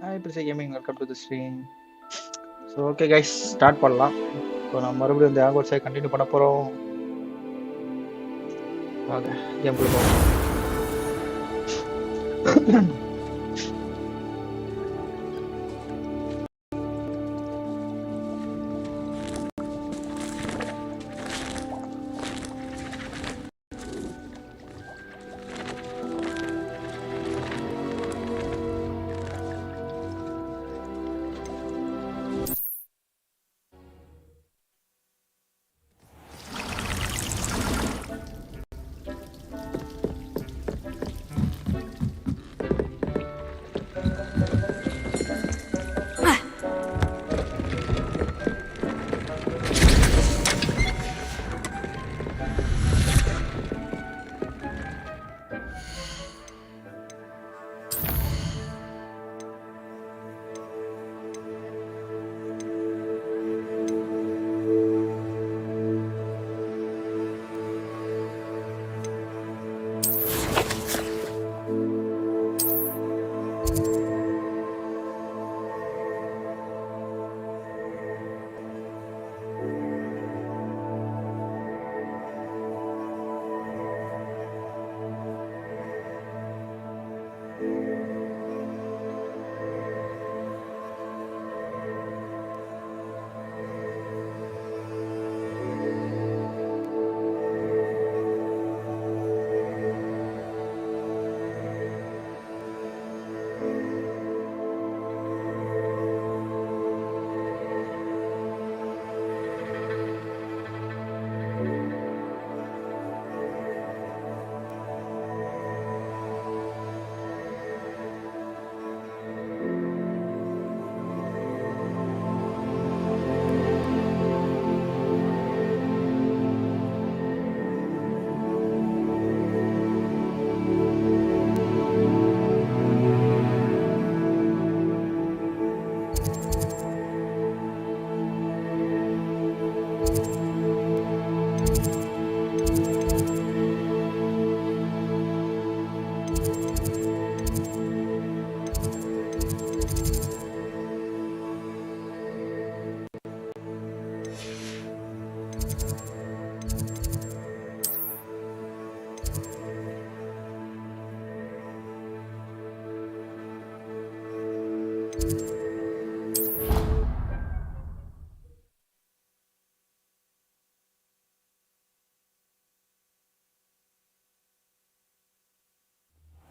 Hi, Prisa Gaming. Welcome to the stream. So, okay, guys, start பண்ணலாம். இப்போ நம்ம மறுபடியும் இந்த ஹாக்வர்ட்ஸை கண்டினியூ பண்ண போறோம். வாங்க கேம்குள்ள போவோம்.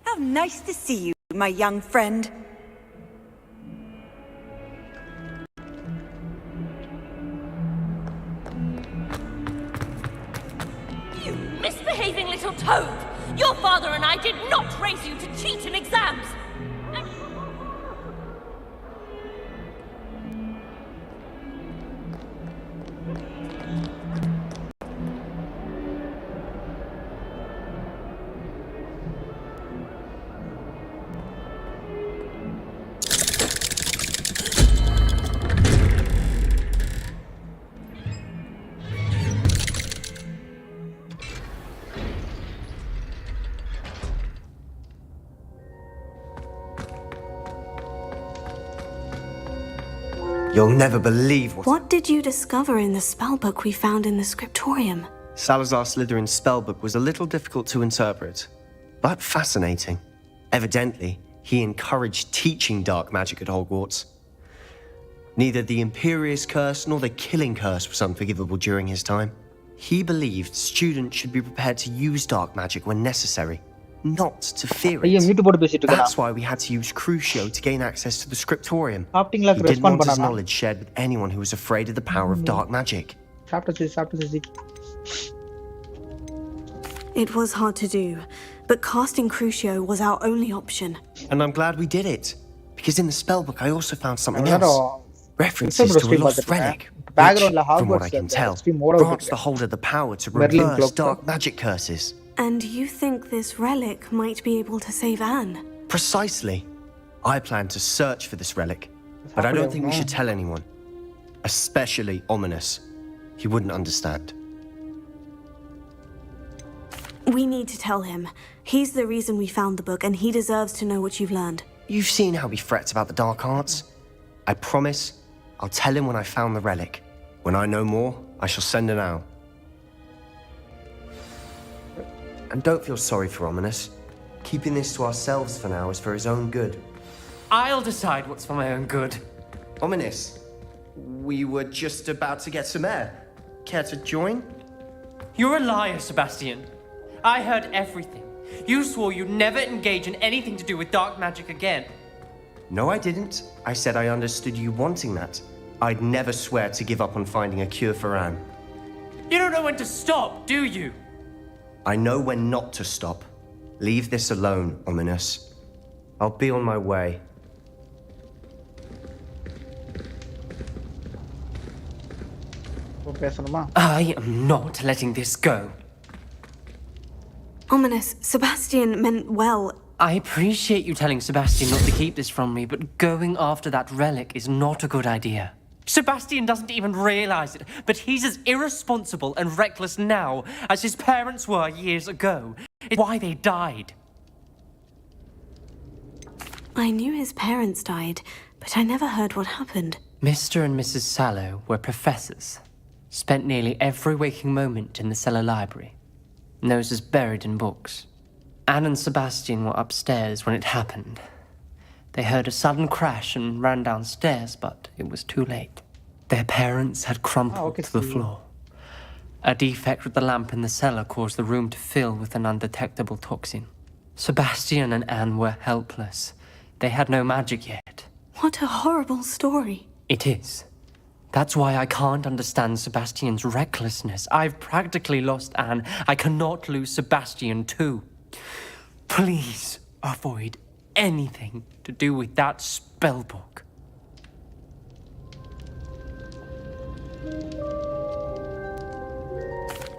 How nice to see you, my young friend. You misbehaving little toad! Your father and I did not raise you to cheat in exams! You'll never believe What did you discover in the spellbook we found in the scriptorium? Salazar Slytherin's spellbook was a little difficult to interpret, but fascinating. Evidently, he encouraged teaching dark magic at Hogwarts. Neither the Imperious Curse nor the Killing Curse was unforgivable during his time. He believed students should be prepared to use dark magic when necessary, not to fear ஐயா it. Mute போட்டு பேசிட்டு இருக்கா. That's why we had to use Crucio to gain access to the scriptorium. சாப்பிட்டீங்களா? He didn't respond want his பண்ணானா? knowledge shared with anyone who was afraid of the power of dark magic. சாப்பிட்டு. It was hard to do, but casting Crucio was our only option. And I'm glad we did it, because in the spellbook I also found something நேரம் else. References to a lost relic, which, பேக்ரவுண்ட்ல from what I can tell, grants the holder the power to reverse dark magic curses. And you think this relic might be able to save Anne? Precisely. I plan to search for this relic, but I don't think we should tell anyone. Especially Ominous. He wouldn't understand. We need to tell him. He's the reason we found the book, and he deserves to know what you've learned. You've seen how he frets about the dark arts. I promise I'll tell him when I found the relic. When I know more, I shall send an owl. And don't feel sorry for Ominous. Keeping this to ourselves for now is for his own good. I'll decide what's for my own good. Ominous, we were just about to get some air. Care to join? You're a liar, Sebastian. I heard everything. You swore you'd never engage in anything to do with dark magic again. No, I didn't. I said I understood you wanting that. I'd never swear to give up on finding a cure for Anne. You don't know when to stop, do you? I know when not to stop. Leave this alone, Ominous. I'll be on my way. I am not letting this go. Ominous, Sebastian meant well. I appreciate you telling Sebastian not to keep this from me, but going after that relic is not a good idea. Sebastian doesn't even realize it, but he's as irresponsible and reckless now as his parents were years ago. It's why they died. I knew his parents died, but I never heard what happened. Mr. and Mrs. Sallow were professors. Spent nearly every waking moment in the cellar library. Noses buried in books. Anne and Sebastian were upstairs when it happened. They heard a sudden crash and ran downstairs, but it was too late. Their parents had crumpled to the floor. A defect with the lamp in the cellar caused the room to fill with an undetectable toxin. Sebastian and Anne were helpless. They had no magic yet. What a horrible story. It is. That's why I can't understand Sebastian's recklessness. I've practically lost Anne. I cannot lose Sebastian too. Please avoid anything to do with that spellbook.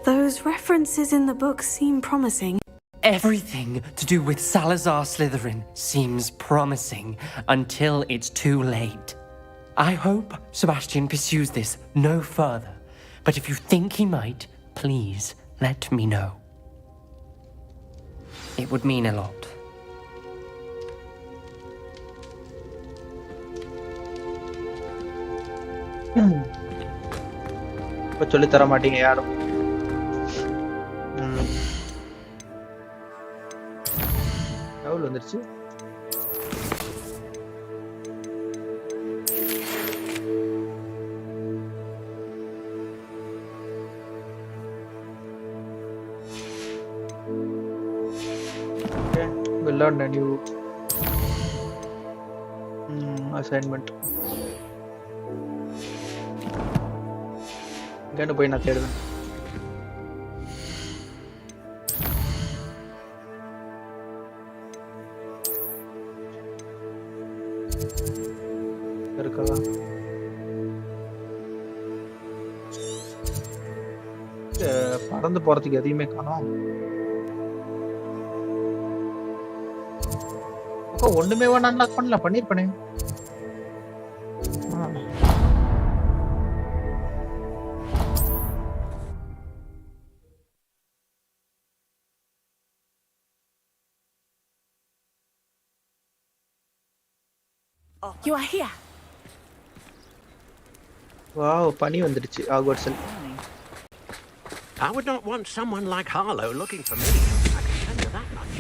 Those references in the book seem promising. Everything to do with Salazar Slytherin seems promising until it's too late. I hope Sebastian pursues this no further, but if you think he might, please let me know. It would mean a lot. இப்போ சொல்லித் தர மாட்டீங்க யாரும். எவ்வளோ வந்துருச்சு? We'll learn a new assignment. எங்கன்னு போய் நான் தேடுவேன். இருக்கா? பறந்து போறதுக்கு எதையுமே காணோம். ஒண்ணுமே வேணா அன்லாக் பண்ணல, பண்ணிருப்பனே. You are here. வாவ், பனி வந்துடுச்சு ஹாக்வர்ட்ஸ்ல. I would not want someone like Harlow looking for me. I can tell you that much.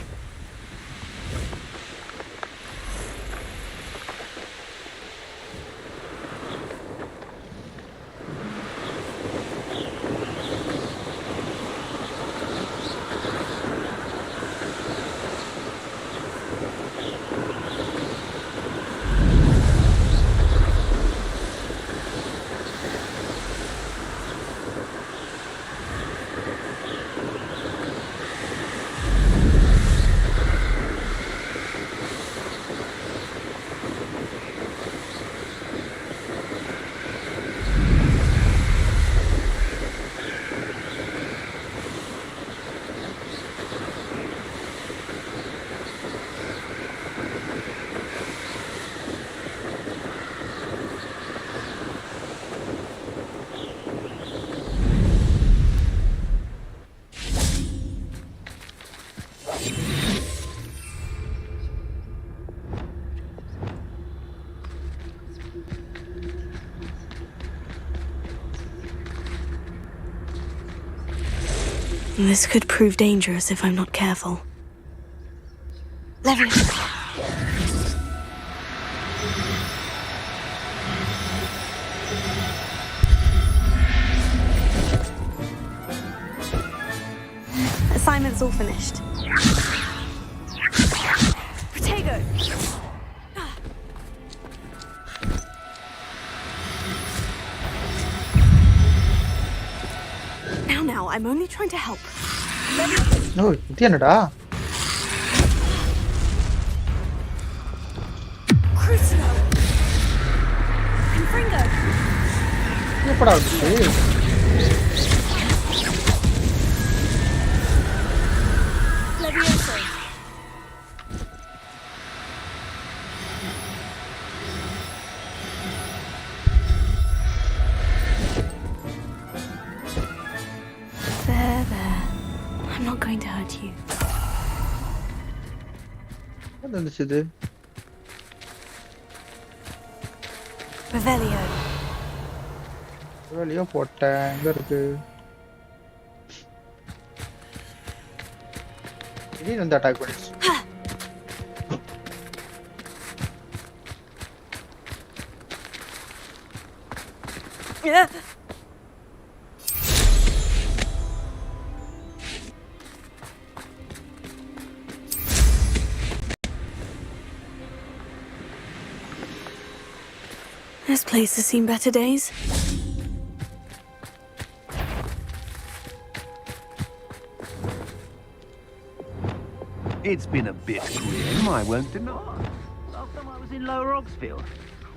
This could prove dangerous if I'm not careful. Leviosa. Assignment's all finished. Protego! Now, I'm only trying to help. No, இது என்னடா? Crucio! Confringo! எப்படா வந்துச்சு? Leviosa! There. I'm not going to hurt you. என்ன வந்துச்சு இது? Revelio. வெளியே போட்டேன். எங்க இருக்கு? திடீர்னு வந்து அட்டாக் பண்ணிடுச்சு. This place has seen better days. It's been a bit grim, I won't deny. Last time I was in Lower Oxfield,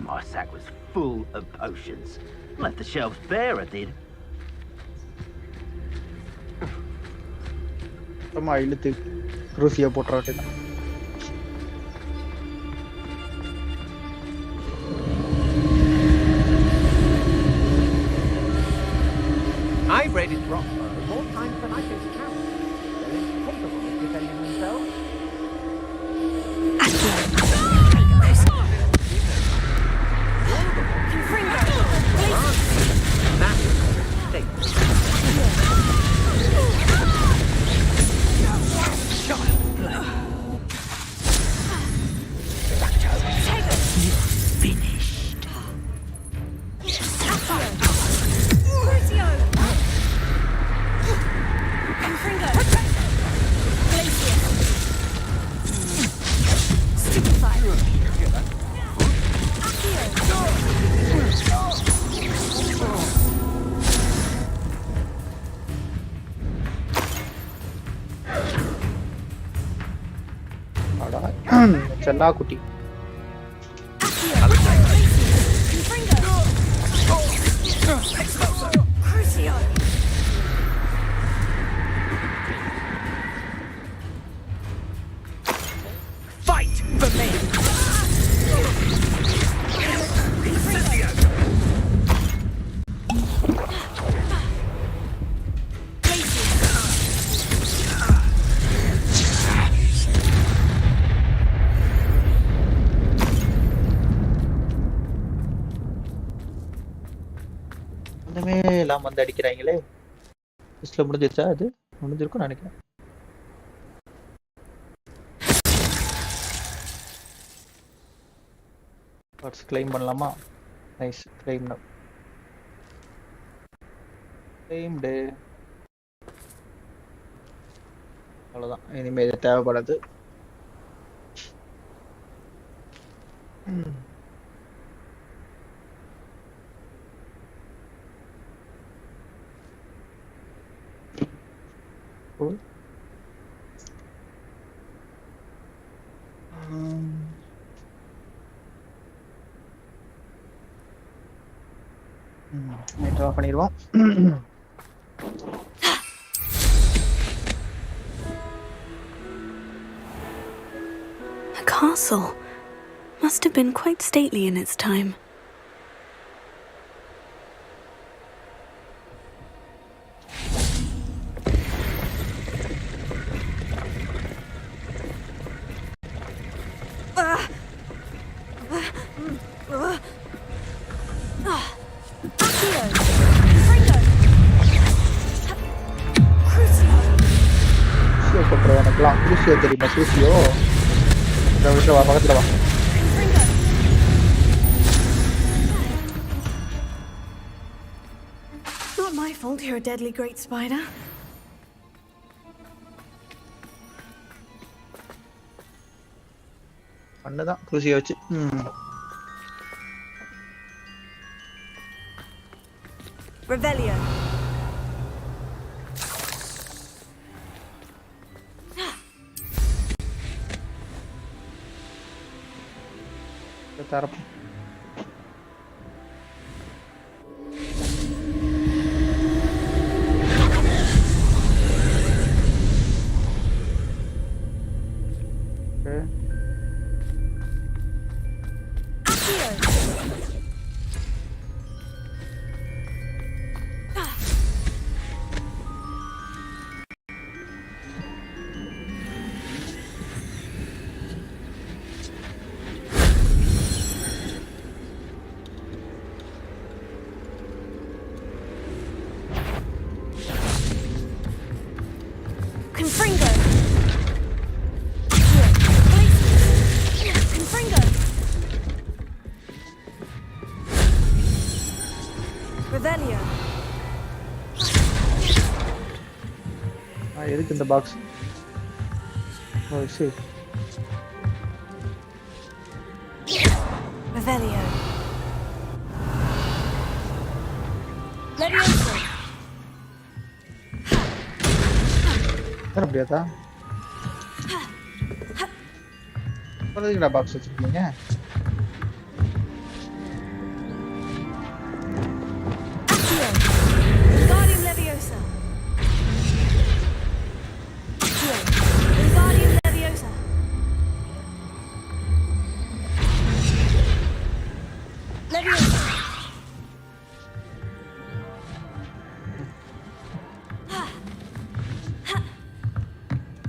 my sack was full of potions. Left the shelves bare, I did. அம்மா இழுத்து ருசியை போட்டுறாட்டு. I've raided Roxburgh more times than I can count. They're incapable of defending themselves. செல்லா குட்டி. Fight for me! எல்லாம் வந்து அடிக்கிறாங்களே. லிஸ்ட்ல முடிஞ்சிருச்சா? அது முடிஞ்சிருக்கும் நினைக்கிறேன். கார்ட்ஸ் கிளைம் பண்ணலாமா? Nice, claim now. கிளைம்டு. அவ்வளோதான், இனிமேல் இது தேவைப்படாது. Cool. ட்ரா பண்ணிடுவோம். A castle must have been quite stately in its time. Crucio! சூசியோ தெரியுமா? சூசியோ இந்த விஷயம் வா, பக்கத்துல வா. Not my fault you're a deadly great spider. பண்ணதான் சூசியோ வச்சு. Revelio. தரப்பு Confringo. Confringo. Revelio. எதுக்கு இந்த பாக்ஸ்? ஓ சரி. Revelio. Levioso. தர முடியாதா? எதுக்குடா பாக்ஸ் வச்சிருக்கீங்க? Wingardium Leviosa. Wingardium Leviosa. Leviosa.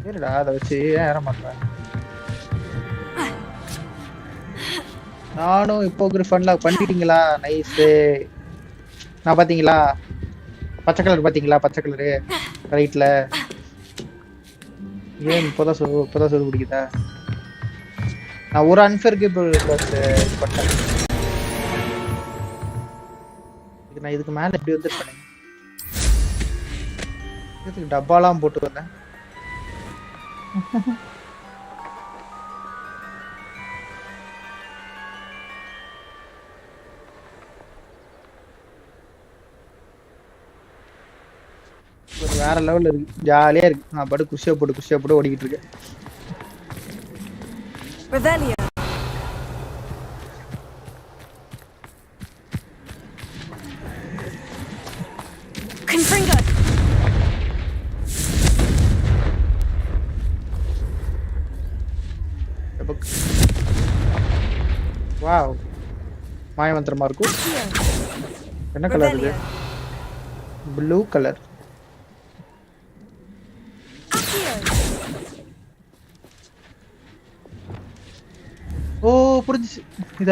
சரிடா, அதை வச்சு ஏற மாட்டேன். நானும் இப்போ கிரிஃபன்ல பண்ணிட்டீங்களா? நைஸு. நான் பாத்தீங்களா? பச்சை கலர் பாத்தீங்களா? பச்சை கலரு ரைட்ல. ஏன் இப்போதான் சொல்லு பிடிக்குதா? நான் ஒரு அன்ஃபர்கிவபிள் பண்ணேன். நான் இதுக்கு மேல எப்படி வந்துருப்பேன்? இதுக்கு டப்பாலாம் போட்டு வந்தேன். வேற லெவல்ல இருக்கு, ஜாலியா இருக்கு. நான் பாட்டு குஷியா போட்டு ஓடிக்கிட்டு இருக்கேன். Revelio. Confringo. வாவ், மாயமந்திரமா இருக்கும். என்ன கலர் இது? Blue colour. ஓ புரிஞ்சுச்சு. இது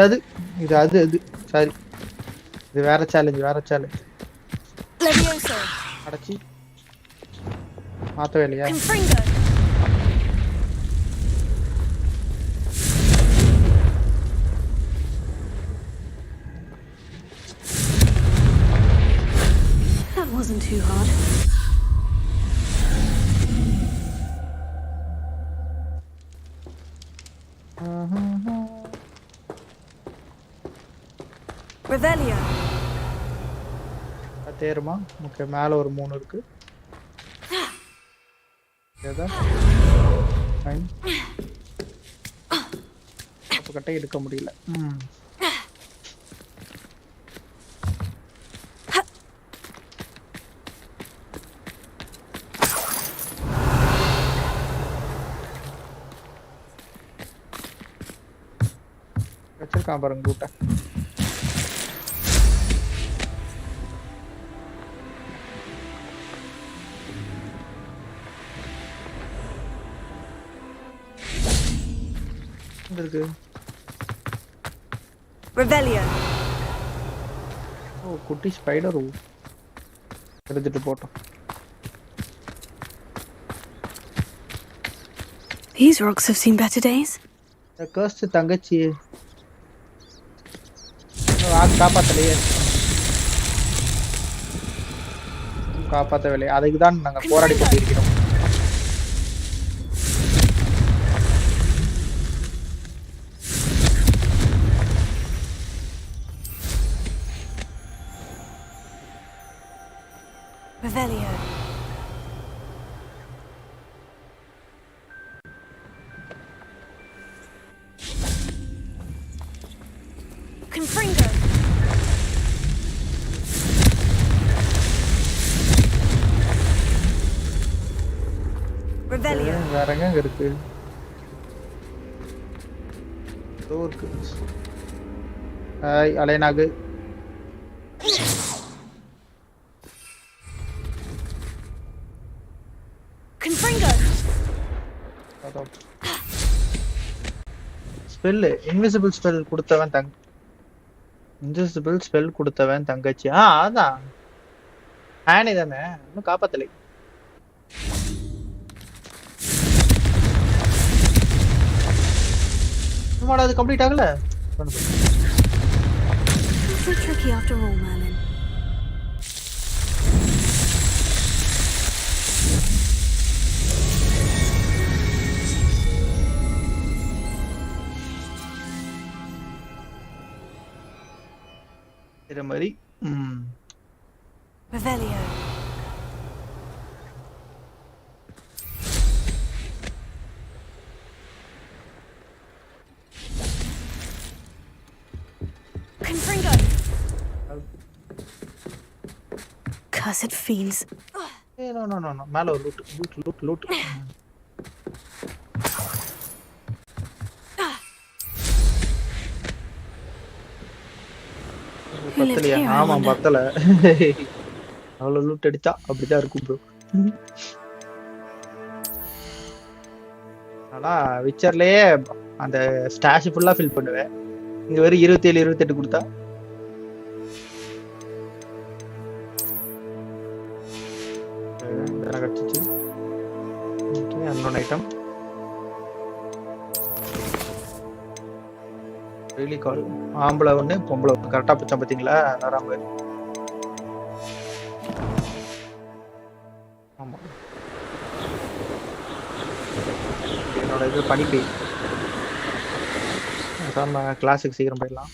அது சாரி, இது வேற சேலஞ்ச். Levioso. அடச்சி மாத்தவே இல்லையா? Confringo. That wasn't too hard. Revelio. தேருமா? ஓகே, மேல ஒரு 3 இருக்கு. ஏதா ஃபைன். அப்ப கட்டை எடுக்க முடியல. வச்சிருக்கான் பாருங்க கூட்ட. இருக்கு. Revelio. ஓ குட்டி ஸ்பைடர் எடுத்துட்டு போட்டோம். These rocks have seen better days. The cursed தங்கச்சி காப்பாத்தலையே. காப்பாத்தவில்லை. அதுக்கு தான் நாங்க போராடி கொண்டிருக்கிறோம். Revelio. Confringo. Revelio. வேற எங்க இருக்கு? இருக்கு. ஹாய் அலைனாகு. Confringo. ஸ்பெல் இன்விசிபிள் ஸ்பெல் கொடுத்தவன் இன்விசிபிள் ஸ்பெல் கொடுத்தவன் தங்கச்சி. அதான் ஆனி தானே. இன்னும் காப்பாத்தலை. அது கம்ப்ளீட் ஆகல. So tricky after all, Merlin. இதே மாதிரி Revelio. Confringo. Cursed fiends. No. மேல ஒரு loot. Who lived here? I ஆமா wonder. பத்தல. அவ்வளவு லூட் அடிச்சா அப்படிதான் இருக்கும் ப்ரோ. ஆனா விச்சர்லயே அந்த ஸ்டாஷ் ஃபுல்லா ஃபில் பண்ணுவேன். இங்க வெறும் 27 28 கொடுத்தா கட்டிச்சு. ஓகே அன்னோன் ஐட்டம் ரியலி கால். ஆம்பளை ஒண்ணு பொம்பளை ஒண்ணு கரெக்டா பிடிச்சா பாத்தீங்களா? வராம ஆமா என்னோட இது பனிப்பை. நம்ம கிளாஸுக்கு சீக்கிரம் போயிடலாம்.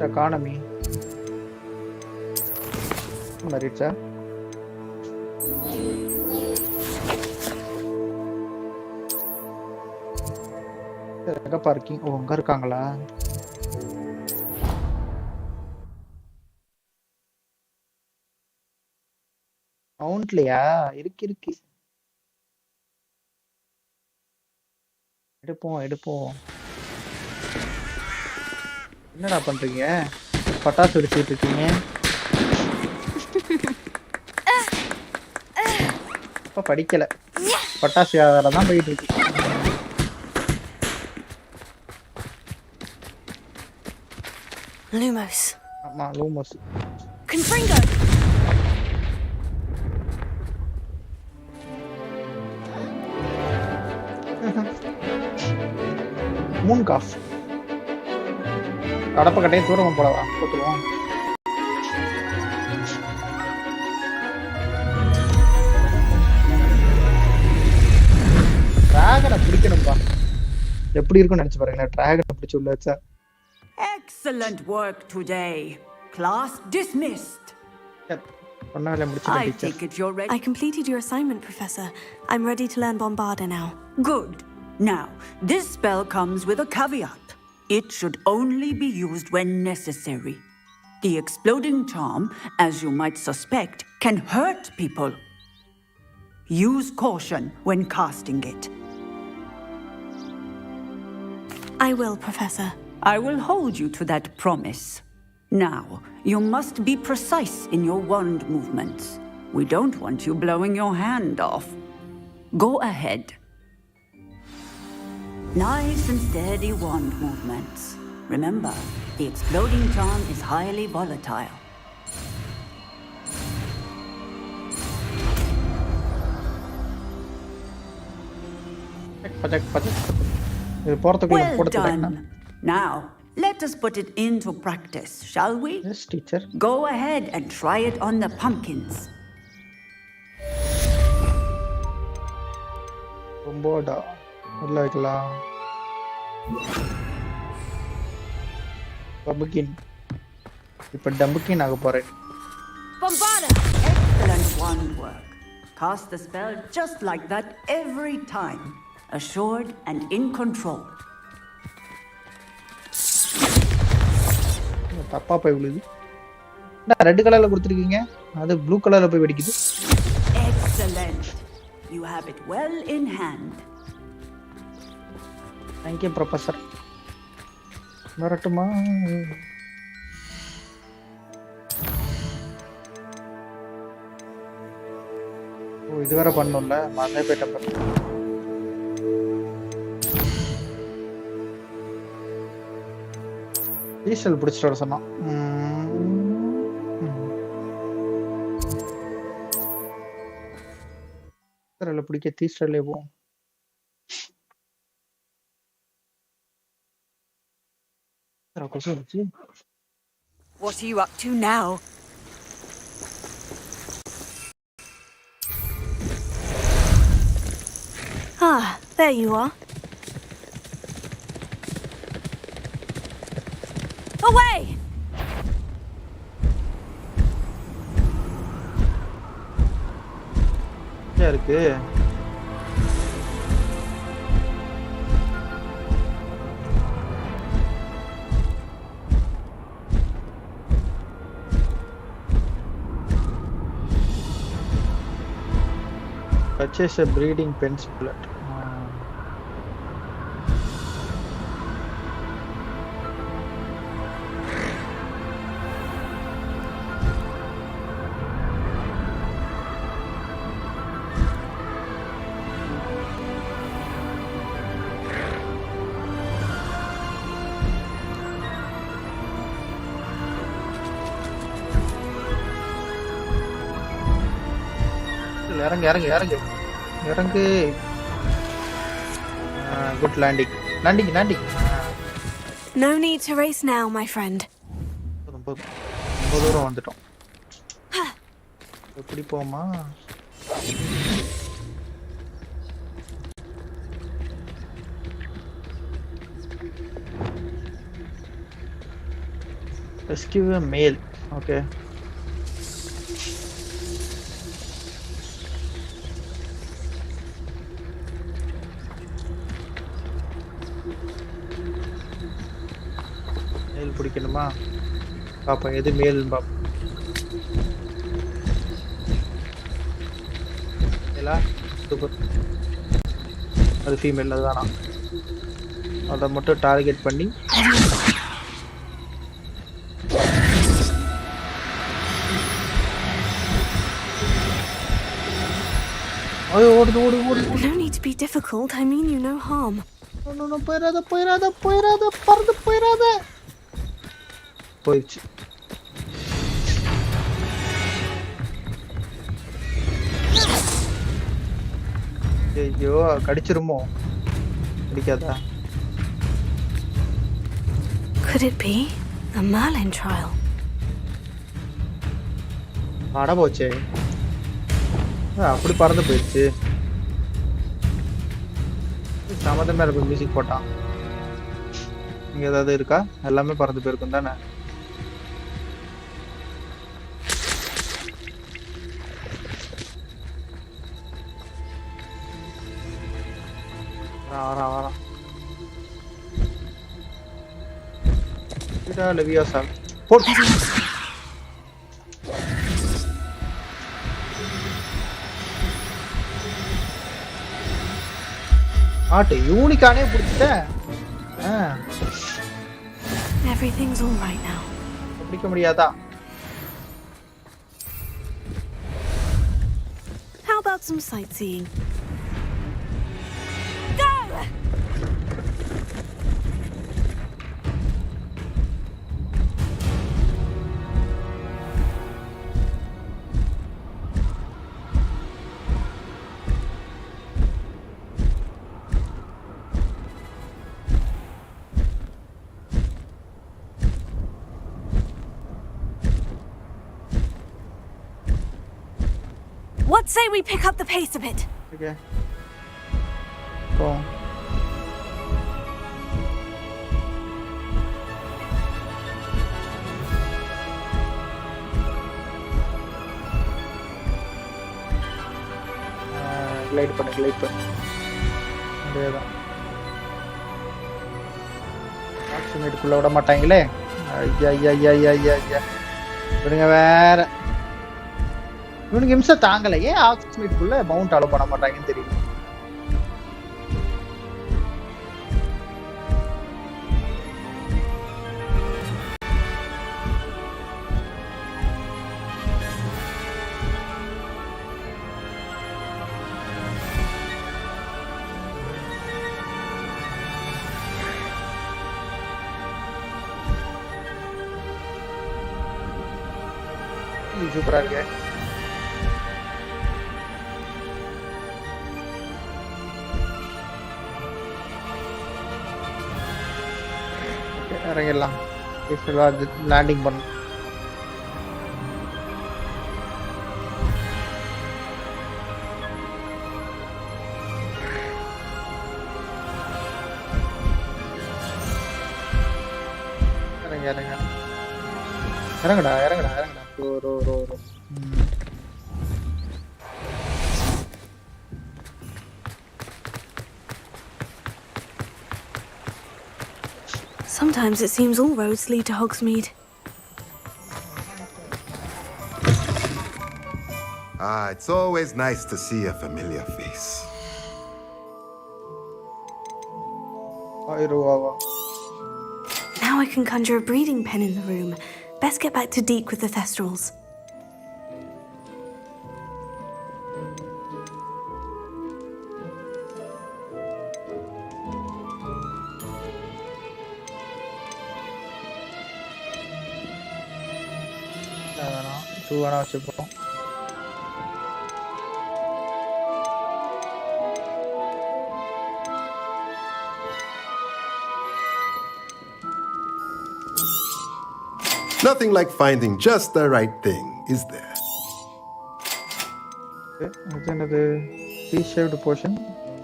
எக்கானமி மரிச்சா எங்க பார்க்கிங்? ஓ அங்க இருக்காங்களா? மவுண்ட்லயா? இருக்கு. எடுப்போம். என்னடா பண்றீங்க? பட்டாசு வெடிச்சிட்டு இருக்கீங்க. இப்ப படிக்கல. பட்டாசு வேற தான் போயிட்டு இருக்கு. Lumos. ஆமா லூமோஸ். Confringo. Mooncalf. கடப்ப கட்டையை தூரம் போடவா போட்டுருவோம். டிராகனை பிடிக்கணும்பா. எப்படி இருக்கும்னு நினைச்சு பாருங்களேன். டிராகனை பிடிச்சி உள்ள வச்சா. Excellent work today. Class dismissed. I take it you're ready. I completed your assignment, Professor. I'm ready to learn Bombarda now. Good. Now, this spell comes with a caveat. It should only be used when necessary. The exploding charm, as you might suspect, can hurt people. Use caution when casting it. I will, Professor. I will hold you to that promise. Now, you must be precise in your wand movements. We don't want you blowing your hand off. Go ahead. Nice and steady wand movements. Remember, the exploding charm is highly volatile. இது போறதுக்குள்ள Well போட்டு தரேன்னா. done. Now, let us put it into practice, shall we? Yes, teacher. Go ahead and try it on the pumpkins. ரொம்படா உள்ள வைக்கலாம். பம்புக்கின் இப்ப டம்புக்கின் ஆக போறேன். Bombarda! Excellent wand work. Cast the spell just like that every time. Assured and in control. தப்பா போய் விழுது. நான் red கலர்ல கொடுத்திருக்கீங்க. அது ப்ளூ கலர்ல போய் வெடிக்குது. Excellent. You have it well in hand. Thank you, Professor. வரட்டுமா? ஓ இது வேற பண்ணணும்ல. மறந்தே போயிட்டேன் பாரு. டீசல் பிடிச்சிட்டு வர சொன்னான். பிடிக்க தீஸ்டர்லே போவோம். What are you up to now? Ah, there you are. Away! இருக்கு. Purchase a breeding pen's blood. இறங்கு. Good landing. No need to race now, my friend. ரொம்ப தூரம் வந்துட்டோம். எப்படி போமா? Rescue a male. Okay. பிடிக்கணுமா? பாப்பா எது மேல் பாப்பா. சூப்பர். அது ஃபீமேல் தானா? அதை மட்டும் டார்கெட் பண்ணி ஓடு. No need to be difficult. I mean you no harm. போயிடாத பறந்து போயிடாத. போயிடுச்சு. ஐயோ கடிச்சிருமோ? கடிக்காதா? Could it be a Merlin trial? அட போச்சே. அப்படி பறந்து போயிடுச்சு. சம்மந்தமே இருக்கும். மியூசிக் போட்டான். இங்க ஏதாவது இருக்கா? எல்லாமே பறந்து போயிருக்கும் தானே. வரா லெவியோசா போட். ஆட்டு யூனிக்கானே பிடிச்சிட்டேன். Everything's all right now. பிடிக்க முடியாதா? How about some sightseeing? Go! What say we pick up the pace a bit? Okay. Go. Glide பண்ணு. அதேதான். ஆக்சிமேட்டுக்குள்ள விட மாட்டாங்களே. ஐயா. இவனுங்க வேற. இவனுக்கு இம்சை தாங்கல. ஏன் ஆக்சிமேட்டுக்குள்ள மவுண்ட் அலோ பண்ண மாட்டாங்கன்னு தெரியல. சூப்பரா இருக்கு. இறங்கிடலாம். லேண்டிங் பண்ண இறங்கடா. Row. Sometimes it seems all roads lead to Hogsmeade. It's always nice to see a familiar face. Now I can conjure a breeding pen in the room. Best get back to Deke with the Thestrals. வச்சுப்போம். Nothing like finding just the right thing, is there? Okay, another T-shaped portion.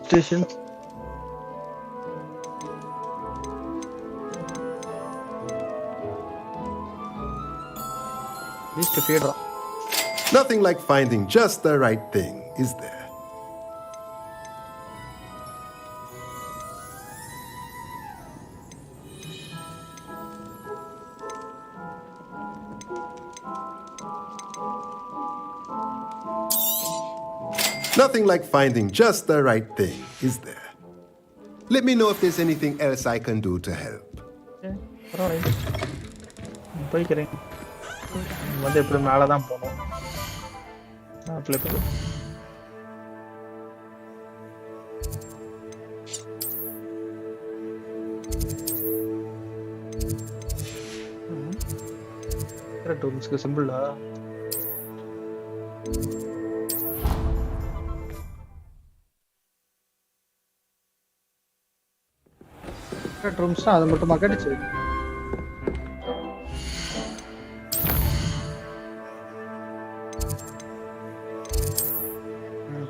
Station. Least feeder. Nothing like finding just the right thing, is there? Nothing like finding just the right thing, is there? Let me know if there's anything else I can do to help. Okay, alright. போய்க்கிறேன். வந்து எப்படி மேலே தான் போகணும். Apply பண்ணு. டூல்ஸ்க்கு சிம்பிளா rooms அது மட்டும் கிடைச்சு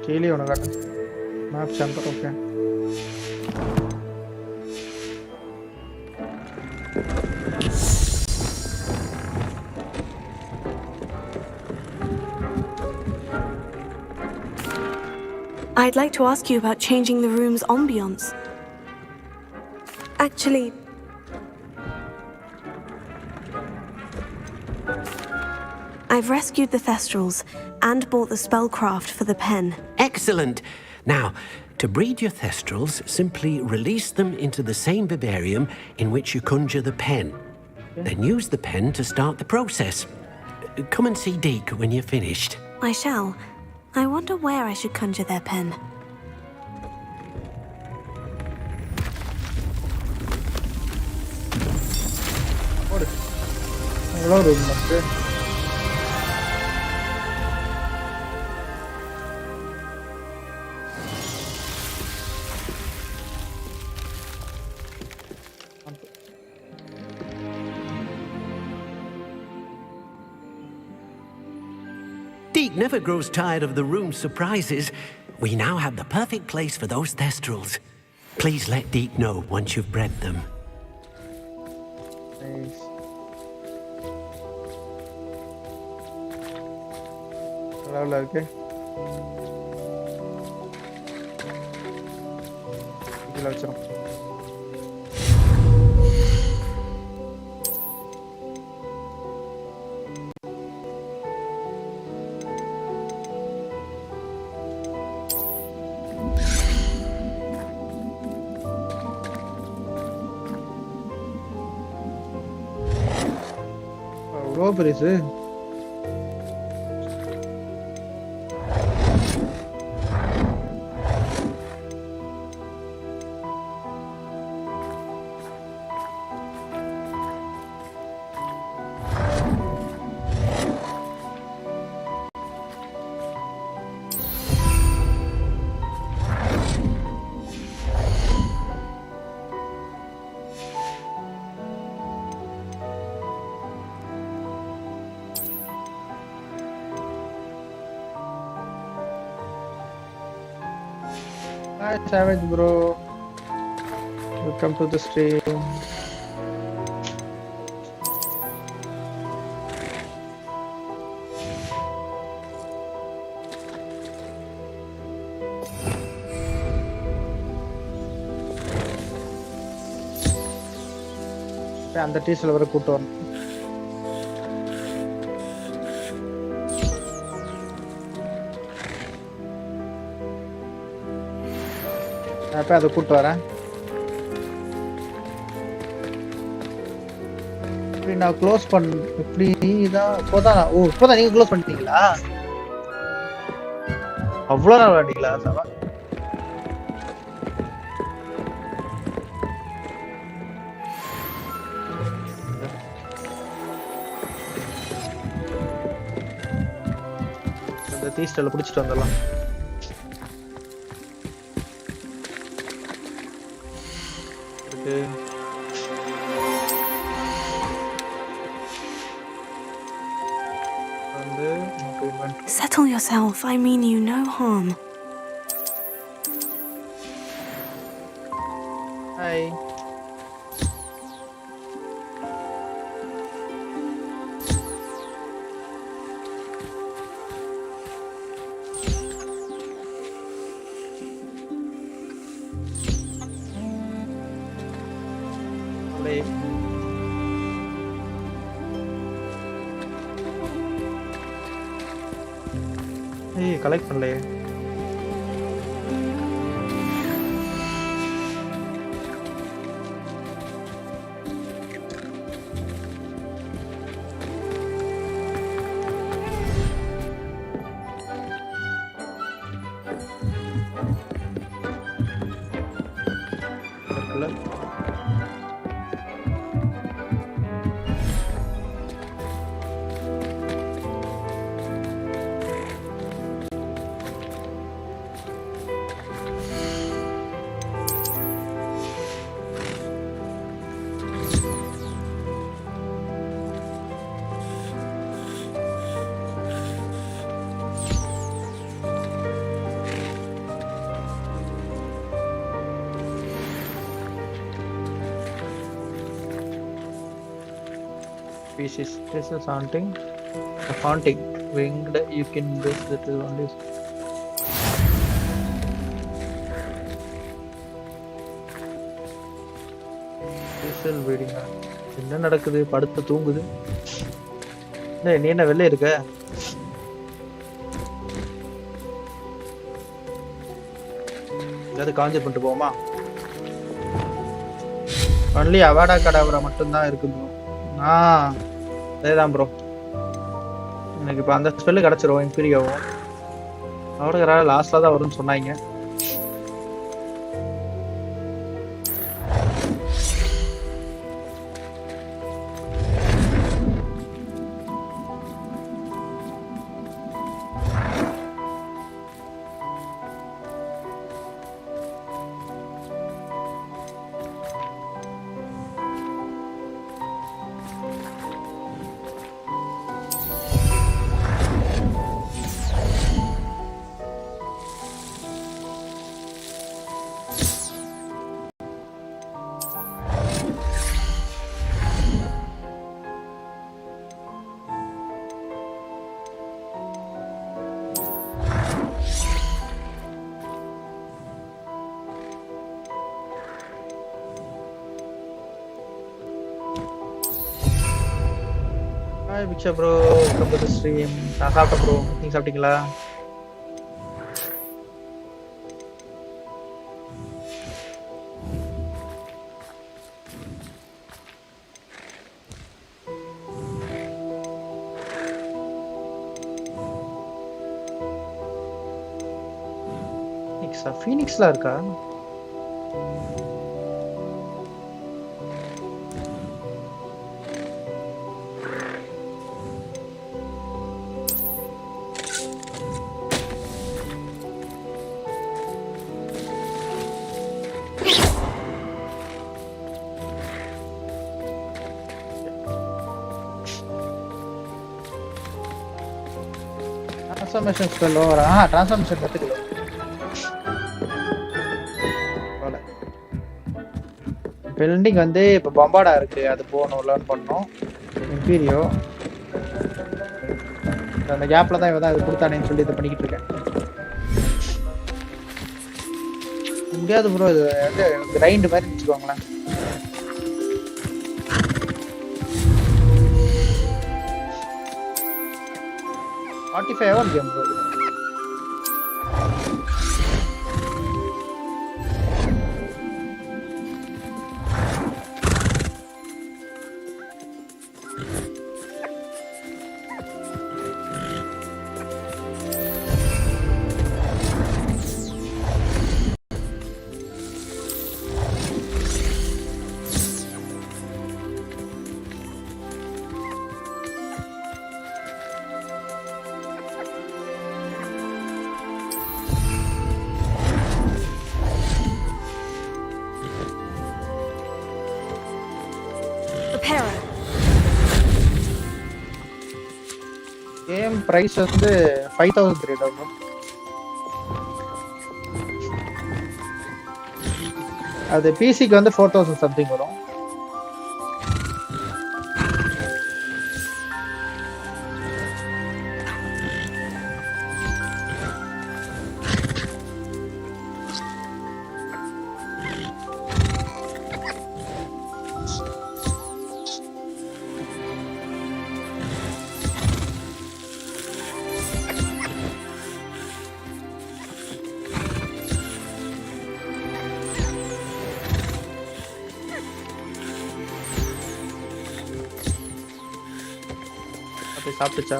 கீழே ஒன்று காட்டு map centre. Okay I'd like to ask you about changing the room's ambience. Actually, I've rescued the Thestrals and bought the spellcraft for the pen. Excellent! Now, to breed your Thestrals, simply release them into the same vivarium in which you conjure the pen. Then use the pen to start the process. Come and see Deke when you're finished. I shall. I wonder where I should conjure their pen. Deke Deek never grows tired of the room's surprises. We now have the perfect place for those thestrals. Please let Deek know once you've bred them. Nice. பரவாயில்ல இருக்கு. இதுல வச்சிரும். அவ்வளோ பெருசு. Hi Savage bro, welcome to the stream. அந்த டீஸ்ல வர கூட்டு வரணும். அப்ப அதை கூட்டு வரேன். இப்படி நான் க்ளோஸ் இப்படி தான் இப்போதான் இப்போதான் நீங்க க்ளோஸ் பண்ணிட்டீங்களா? அவ்வளோ நாள் விளையாண்டீங்களா சவா? அந்த தீஸ்டல பிடிச்சிட்டு வந்துடலாம். Settle yourself. I mean you no harm. Hi. ஏய் கலெக்ட் பண்ணலையே. Species. This is haunting. A haunting. Winged. You can guess that is only. Special breeding. என்ன நடக்குது? படுத்து தூங்குது. நீ என்ன வெளில இருக்க? அது காஞ்சர் பண்ணிட்டு போமா? ஒன்லி அவாடா கடாவரா மட்டும் தான் இருக்கு ப்ரோ. அதேதான் ப்ரோ. எனக்கு இப்போ அந்த ஸ்பெல்லு கிடச்சிரும் இம்பீரியாவும். அவருக்கு லாஸ்ட்ல தான் வரும்னு சொன்னாங்க. Hi Biksha bro, welcome to the stream. நான் சாப்பிட்டேன் ப்ரோ, நீங்க சாப்பிட்டீங்களா? ஃபீனிக்ஸ்ல இருக்கா? டிரான்ஸ்ஃபர்மேஷன் ஸ்பெல் ஓவரா? டிரான்ஸ்ஃபர்மேஷன் கத்துக்கலாம். பெண்டிங் வந்து இப்போ பம்பாடா இருக்கு, அது போகணும், லேர்ன் பண்ணணும். இம்பீரியோ அந்த கேப்ல தான் இவன் தான் இது கொடுத்தானேன்னு சொல்லி இதை பண்ணிக்கிட்டு இருக்கேன். முடியாது ப்ரோ, இது வந்து கிரைண்ட் மாதிரி வச்சுக்கோங்களேன். $45 கேம் ப்ரோ. கேம் பிரைஸ் வந்து 5300. அது பிசிக்கு வந்து 4000 சம்திங் வரும். சாப்பிட்டுச்சா?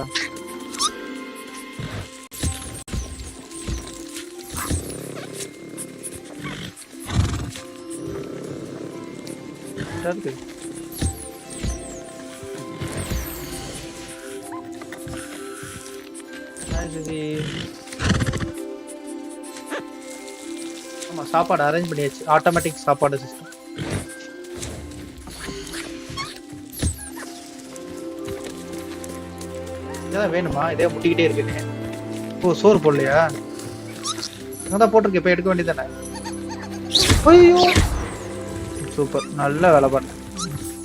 ஆமா, சாப்பாடு அரேஞ்ச் பண்ணியாச்சு. ஆட்டோமேட்டிக் சாப்பாடு சிஸ்டம். இதான் வேணுமா? இதே முட்டிக்கிட்டே இருக்குங்க. ஓ, சோறு போடலையா? அதான் போட்டிருக்கேன், இப்போ எடுக்க வேண்டியதானே? ஐயோ, சூப்பர், நல்ல வேலை பண்ண.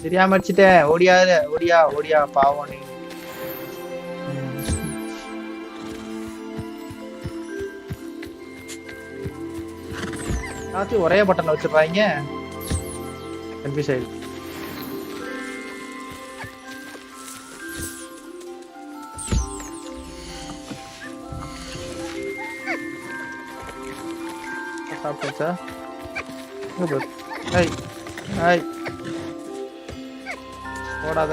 தெரியாம அடிச்சிட்டேன். ஓடியாது, ஓடியா ஓடியா, பாவம் நீ. எல்லாத்தையும் ஒரே பட்டன்ல வச்சிருப்பாங்க. கன்ஃபியூஸ் ஆயிடுச்சு. சாப்பிட்டா? ஹாய் ஹாய், ஓடாத.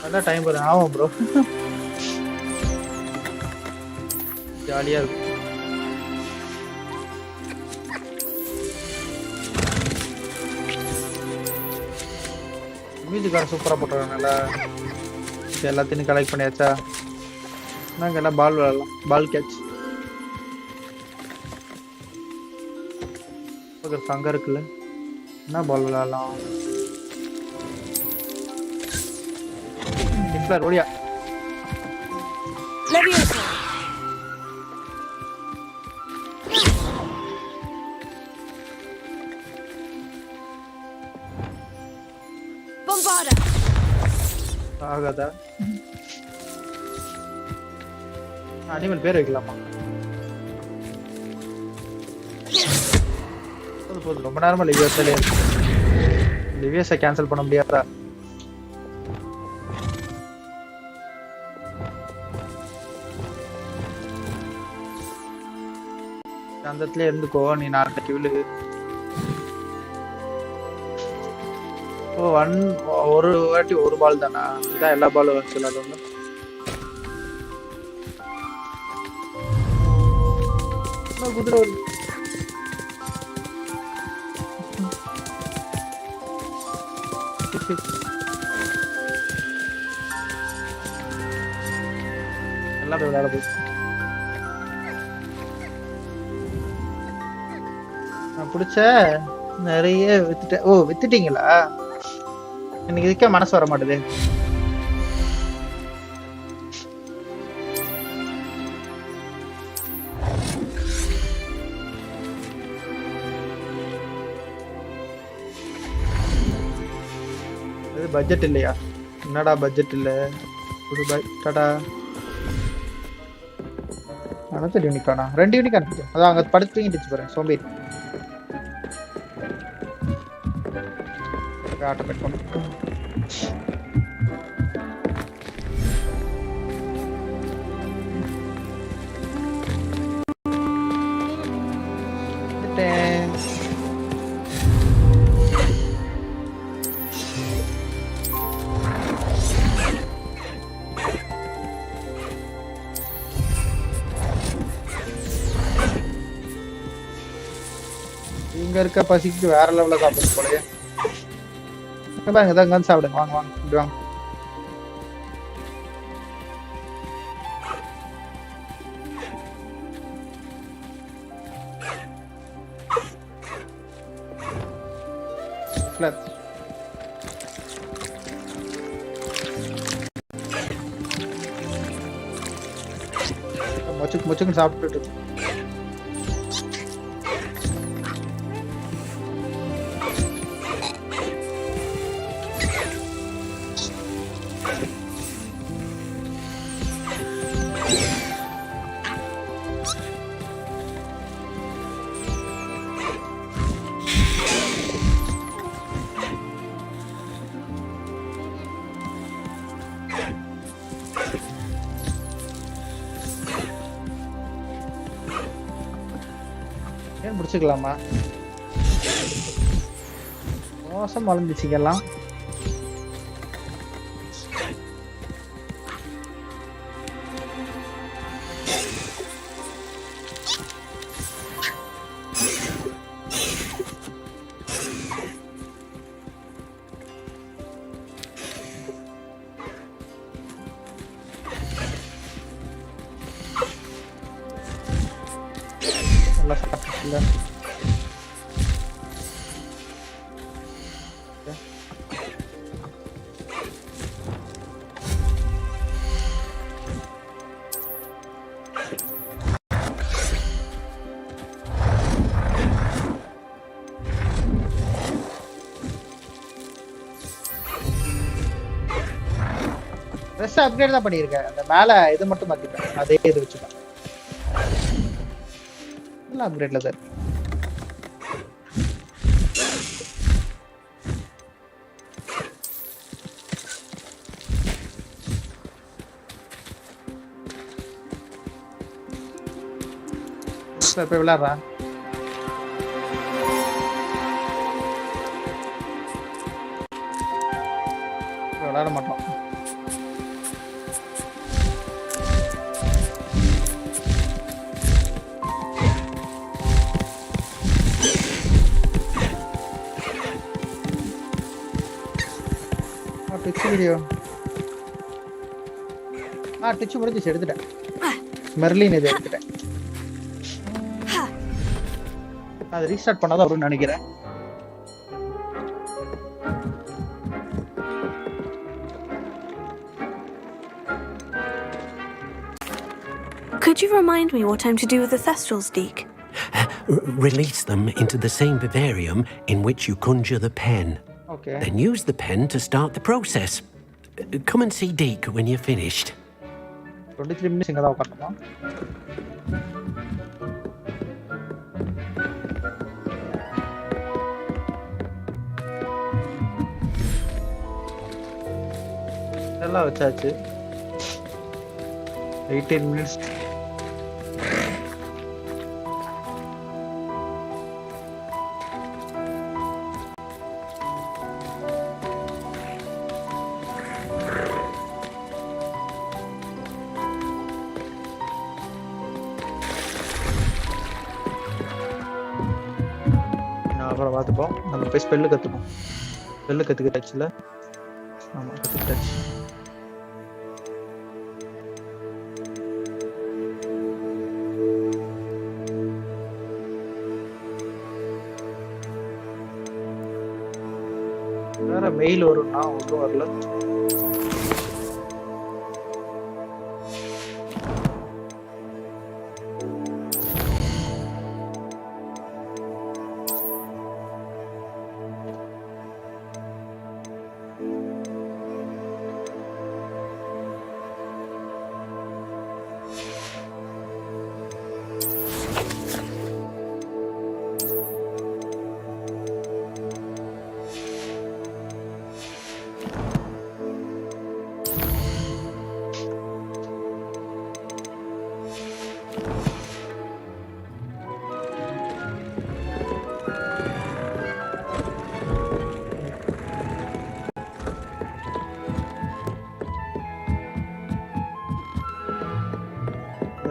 நல்லா டைம் போகுது. ஆமாம் ப்ரோ, ஜாலியா இருக்கும். மியூசிக்கார சூப்பராக போட்டுருக்காங்கல்ல. எல்லாத்தையும் கலெக்ட் பண்ணியாச்சா? நாங்கள் எல்லாம் பால் விளாடலாம். பால் கேட்ச் அங்கே இருக்குல்ல, என்ன பால் விளாடலாம்? டிஃப்ளர் ஓடியா. ஆகாதா? அனிமல் பேர் வைக்கலாமா? போதும் ரொம்ப நேரமா லிவியஸாலே லிவியஸை கேன்சல் பண்ண முடியாதா? அந்த இடத்துல இருந்துக்கோ, நீ நாளைக்கு விழு. ஒரு வாட்டி ஒரு பால் தானா? இதான் எல்லா பாலும் வச்சு அது ஒன்று. குதிரை வருது. எல்லாமே விளையாட போய் நான் பிடிச்ச நிறைய வித்துட்டேன். ஓ வித்துட்டீங்களா? எனக்கு இதுக்கே மனசு வர மாட்டேது. பட்ஜெட் இல்லையா? என்னடா பட்ஜெட் இல்ல? ஒரு பாய் டாடா. அனத்தர் யூனிக்கானா? 2 யூனிக் அனுப்பிச்சு. அதான் அங்க படுத்து தூங்கிட்டு போறேன் சோம்பேறி. ஆட்டோ பெட் பண்ணு. இங்க இருக்க பசிக்கு வேற லெவல்ல சாப்பிடுங்க போலயே. பாருங்க இதான் வந்து சாப்பிடுங்க. வாங்க வாங்க இப்படி வாங்க. மொச்சுக்கு சாப்பிட்டுட்டு இருக்கு. முடிச்சுக்கலாமா? மோசம் வளர்ந்துச்சுக்கலாம். அப்கிரேட் தான் பண்ணியிருக்கேன். அந்த மேல இது மட்டும் மாத்திட்டேன். அதே இது வச்சுட்டேன். எல்லாம் அப்கிரேட்ல தான். இப்ப விளையாடுறா விளையாட மாட்டோம். வீடியோ டிச்சு முடிஞ்சிச்சு. எடுத்துட்டேன். மெர்லின் இது எடுத்துட்டேன். அது ரீஸ்டார்ட் பண்ணாதான் வரும்னு நினைக்கிறேன். Could you remind me what I'm to do with the Thestrals, Deke? Release them into the same vivarium in which you conjure the pen. Okay. Then use the pen to start the process. Come and see Deke when you're finished. 23 minutes இங்க தான் உட்காரணுமா? எல்லாம் வச்சாச்சு. 18 minutes. அப்புறம் பார்த்துப்போம். நம்ம போய் spell கற்றுப்போம். Spell கற்றுக்கிட்டாச்சுல. ஆமாம், கற்றுக்கிட்டாச்சு. வேற மெயில் வரும்னா ஒன்றும் வரல.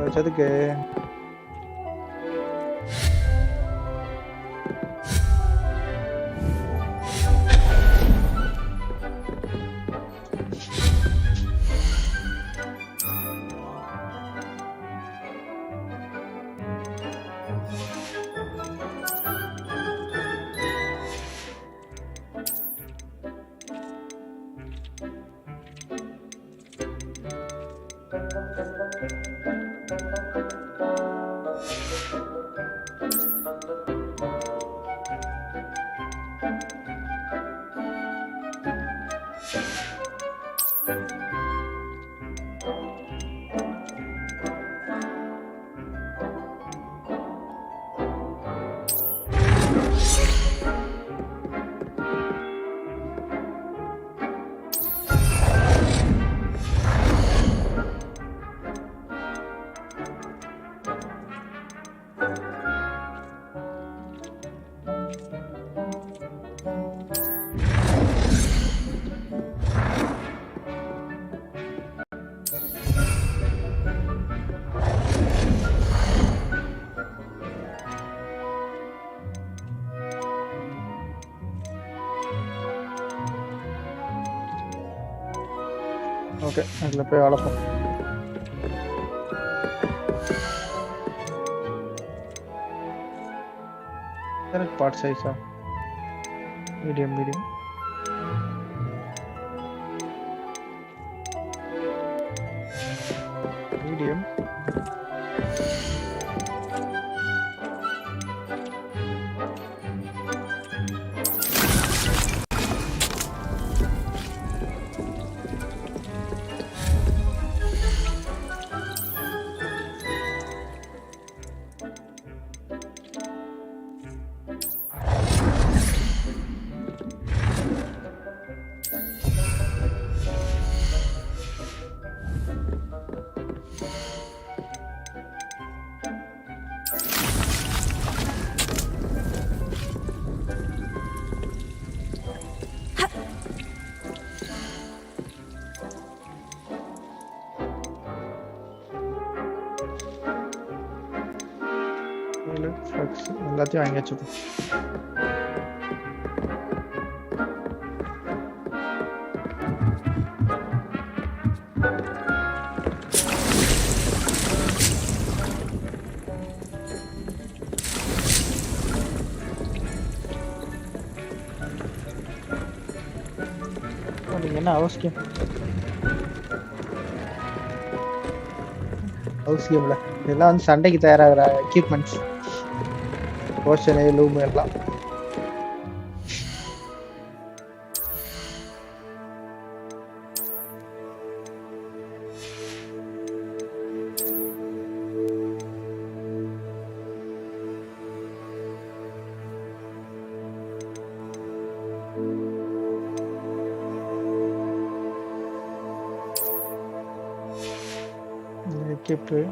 வச்சதுக்கு ஓகே, அதில் போய் வளர்ப்போம். கரெக்ட் பார்ட் சைஸா? Medium medium. மீடியம். எல்லாத்தையும் வாங்கி வச்சுப்போம். நீங்க என்ன அவசியம் அவசியம்ல இதெல்லாம் வந்து சண்டைக்கு தயாராகிற எக்யூப்மெண்ட்ஸ், போஷனு லூம் எல்லாம். equipped.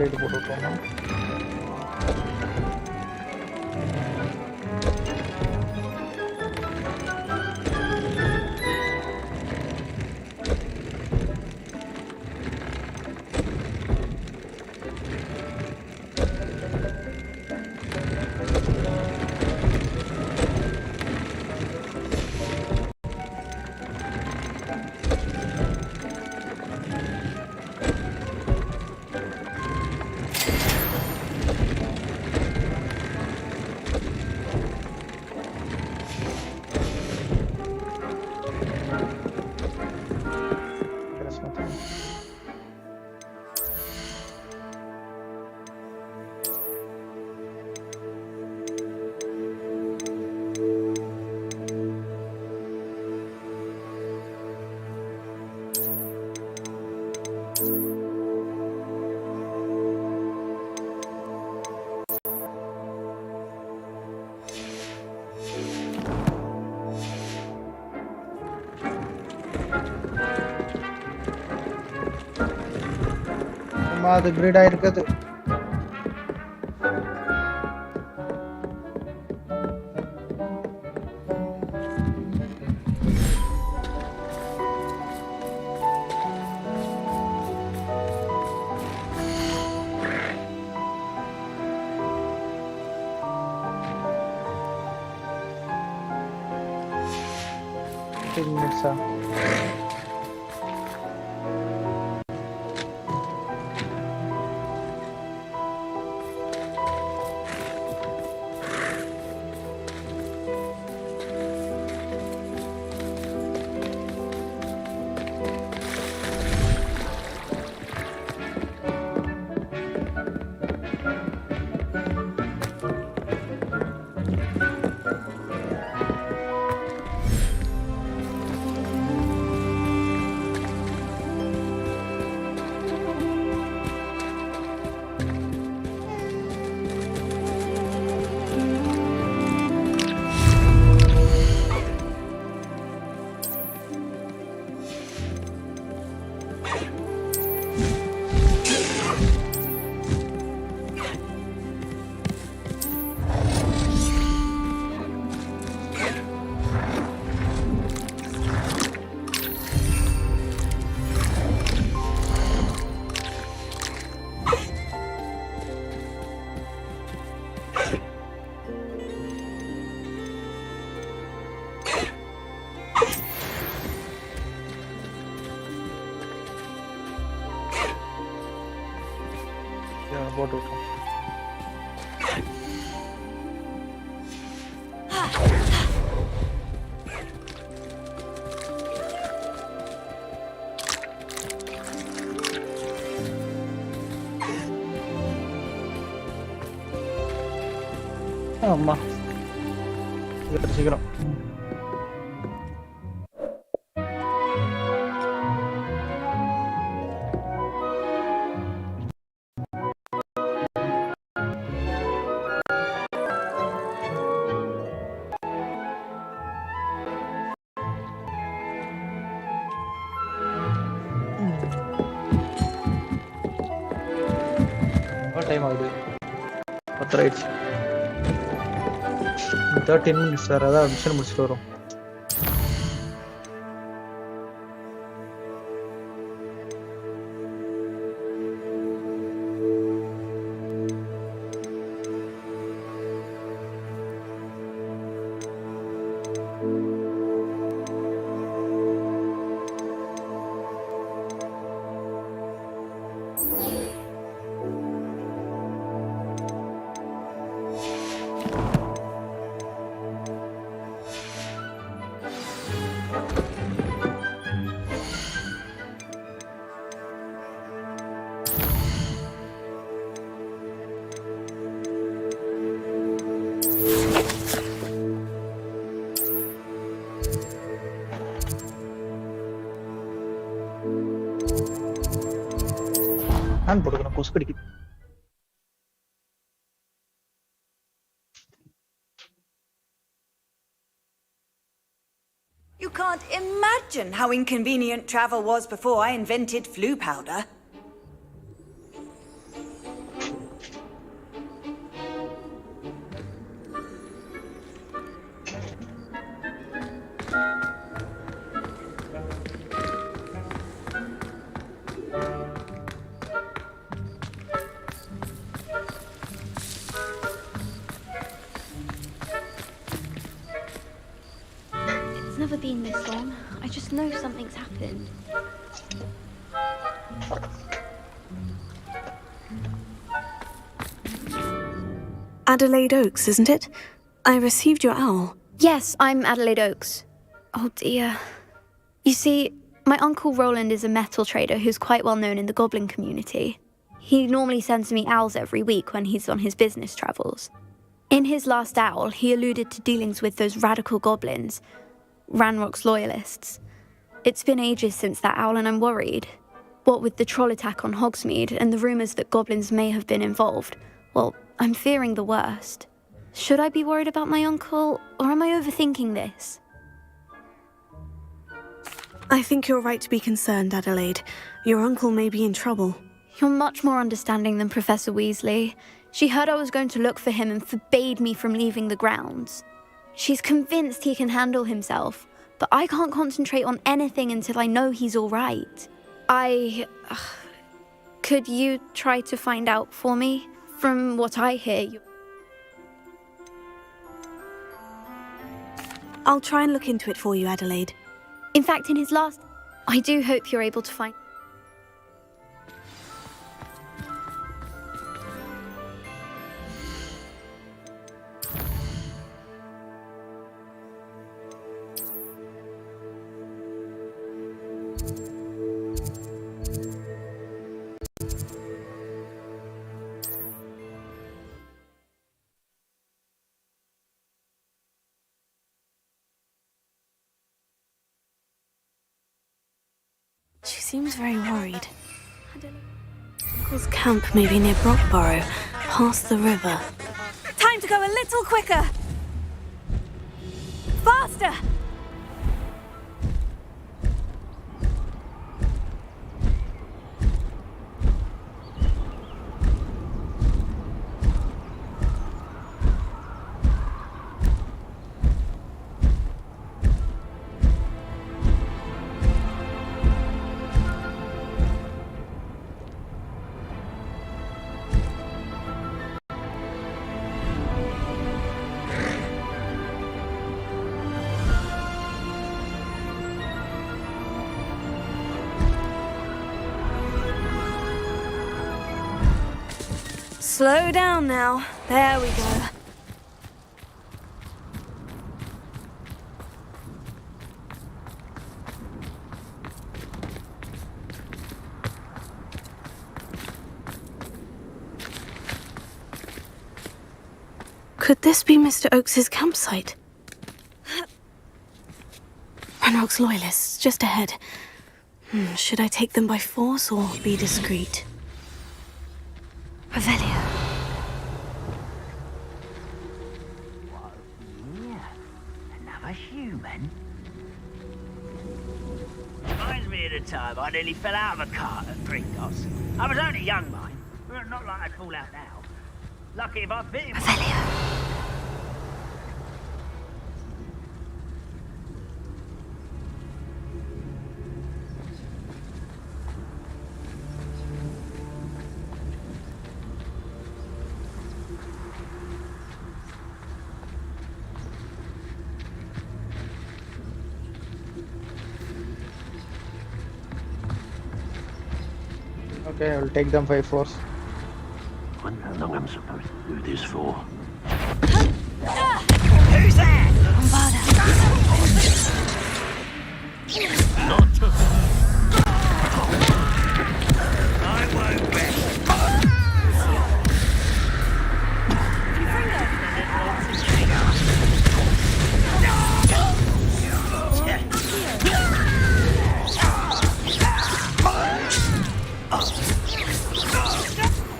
Trade போட்டுட்டோம்னா அது கிரிட் ஆயிருக்குது. மினிட்ஸா போட்டு விட்டோம். ஆமா சீக்கிரம் டைம் ஆகுது 10 ஆயிடுச்சு 13 minutes சார் அதான் மிஷன் முடிச்சுட்டு வரும் நான் போடுறேன் கொசு கடிக்குது You can't imagine how inconvenient travel was before I invented flu powder. Never been this long. I just know something's happened. Adelaide Oaks, isn't it? I received your owl. Yes, I'm Adelaide Oaks. Oh dear. You see, my uncle Roland is a metal trader who's quite well known in the goblin community. He normally sends me owls every week when he's on his business travels. In his last owl, he alluded to dealings with those radical goblins, Ranrock's loyalists. It's been ages since that owl and I'm worried. What with the troll attack on Hogsmeade and the rumours that goblins may have been involved, well, I'm fearing the worst. Should I be worried about my uncle, or am I overthinking this? I think you're right to be concerned, Adelaide. Your uncle may be in trouble. You're much more understanding than Professor Weasley. She heard I was going to look for him and forbade me from leaving the grounds. She's convinced he can handle himself, but I can't concentrate on anything until I know he's all right. Could you try to find out for me? From what I hear, I'll try and look into it for you, Adelaide. In fact, in his last... I do hope you're able to find... She seems very worried. Uncle's camp may be near Brockborough, past the river. Time to go a little quicker! Faster! Slow down now. There we go. Could this be Mr. Oakes's campsite? Ranrock's loyalists, just ahead. Should I take them by force or be discreet? Revelio. Yeah, another human. Reminds me of the time I nearly fell out of a cart at Gringotts. I was only young, mind, Not like I'd fall out now. Lucky if I fit him. Okay, I will take them by force. Wonder how long I'm supposed to do this for. Who's that? I won't bet.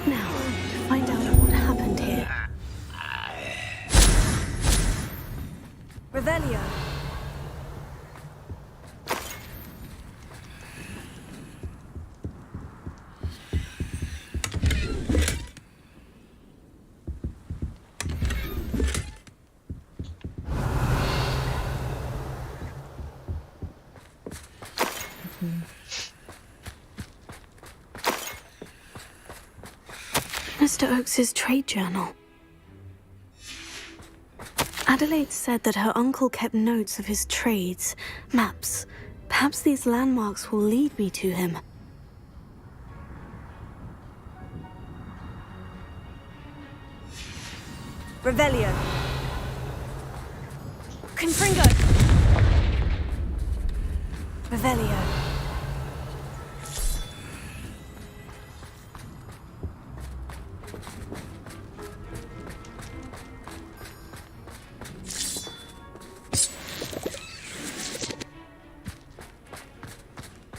Now, find out what happened here. Revelio. Mr. Oakes's trade journal. Adelaide said that her uncle kept notes of his trades, maps. Perhaps these landmarks will lead me to him. Revelio. Confringo. Revelio.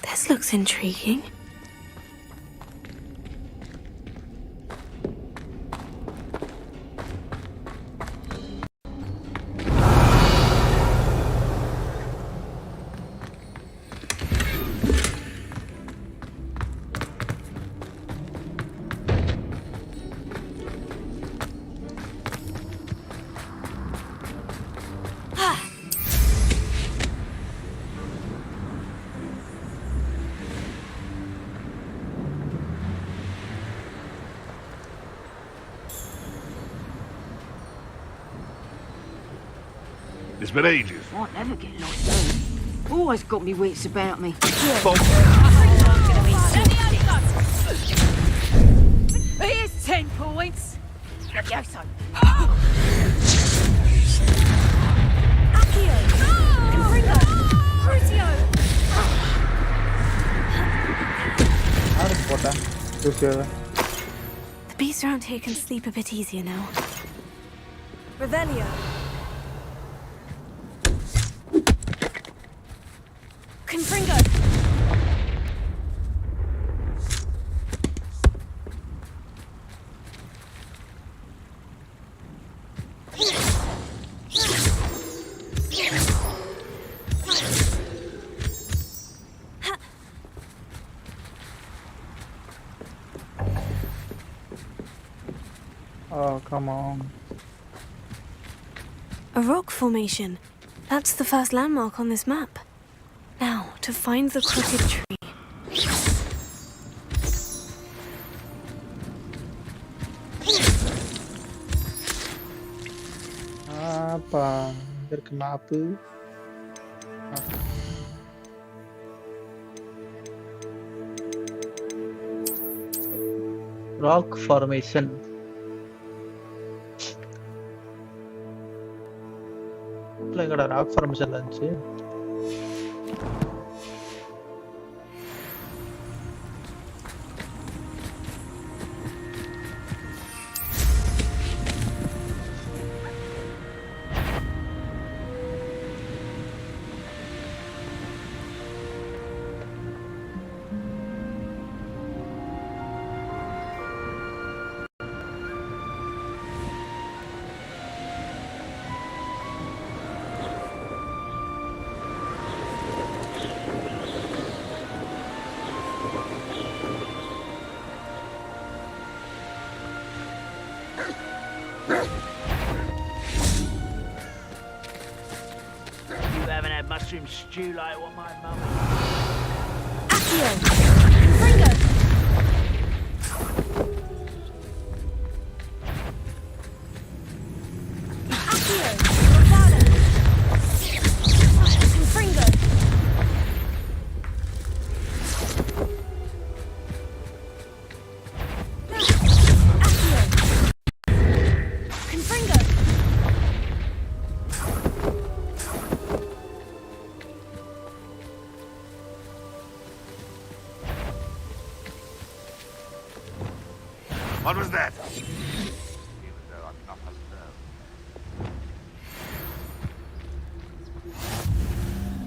This looks intriguing. It's been ages. Might never get lost though. Always got me wits about me. Here's 10 points. Levioso. Accio. Confringo. Crucio. The beasts around here can sleep a bit easier now. Revelio. Confringo. Oh, come on. A rock formation. That's the first landmark on this map. Now, to find the crooked tree. Apa? Kenapa? Rock formation. Rock formation இருந்துச்சு. stew like what my mum... Accio! Confringo! Accio! Bravado! Confringo! Confringo! What was that?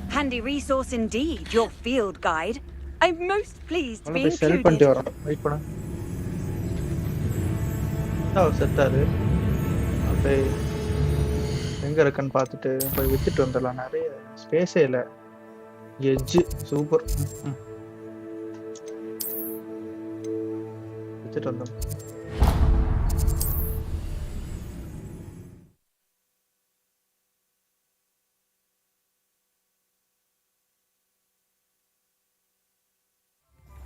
Handy resource indeed, your field guide. I'm most pleased to be sell included. பண்ணிட்டு வரோம் wait பண்ணு செத்தாரு அப்படியே எங்க இருக்குன்னு பார்த்துட்டு போய் வித்துட்டு வந்துடலாம் நிறைய ஸ்பேஸே இல்லை எட்ஜு சூப்பர் வித்துட்டு வந்தோம்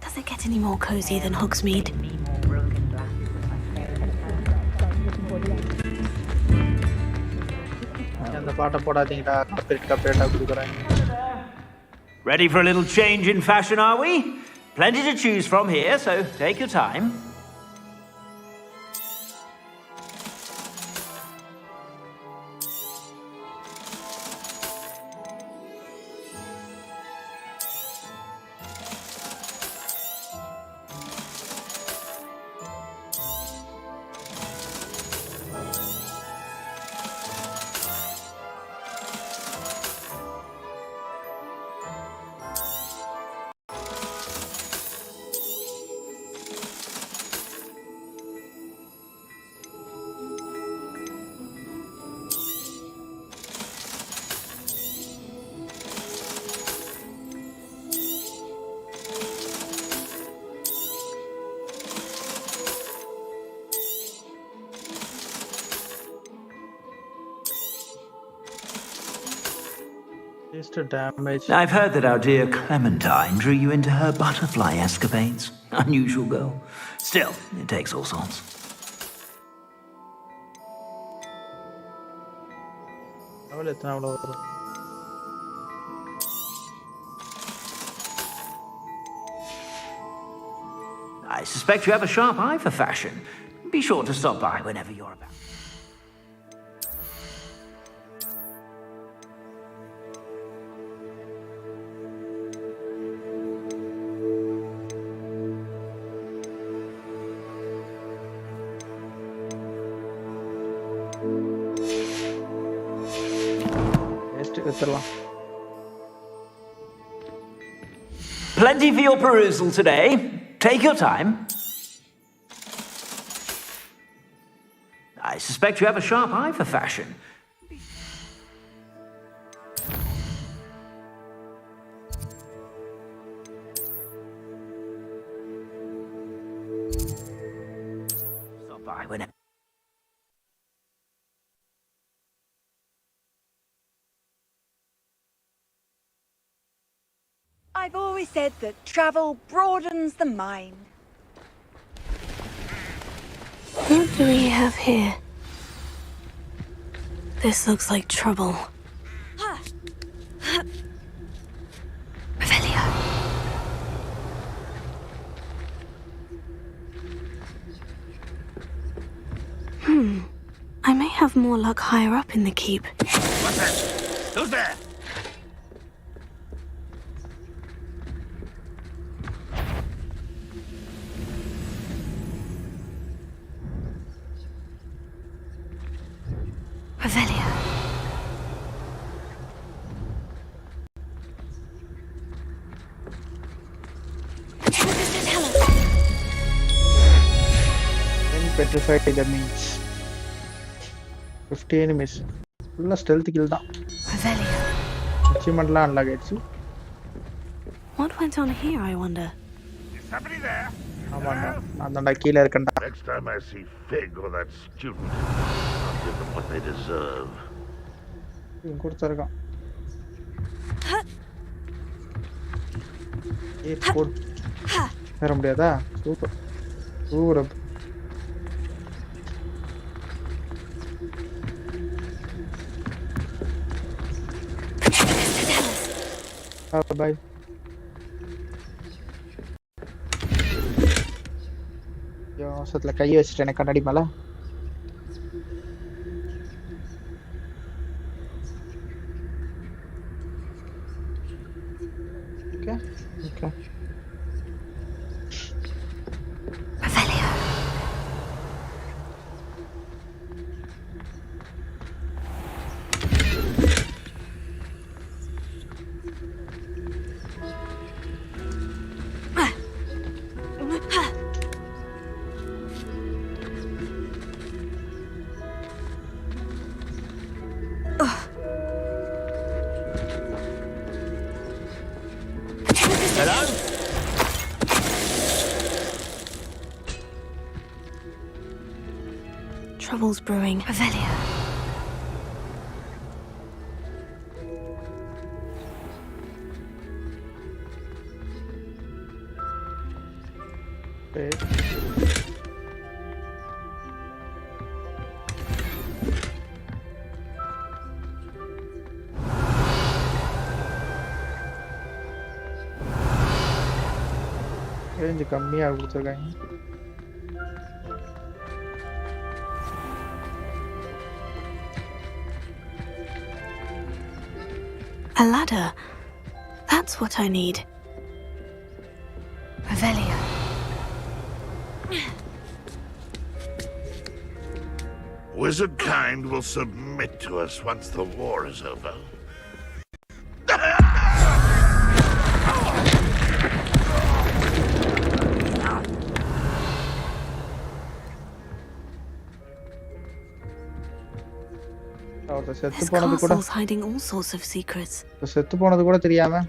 Does it get any more cozy than Hogsmeade? அந்த பாட்டை போடாதீங்கடா காப்பரேட்டா கொடுக்குறாங்க Ready for a little change in fashion, are we? Plenty to choose from here, so take your time. Damage. I've heard that our dear Clementine drew you into her butterfly escapades. Unusual girl. Still, it takes all sorts. I suspect you have a sharp eye for fashion. Be sure to stop by whenever you're about. Plenty for your perusal today. Take your time. I suspect you have a sharp eye for fashion. Stop by whenever. I've always said that travel broadens the mind. What do we have here? This looks like trouble. Revelio. I may have more luck higher up in the keep. What's that? Who's there? Revelio. Petrified enemies. 50 enemies. Full stealth kill da. Revelio. Achievement la unlock aichu. What went on here, I wonder? Is somebody there? Amanda, நான் கீழ இருக்கேன்டா. Next time I see Fig or that student, I'll give them what they deserve. கொடுத்திருக்கான். போடு. ஏற முடியாதா? Super. Super. Bye. ஐயோ சத்துல கையை வச்சுட்டேன் கண்ணாடி மேல. Okay okay. Trouble's brewing. Revelio. Range கம்மியாக கொடுத்துருக்காங்க. A ladder. That's what I need. Revelio. Wizard kind will submit to us once the war is over. This castle's hiding all sorts of secrets. செத்து போனது கூட தெரியாம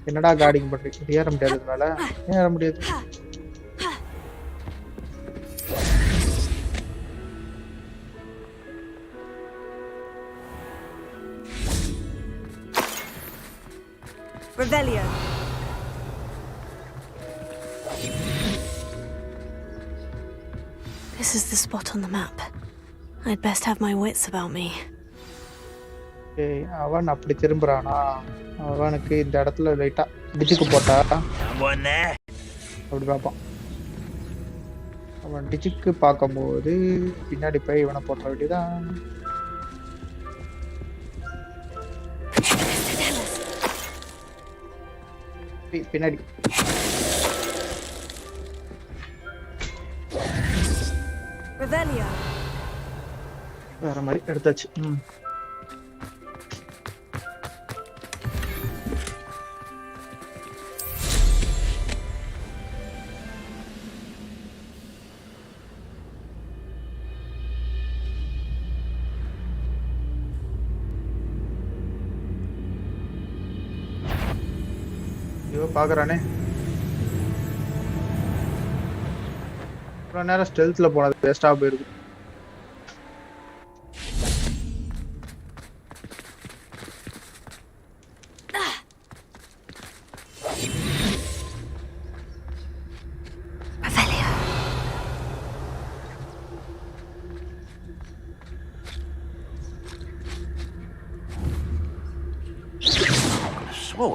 என்னடா guarding பண்றீங்க? ஏற முடியாதுனால ஏற முடியாது. Revelio. This is the spot on the map. I'd best have my wits about me. அவன் அப்படி திரும்புறானா? அவனுக்கு இந்த இடத்துல லைட்டா டிஜிக்கு போட்டா அப்படி பார்ப்பான். அவன் டிஜிக்கு பார்க்கும்போது பின்னாடி போய் இவனை போட்ட வேண்டியதான். பின்னாடி Revelio. வேற மாதிரி எடுத்தாச்சு. ஐயோ பாக்குறானே. இவ்வளோ நேரம் ஸ்டெல்த்ல போனது வேஸ்டா போயிருக்கு.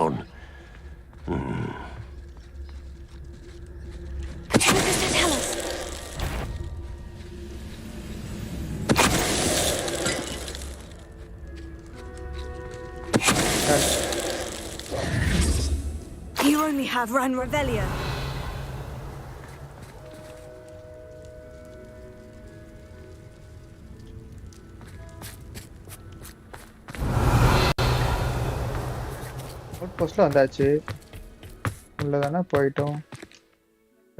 On. Tell us. You only have Ran Revelio. போஸ்ட்ல வந்தாச்சு. உள்ளதானே போயிட்டோம்.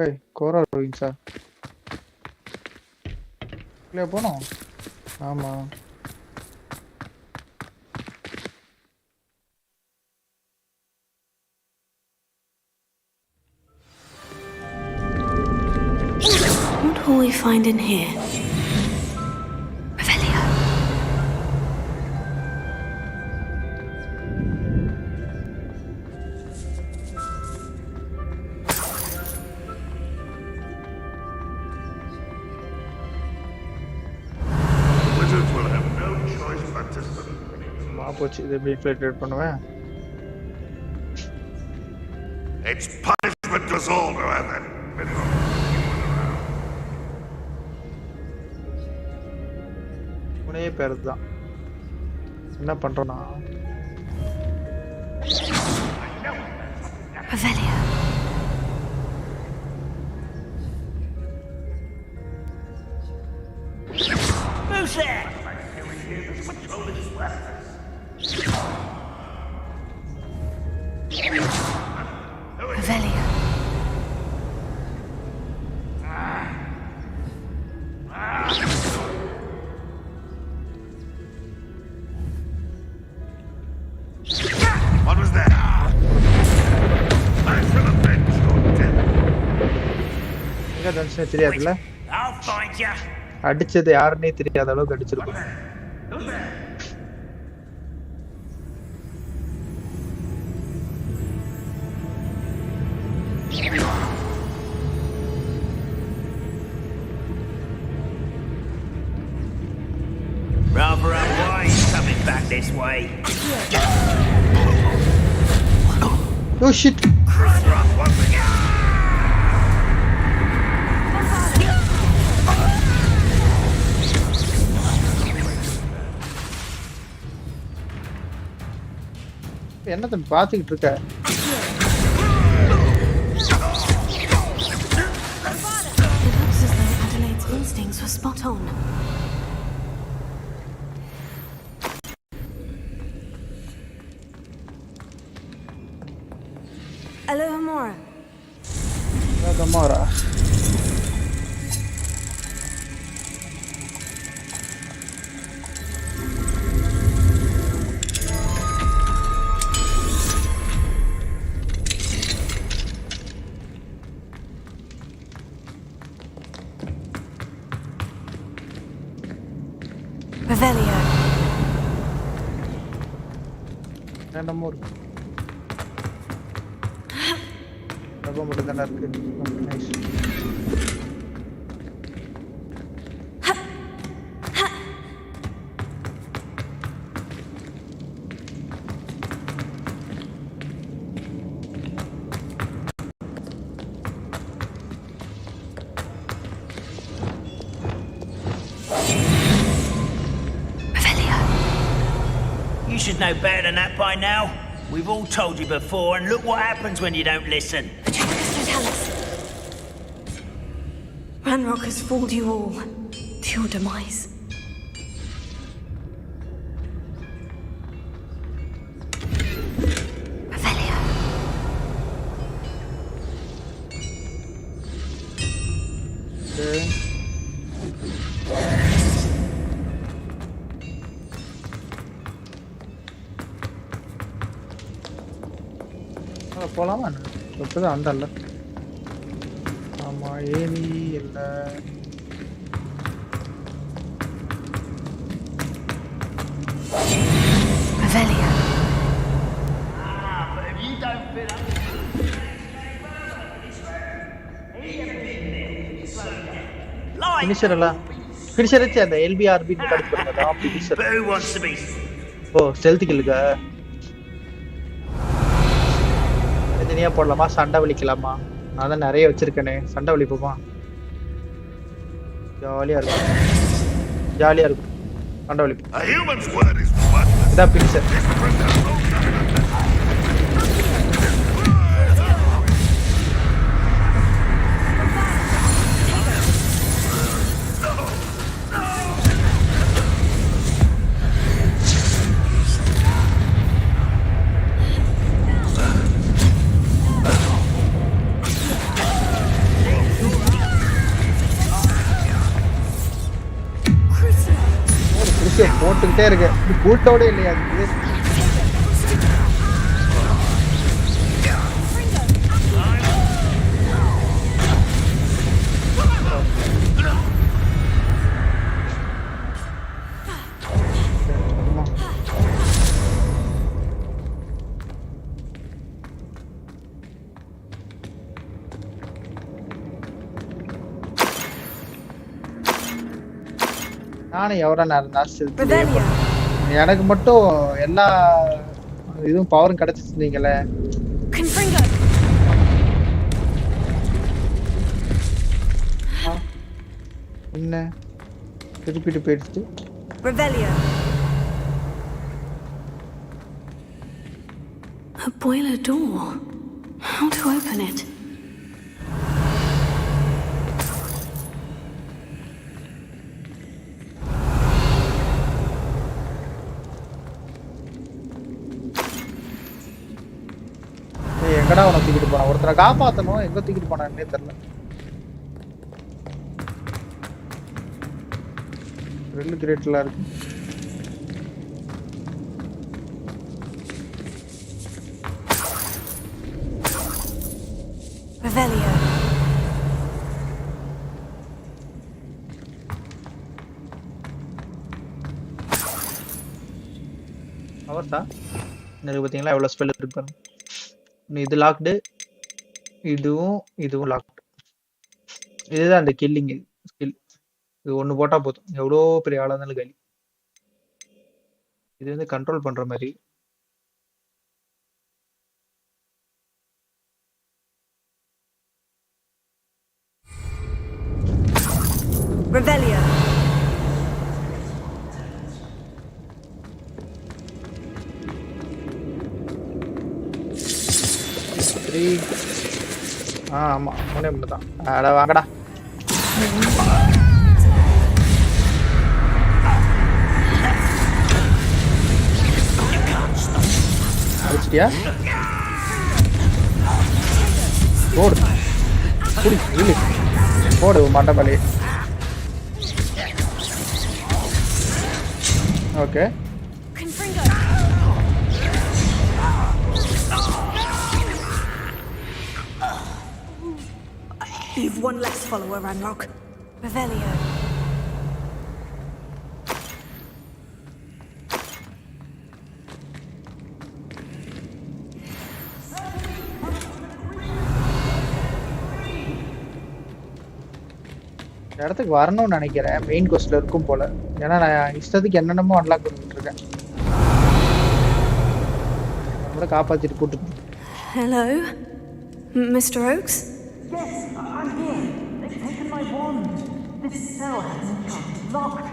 ஏய் கோரா ரூயின்ஸா? இல்லையா போனோம்? ஆமா. What will we find in here? போச்சு இது எப்படி ஃபில்டர் பண்ணுவேன் It's punishment to us all to have that. உனே பேர் தான் என்ன பண்றோம்னா Revelio. Who's there? Revelio. What was that? I shall avenge your death. எங்க தனுஷனே தெரியாதுல்ல I'll find you. அடிச்சது யாருன்னே தெரியாத அளவுக்கு அடிச்சிருக்கோம் Rather unwise coming back this way. Oh shit என்ன தம்பி பாத்துக்கிட்டு இருக்க It looks as though Adelaide's instincts were spot on. Alohomora. Gamora Revelio. என்னமோ இருக்கு டப்பா மட்டும் தானே இருக்கு nice You should know better than that by now. We've all told you before, and look what happens when you don't listen. Ranrock has fooled you all to your demise. Revelio. போலாமா இப்பதான் வந்தல்ல ஆமா any இல்ல Revelio. But if you don't fit up... finisher எல்லாம் finisher வச்சு அந்த எல்பிஆர்பி கடிச்சு பண்ணுங்க தான் finisher But who wants to be... ஓ ஸ்டெல்த் கில்லுக்கா தனியா போடலாமா சண்டை வலிக்கலாமா நான் தான் நிறைய வச்சிருக்கேனே சண்டை வலிப்போமா ஜாலியா இருக்கும் ஜாலியா இருக்கும் சண்டை வலிப்போம் இதான் பினிஷர் போட்டுக்கிட்டே இருக்கு கூட்டோட இல்லையா அது நானும் எவ்வளோ நேரம் தான் Revelio. எனக்கு மட்டும் எல்லா இதுவும் பவரும் கிடைச்சிருந்தீங்களே. Confringo. என்ன திருப்பிட்டு போயிடுச்சு. Revelio. A boiler door. How to open it? எங்கடா அவனை தூக்கிட்டு போனான்? ஒருத்தரை காப்பாத்தணும், எங்க தூக்கிட்டு போனான்னே தெரியல. ரெண்டு கிரேட்ல இருக்கு. Revelio. அவர்தா எனக்கு பாத்தீங்களா எவ்வளவு ஸ்பெல் இருக்கு பாருங்க. இது லாக்டு, இதுவும் லாக்டு. இதுதான் அந்த கில்லிங் ஸ்கில். இது ஒண்ணு போட்டா போதும், எவ்வளோ பெரிய ஆளா இருந்தாலும் கலி. இது வந்து கண்ட்ரோல் பண்ற மாதிரி. Revelio. ஆமா மூணே மூணு தான். அட வாங்கடா. அடிச்சிட்டியா? போடு புடி இல்லை போடு மண்டபலி. Okay You've one less follower, Ranrock. Revelio. இடத்துக்கு வரணும்னு நினைக்கிறேன். மெயின் கோஸ்ட்ல இருக்கும் போல. ஏன்னா நான் இஷ்டத்துக்கு என்னென்னமோ அன்லாக் பண்ணிட்டு இருக்கேன். நம்மள காப்பாத்திட்டு கூட்டு. Hello, Mr. Oakes? Yes, I'm here. They've taken my wand. This cell has enchanted locked.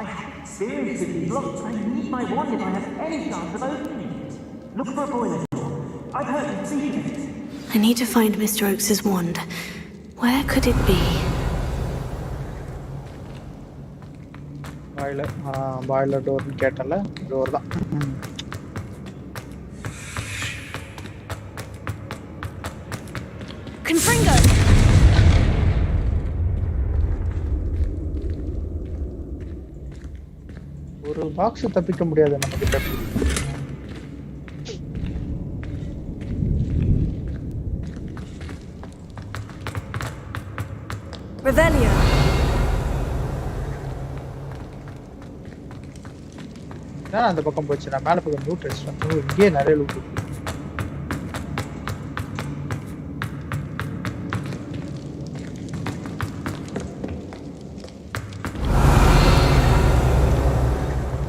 I have experience with these locks. I need my wand if I have any chance of opening it. Look for a boiler door. I've heard him speak of it. I need to find Mr. Oakes' wand. Where could it be? Boiler டோர்னு கேட்டல, door தான். Confringo. ஒரு box தப்பிக்க முடியாது நம்ம கிட்ட. Revelio. நான் அந்த பக்கம் போச்சு. நான் மேல பக்கம் லூட் அடிச்சிட்டேன். இங்கே நிறைய லூட் இருக்கு.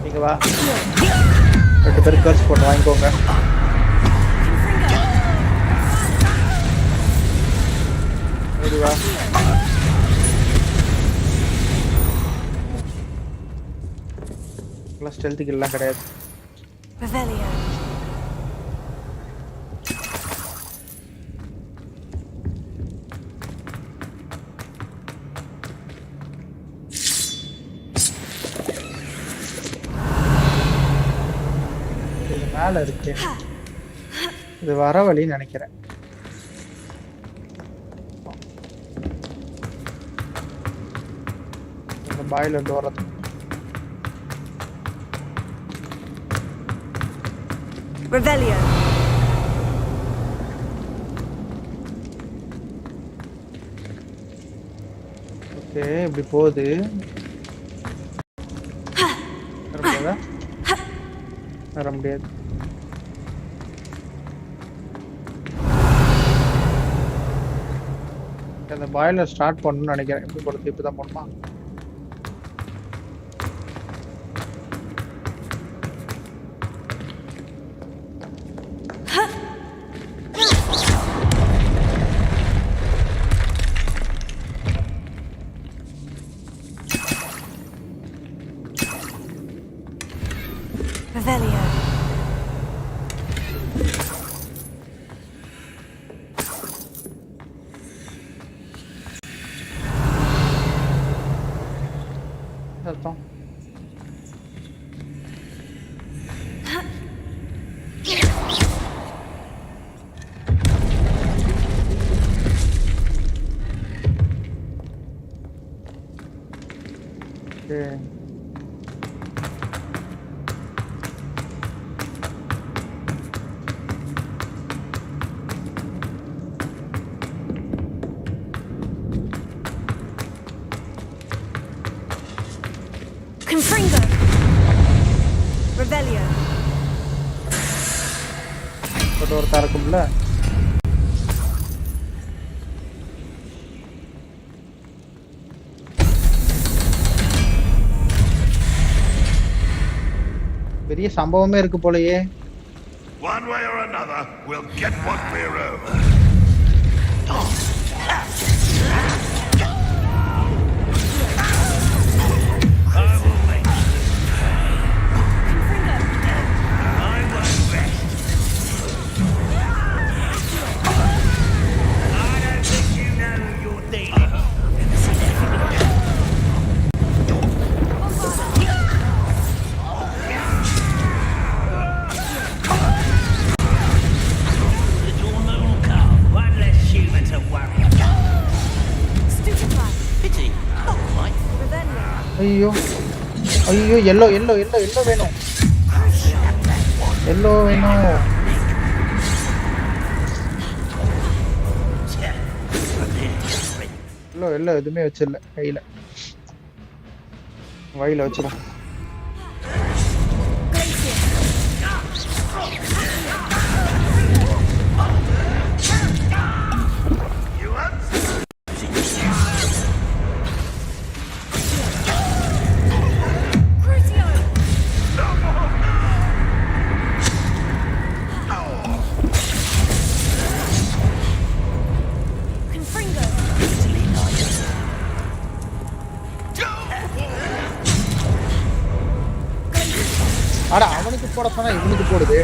நீங்க வா, ரெண்டு பேரும் கர்ஸ் போட்டு வாங்கிக்கோங்க. வா ஸ்டெல்த் கில்லாம் கிடையாது. Revelio. இது மேல இருக்கு. இது வர வழின்னு நினைக்கிறேன். இந்த பாய்லர் டோர். Revelio. ஓகே, இப்படி போகுது. வர முடியாது. அந்த பாய்லர் ஸ்டார்ட் பண்ணணும்னு நினைக்கிறேன். எப்படி போறது? இப்பதான் போடணுமா? சத்தம்? Confringo! Revelio! ஒரு தரக்கும்ல பெரிய சம்பவமே இருக்கு போலயே. One way or another, we'll get what we're owed. ஐயோ ஐயோ எல்லோ எல்லோ எல்லோ எல்லோ வேணும் எல்லோ வேணும் எல்லோ எல்லோ எதுவுமே வச்சிடல கையில வயில வச்சிடும் அட அவனுக்கு போட சொன்னா இவனுக்கு போடுது.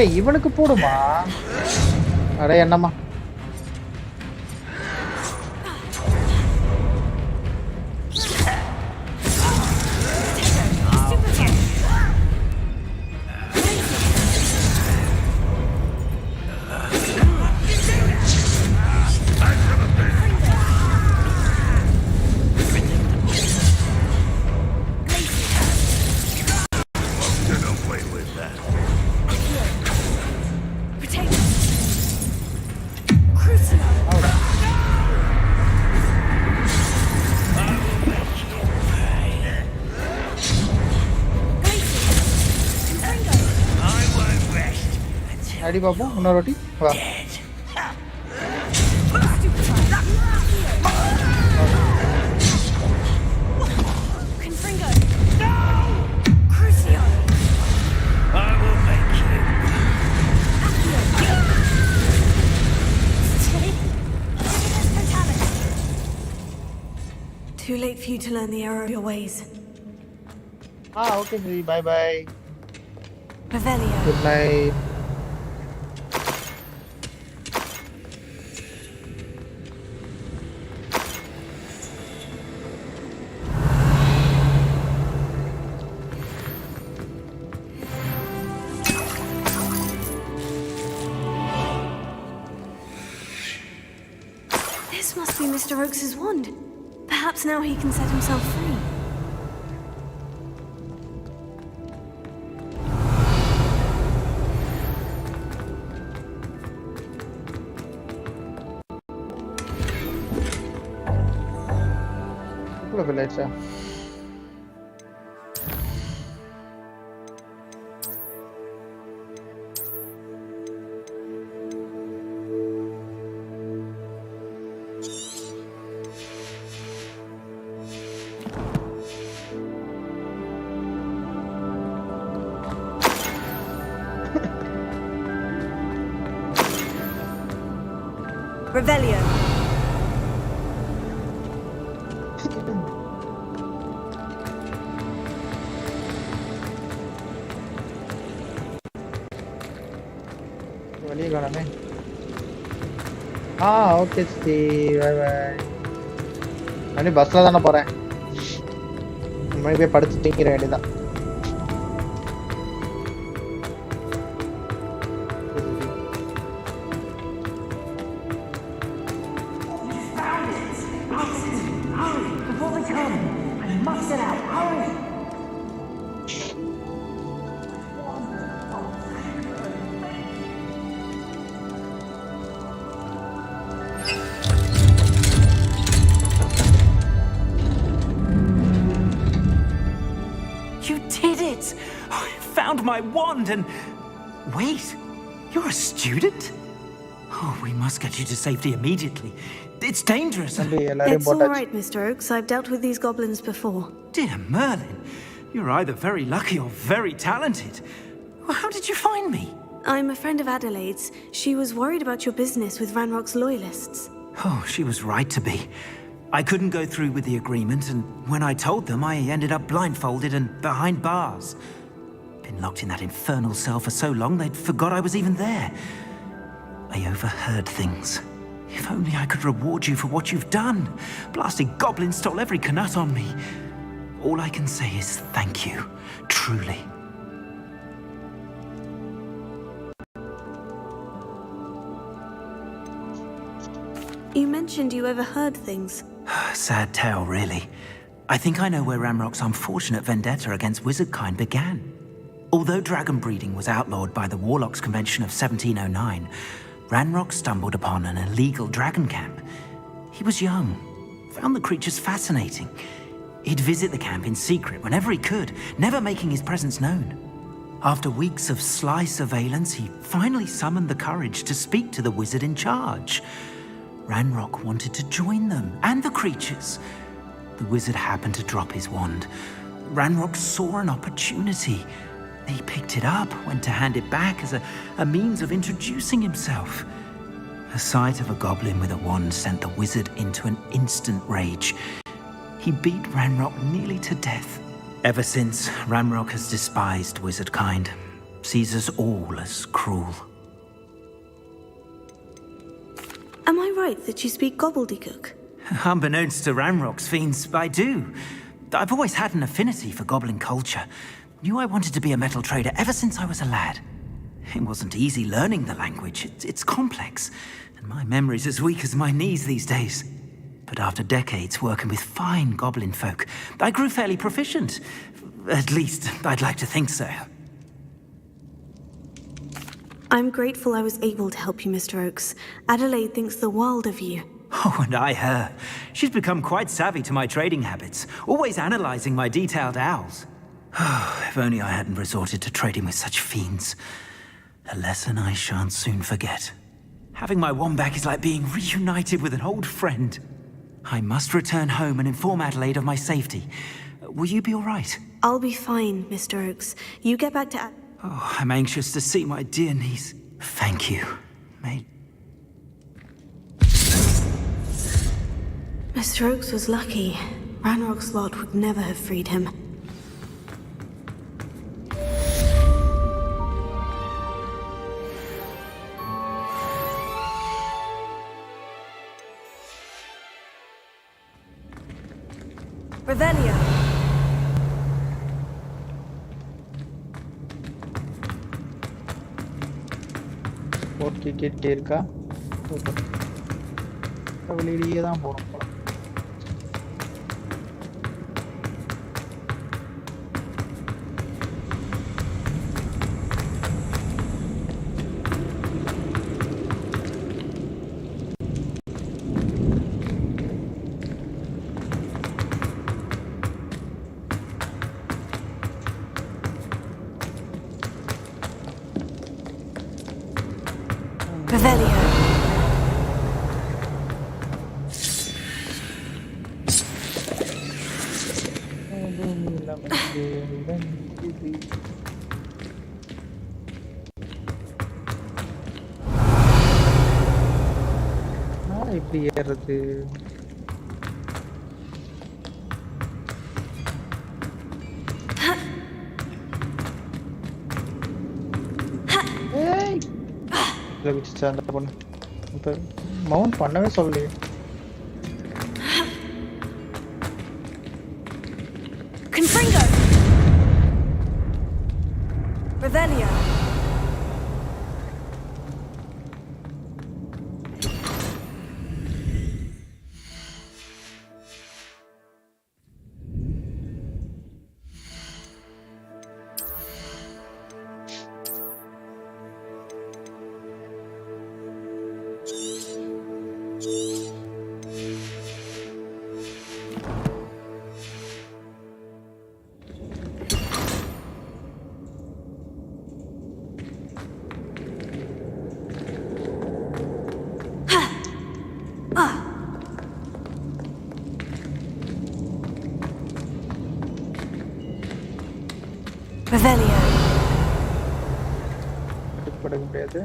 ஏய் இவனுக்கு போடுமா? அட என்னம்மா அடி பாப்போம் இன்னொரு வாட்டி வா. Too late for you to learn the error of your ways. Okay, bye bye. Revelio. Good night. This must be Mr. Oakes's wand. Perhaps now he can set himself free. Village. Revelio. வெளியே காணமே. Okay ஸ்டீ, bye bye. நான் பஸ்ல தானே போறேன். முன்னாடி போய் படுத்து தூங்கிட வேண்டியதான். My wand and... Wait, you're a student? Oh, we must get you to safety immediately. It's dangerous. It's all right, Mr. Oakes. I've dealt with these goblins before. Dear Merlin, you're either very lucky or very talented. How did you find me? I'm a friend of Adelaide's. She was worried about your business with Ranrock's loyalists. Oh, she was right to be. I couldn't go through with the agreement, and when I told them, I ended up blindfolded and behind bars. Been locked in that infernal cell for so long, they'd forgot I was even there. I overheard things. If only I could reward you for what you've done. Blasted goblins stole every canut on me. All I can say is thank you, truly. You mentioned you overheard things. Sad tale, really. I think I know where Ranrock's unfortunate vendetta against wizardkind began. Although dragon breeding was outlawed by the Warlocks Convention of 1709, Ranrock stumbled upon an illegal dragon camp. He was young, found the creatures fascinating. He'd visit the camp in secret whenever he could, never making his presence known. After weeks of sly surveillance, he finally summoned the courage to speak to the wizard in charge. Ranrock wanted to join them, and the creatures. The wizard happened to drop his wand. Ranrock saw an opportunity. He picked it up, went to hand it back as a means of introducing himself. The sight of a goblin with a wand sent the wizard into an instant rage. He beat Ranrock nearly to death. Ever since, Ranrock has despised wizardkind, sees us all as cruel. Am I right that you speak gobbledygook? Unbeknownst to Ranrock's fiends, I do. I've always had an affinity for goblin culture. Knew I wanted to be a metal trader ever since I was a lad. It wasn't easy learning the language. It's complex, and my memory's as weak as my knees these days. But after decades working with fine goblin folk, I grew fairly proficient. At least, I'd like to think so. I'm grateful I was able to help you, Mr. Oakes. Adelaide thinks the world of you. Oh, and I her. She's become quite savvy to my trading habits, always analyzing my detailed owls. If only I hadn't resorted to trading with such fiends. A lesson I shan't soon forget. Having my wand back is like being reunited with an old friend. I must return home and inform Adelaide of my safety. Will you be all right? I'll be fine, Mr. Oakes. You get back to... Oh, I'm anxious to see my dear niece. Thank you, mate. Mr. Oakes was lucky. Ranrock's lot would never have freed him. Revelio. Okay கேட்டே இருக்கா வெளியிலேயே தான் போகணும் போல. Revelio. எப்படி ஏறுறது? ஏய் லவிச்சா அந்த பொண்ணு இப்ப மவுண்ட் பண்ணவே சொல்லலையே. Confringo! Revelio! Revelio! படகு முடியாது.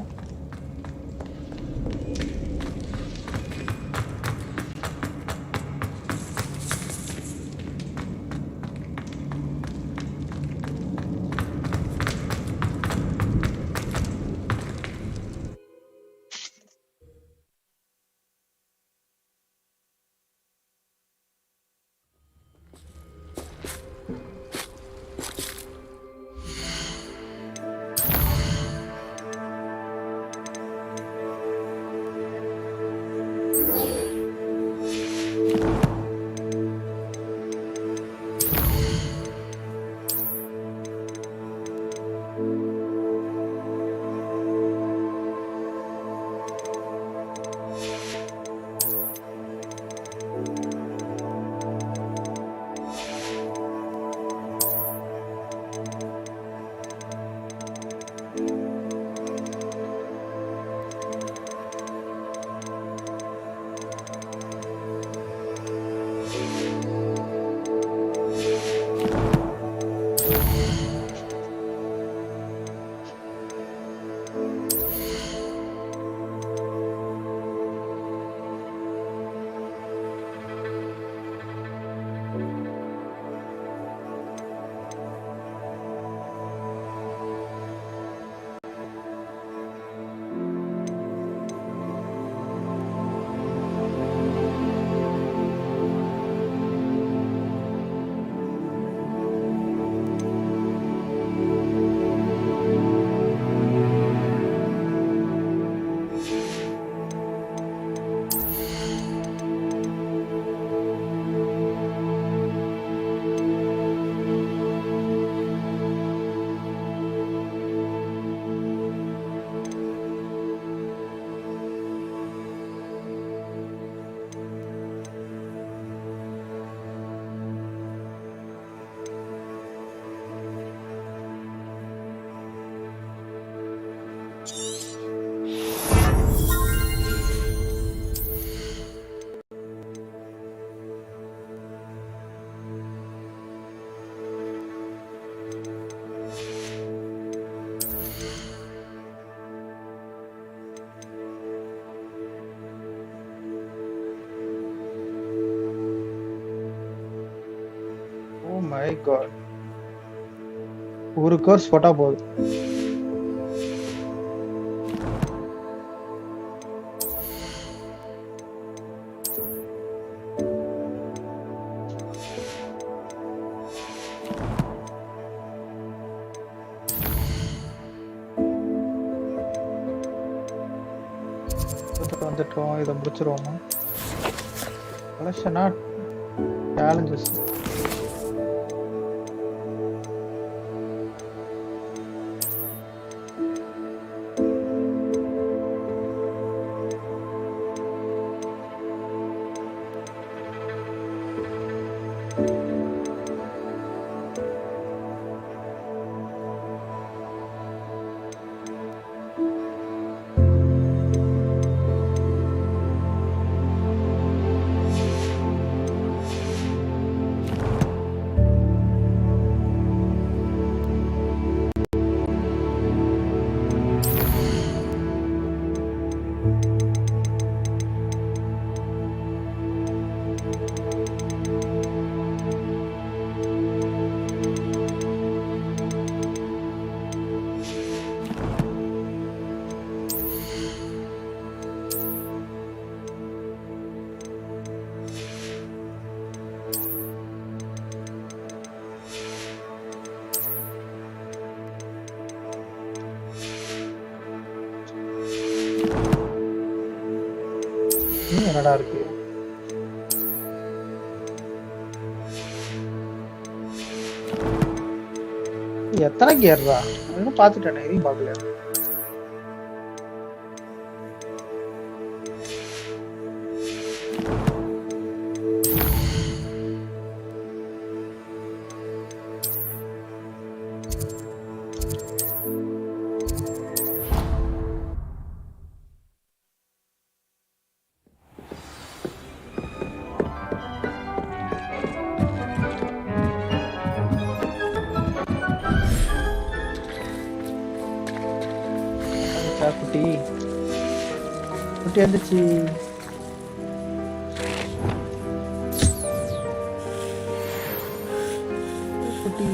My God. ஒரு கோர்ஸ் போட்டா போதும். வந்துட்டோம், இதை முடிச்சிருவோமா? கலெக்ஷனா சேலஞ்சஸ் என்னடா இருக்கு? எத்தனை கியர்ரா? இன்னும் பார்த்துட்டேனே, இதையும் பார்க்கல. குட்டி குட்டி வந்துச்சு. குட்டி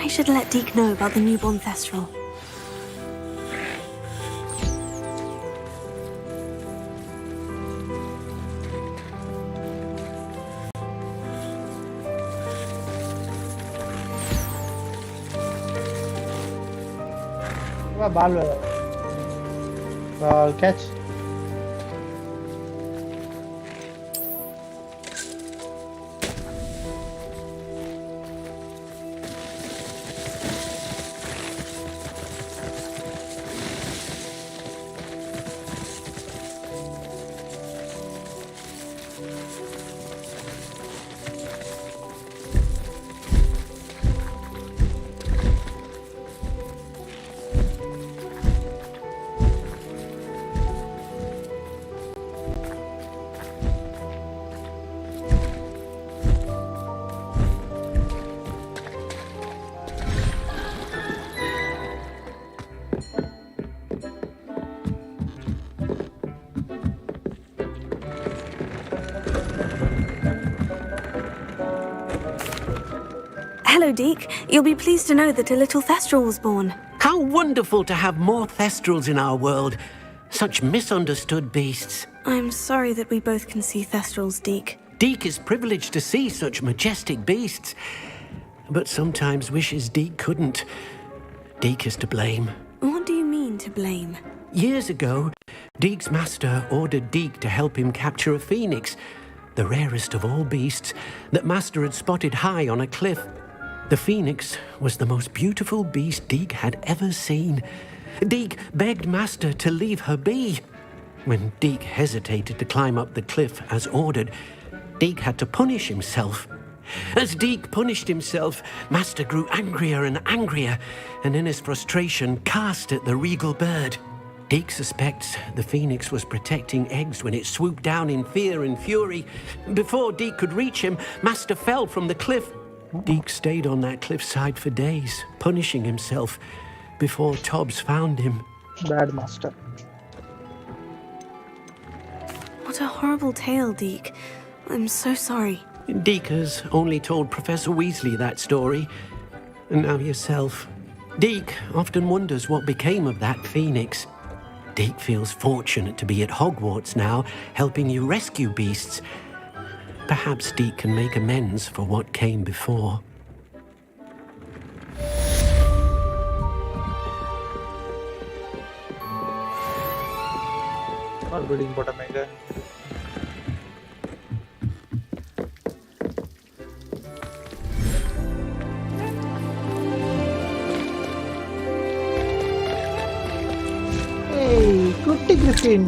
I should let Deke know about the newborn Thestral. Ball catch. Hello, Deke. You'll be pleased to know that a little Thestral was born. How wonderful to have more Thestrals in our world. Such misunderstood beasts. I'm sorry that we both can see Thestrals, Deke. Deke is privileged to see such majestic beasts, but sometimes wishes Deke couldn't. Deke is to blame. What do you mean, to blame? Years ago, Deke's master ordered Deke to help him capture a phoenix, the rarest of all beasts, that master had spotted high on a cliff. The phoenix was the most beautiful beast Deke had ever seen. Deke begged master to leave her be. When Deke hesitated to climb up the cliff as ordered, Deke had to punish himself. As Deke punished himself, master grew angrier and angrier, and in his frustration cast at the regal bird. Deke suspects the phoenix was protecting eggs when it swooped down in fear and fury. Before Deke could reach him, master fell from the cliff. Deke stayed on that cliffside for days, punishing himself, before Tobbs found him. Bad master. What a horrible tale, Deke. I'm so sorry. Deke has only told Professor Weasley that story, and now yourself. Deke often wonders what became of that phoenix. Deke feels fortunate to be at Hogwarts now, helping you rescue beasts. Perhaps Deke can make amends for what came before. Building bottom mega. Hey, Kutti Griffin.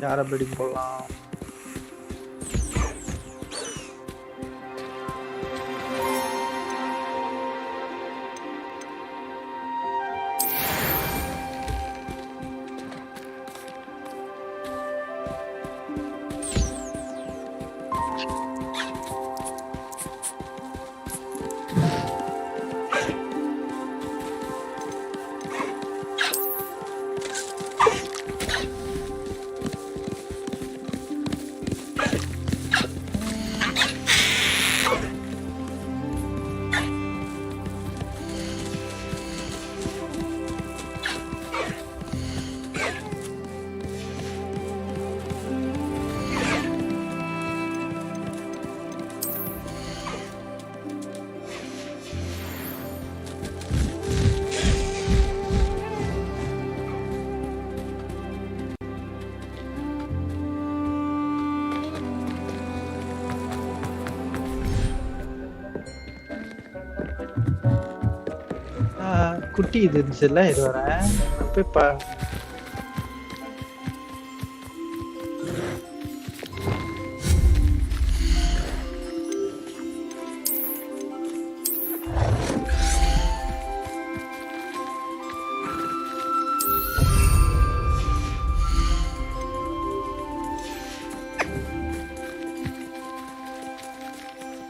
யாரை breeding போடலாம்? குட்டி இது இருந்துச்சுல்ல, இது வரேன் போய்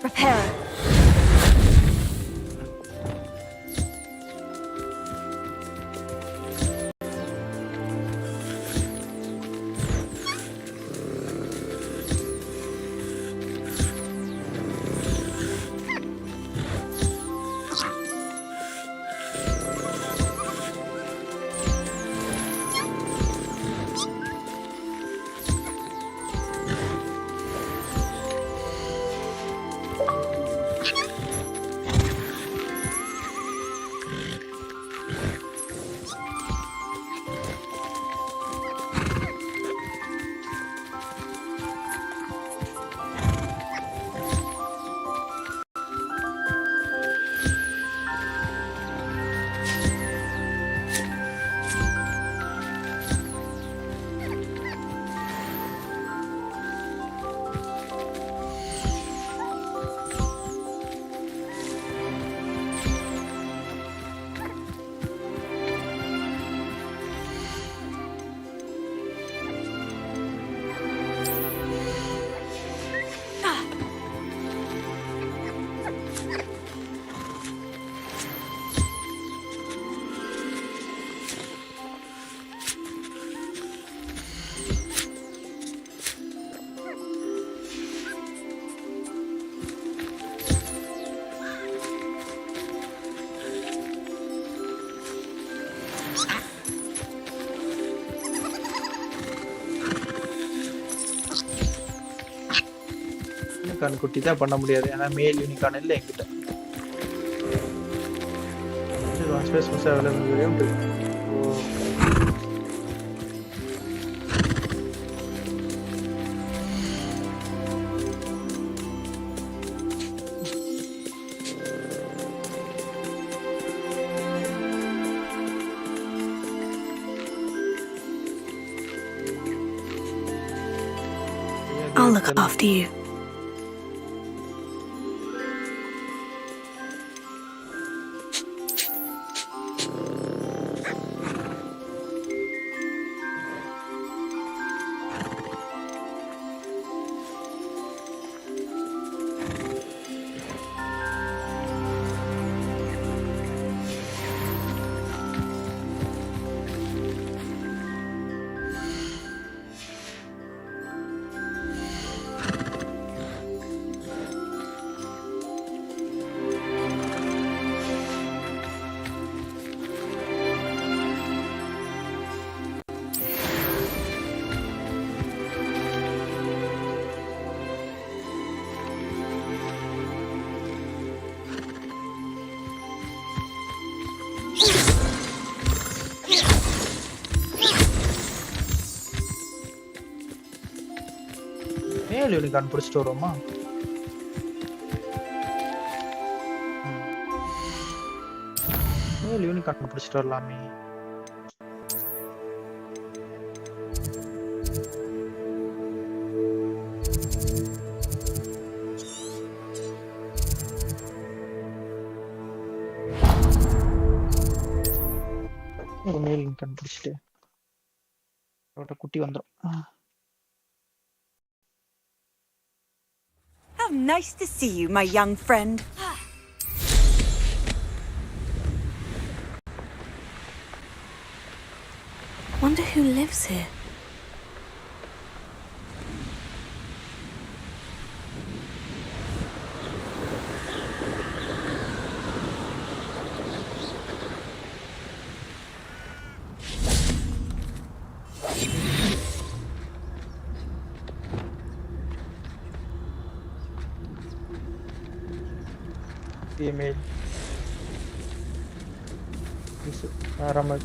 Repair. Unicorn குட்டி தான் பண்ண முடியாது, ஏன்னா மேல் யூனிகார்ன் இல்லை என்கிட்ட. Space miss available. I'll look after you. மேல் யூனிகார்ன் பிடிச்சிட்டு வருவோமா? மேல் யூனிகார்ன் பிடிச்சிட்டு வரலாமே. ஒரு மெயில் கண்டுபிடிச்சிட்டு குட்டி வந்துடும். How nice to see you, my young friend. Wonder who lives here. Email. Ramal.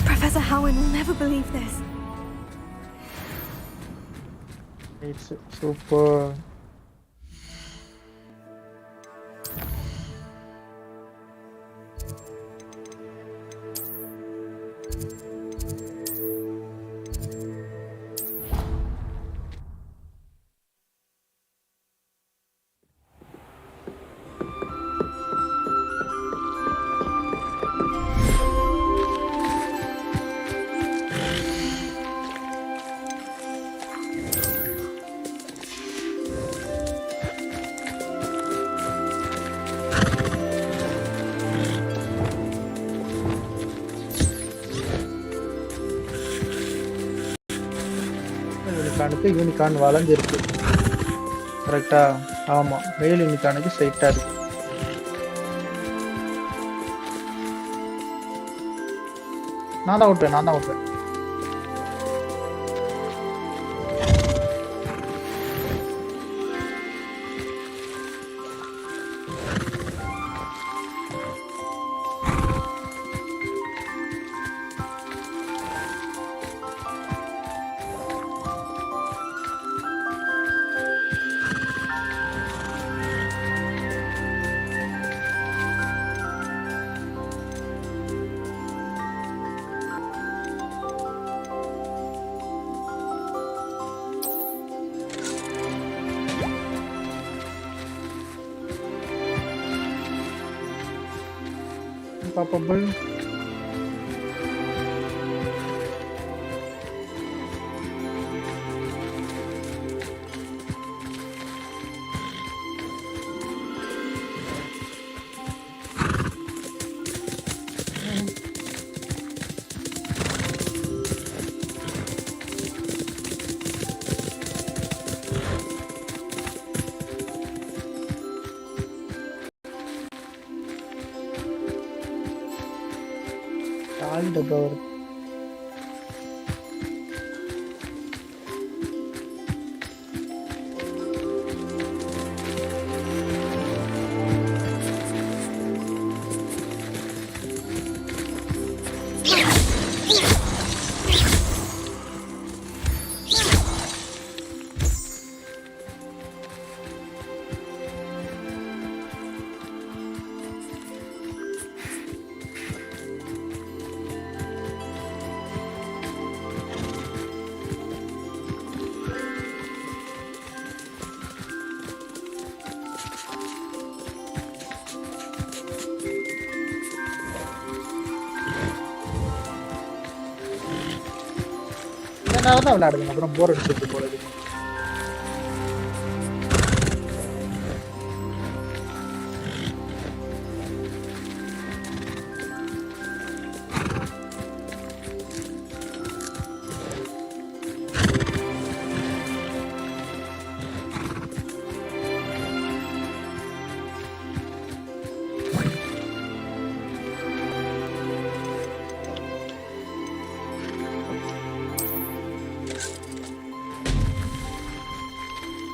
Professor Howin will never believe this. It's super. Unicorn வளைஞ்சிருக்கு கரெக்டா? ஆமா, மேல் யூனிகானுக்கு ஸ்ட்ரைட்டா இருக்கு. நான் தான் விட்டுறேன். Palpable. The door. தான் விளையாடுங்க, அப்புறம் போர் அடிச்சுட்டு போறது.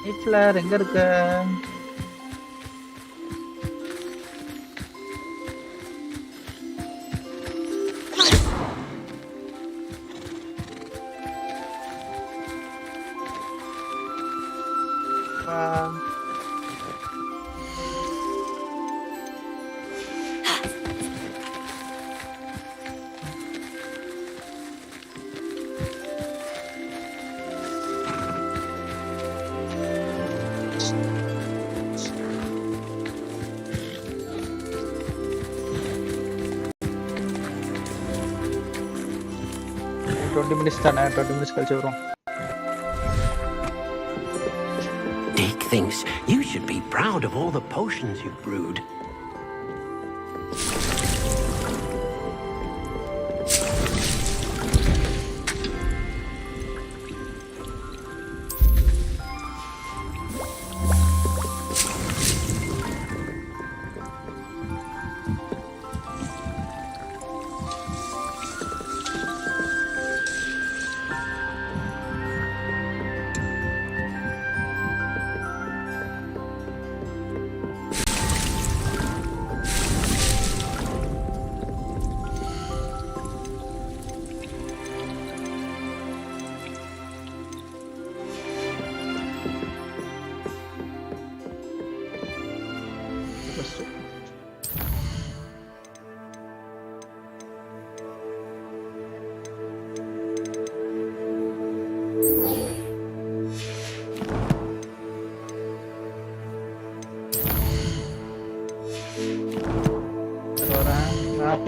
ஹிட்லர் எங்க இருக்க? 20 minutes தானே 20 minutes கழிச்சு வரும். Dick thinks you should be proud of all the potions you've brewed.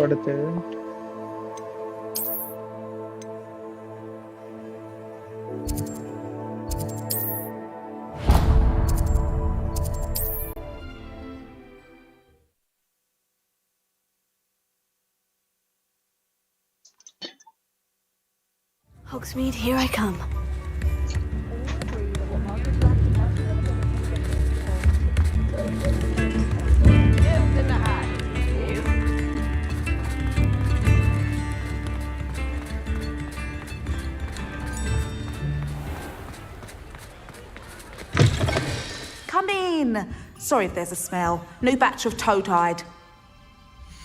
அடுத்து Hogsmeade, here I come. Come in. Sorry if there's a smell. New batch of toad-hide.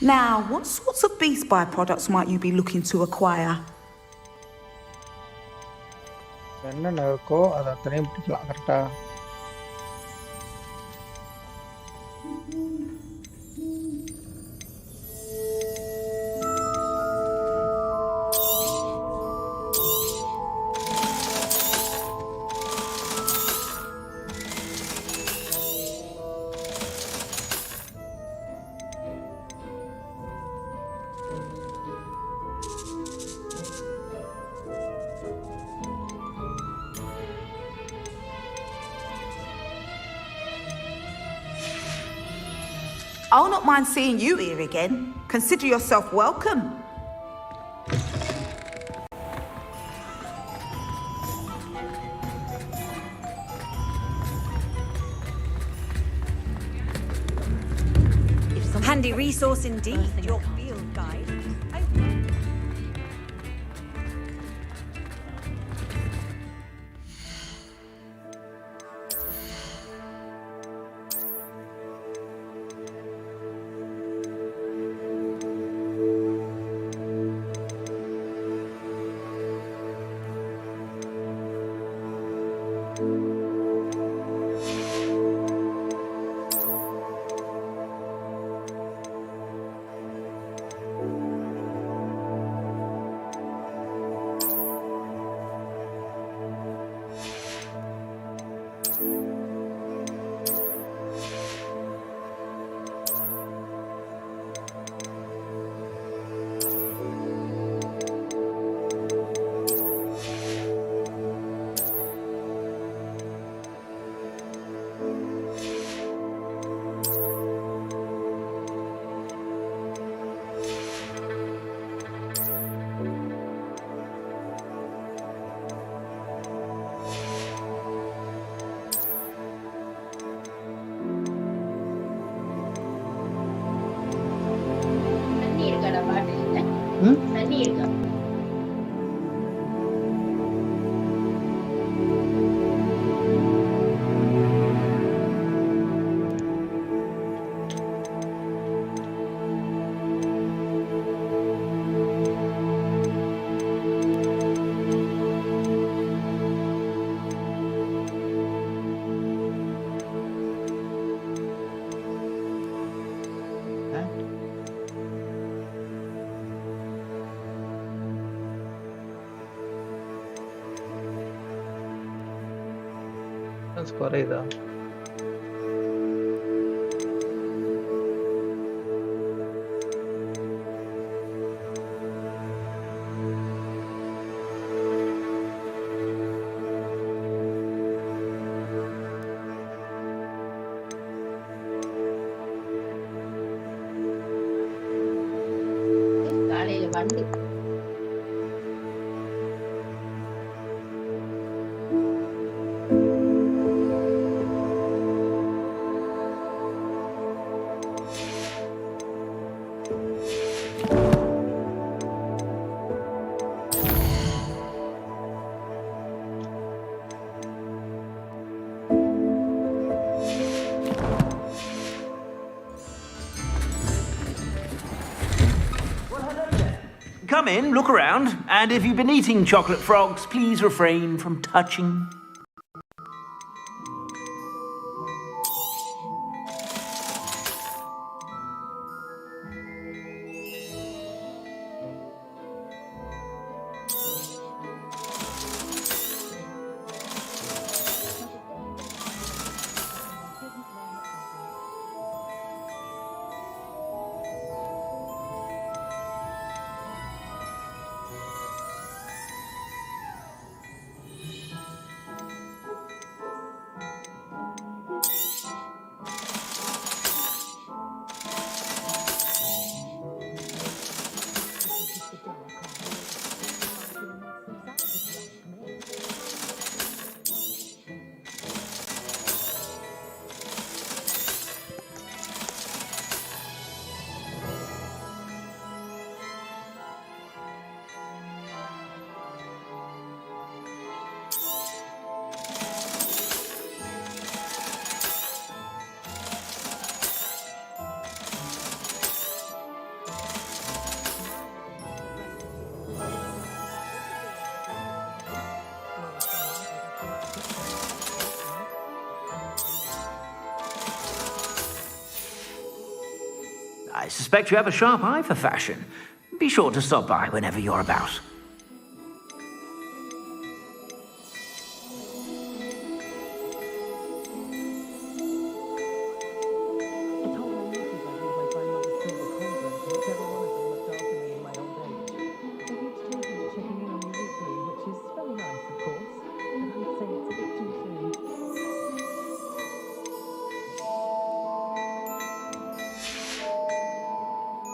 Now, what sorts of beast byproducts might you be looking to acquire? என்னென்ன இருக்கோ அதை அத்தனையும் பிடிக்கலாம் கரெக்டா? I'll not mind seeing you here again. Consider yourself welcome. Handy resource indeed, your field guide. தண்ணி இருக்கா? குறையுதா? வண்டு. Come in, look around, and if you've been eating chocolate frogs, please refrain from touching. I suspect you have a sharp eye for fashion. Be sure to stop by whenever you're about.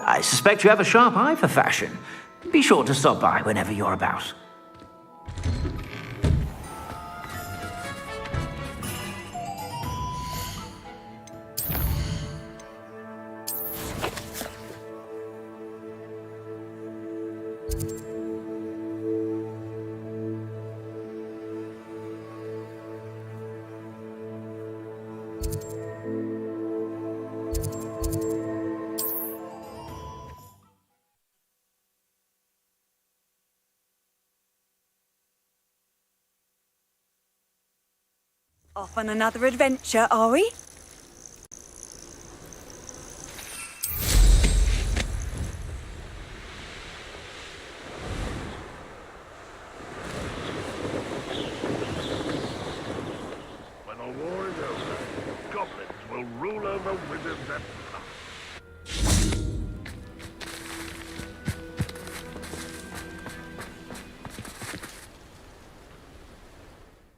I suspect you have a sharp eye for fashion. Be sure to stop by whenever you're about. Off on another adventure, are we? When the war is over, goblins will rule over wizards and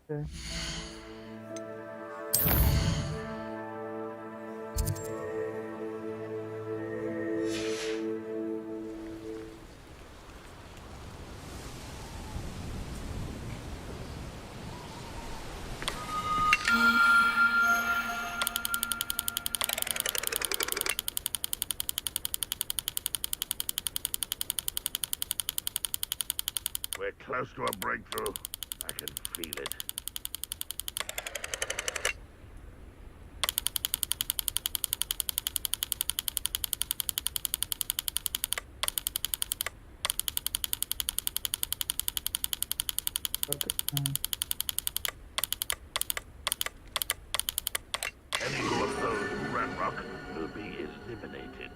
Okay. We're close to a breakthrough. I can feel it. Any who oppose Ranrock will be eliminated.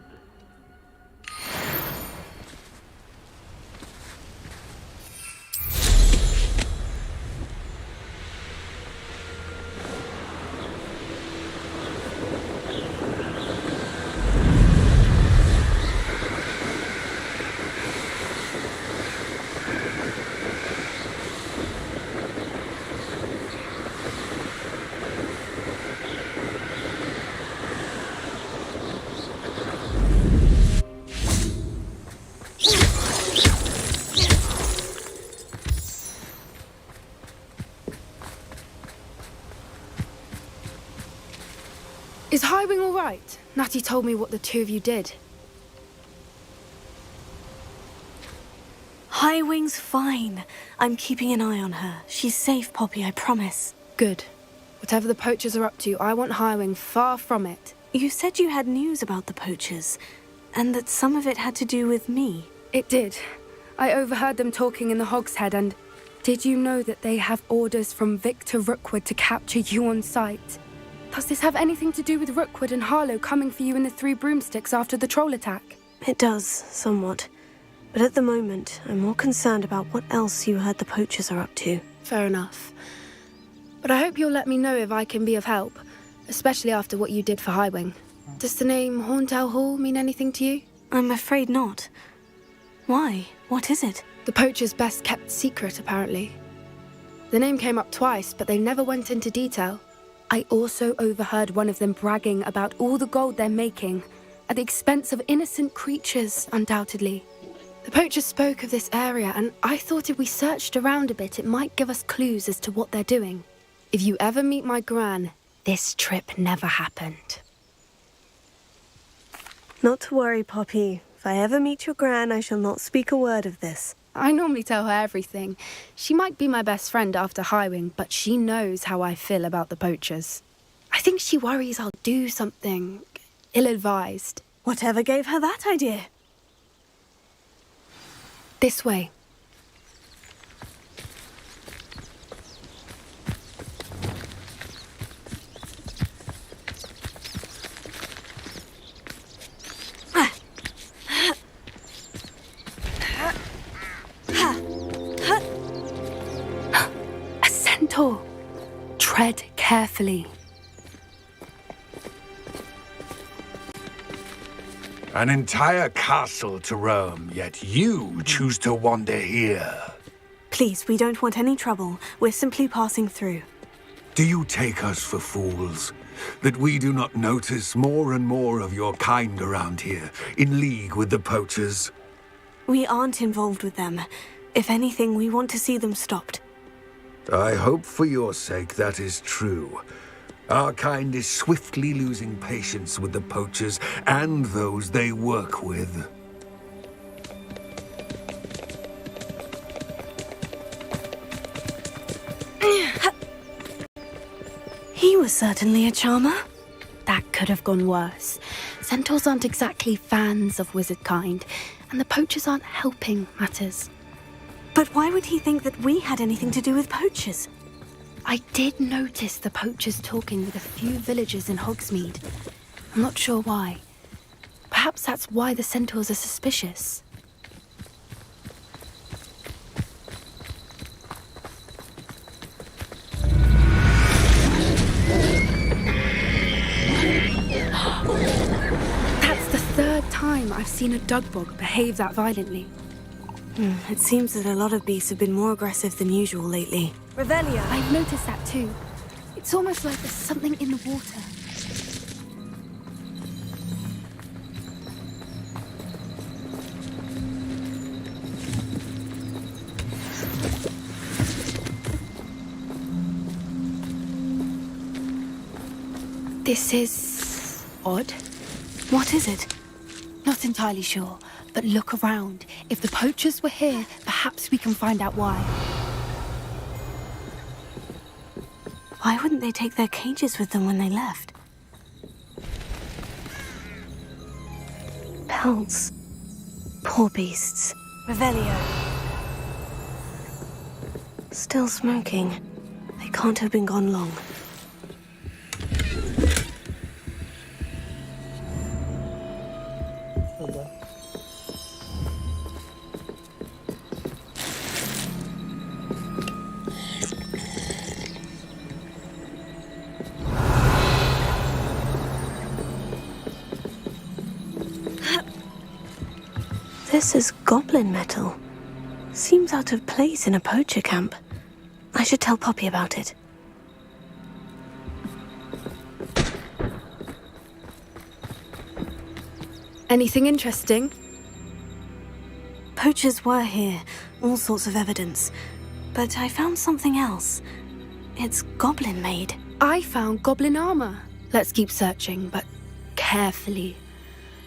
Highwing all right? Natty told me what the two of you did. Highwing's fine. I'm keeping an eye on her. She's safe, Poppy, I promise. Good. Whatever the poachers are up to, I want Highwing far from it. You said you had news about the poachers, and that some of it had to do with me. It did. I overheard them talking in the Hogshead, and did you know that they have orders from Victor Rookwood to capture you on sight? Does this have anything to do with Rookwood and Harlow coming for you in the Three Broomsticks after the troll attack? It does, somewhat. But at the moment, I'm more concerned about what else you heard the poachers are up to. Fair enough. But I hope you'll let me know if I can be of help, especially after what you did for Highwing. Does the name Horntail Hall mean anything to you? I'm afraid not. Why? What is it? The poachers' best kept secret, apparently. The name came up twice, but they never went into detail. I also overheard one of them bragging about all the gold they're making, at the expense of innocent creatures, undoubtedly. The poachers spoke of this area, and I thought if we searched around a bit, it might give us clues as to what they're doing. If you ever meet my gran, this trip never happened. Not to worry, Poppy. If I ever meet your gran, I shall not speak a word of this. I normally tell her everything. She might be my best friend after Highwing, but she knows how I feel about the poachers. I think she worries I'll do something ill-advised. Whatever gave her that idea? This way. A centaur. Tread carefully. An entire castle to roam, yet you choose to wander here. Please, we don't want any trouble. We're simply passing through. Do you take us for fools? That we do not notice more and more of your kind around here, in league with the poachers? We aren't involved with them. If anything, we want to see them stopped. I hope for your sake that is true. Our kind is swiftly losing patience with the poachers and those they work with. He was certainly a charmer. That could have gone worse. Centaurs aren't exactly fans of wizard kind, and the poachers aren't helping matters. But why would he think that we had anything to do with poachers? I did notice the poachers talking with a few villagers in Hogsmeade. I'm not sure why. Perhaps that's why the centaurs are suspicious. That's the third time I've seen a Dugbog behave that violently. It seems that a lot of beasts have been more aggressive than usual lately. Revelia! I've noticed that too. It's almost like there's something in the water. This is odd. What is it? Not entirely sure, but look around. If the poachers were here, perhaps we can find out why. Why wouldn't they take their cages with them when they left? Pelts. Poor beasts. Revelio. Still smoking. They can't have been gone long. This is goblin metal. Seems out of place in a poacher camp. I should tell Poppy about it. Anything interesting? Poachers were here, all sorts of evidence. But I found something else. It's goblin-made. I found goblin armor. Let's keep searching, but carefully.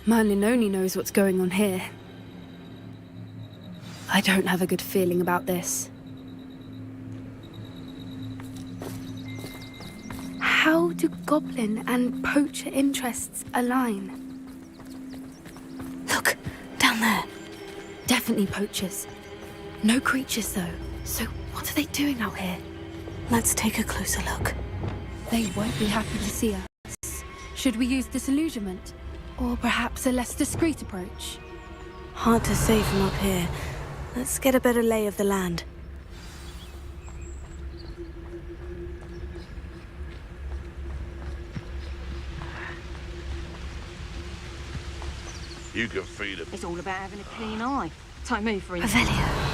Merlin only knows what's going on here. I don't have a good feeling about this. How do goblin and poacher interests align? Look, down there. Definitely poachers. No creatures, though. So what are they doing out here? Let's take a closer look. They won't be happy to see us. Should we use disillusionment? Or perhaps a less discreet approach? Hard to say from up here. Let's get a better lay of the land. You can feed him. It's all about having a clean eye. Take me for instance. Revelio.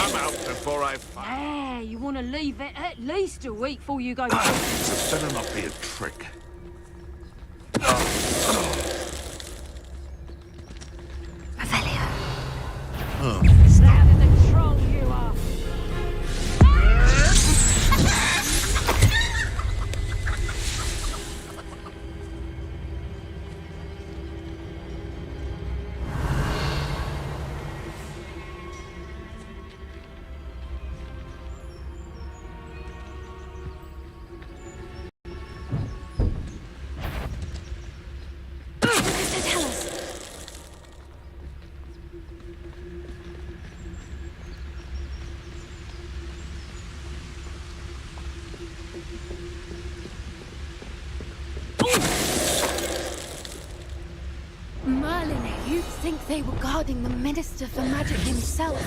I'm out before I fight. Yeah, you want to leave it at least a week before you go. This better not be a trick. Stand in the troll you are. Merlin, you'd think they were guarding the Minister for Magic himself.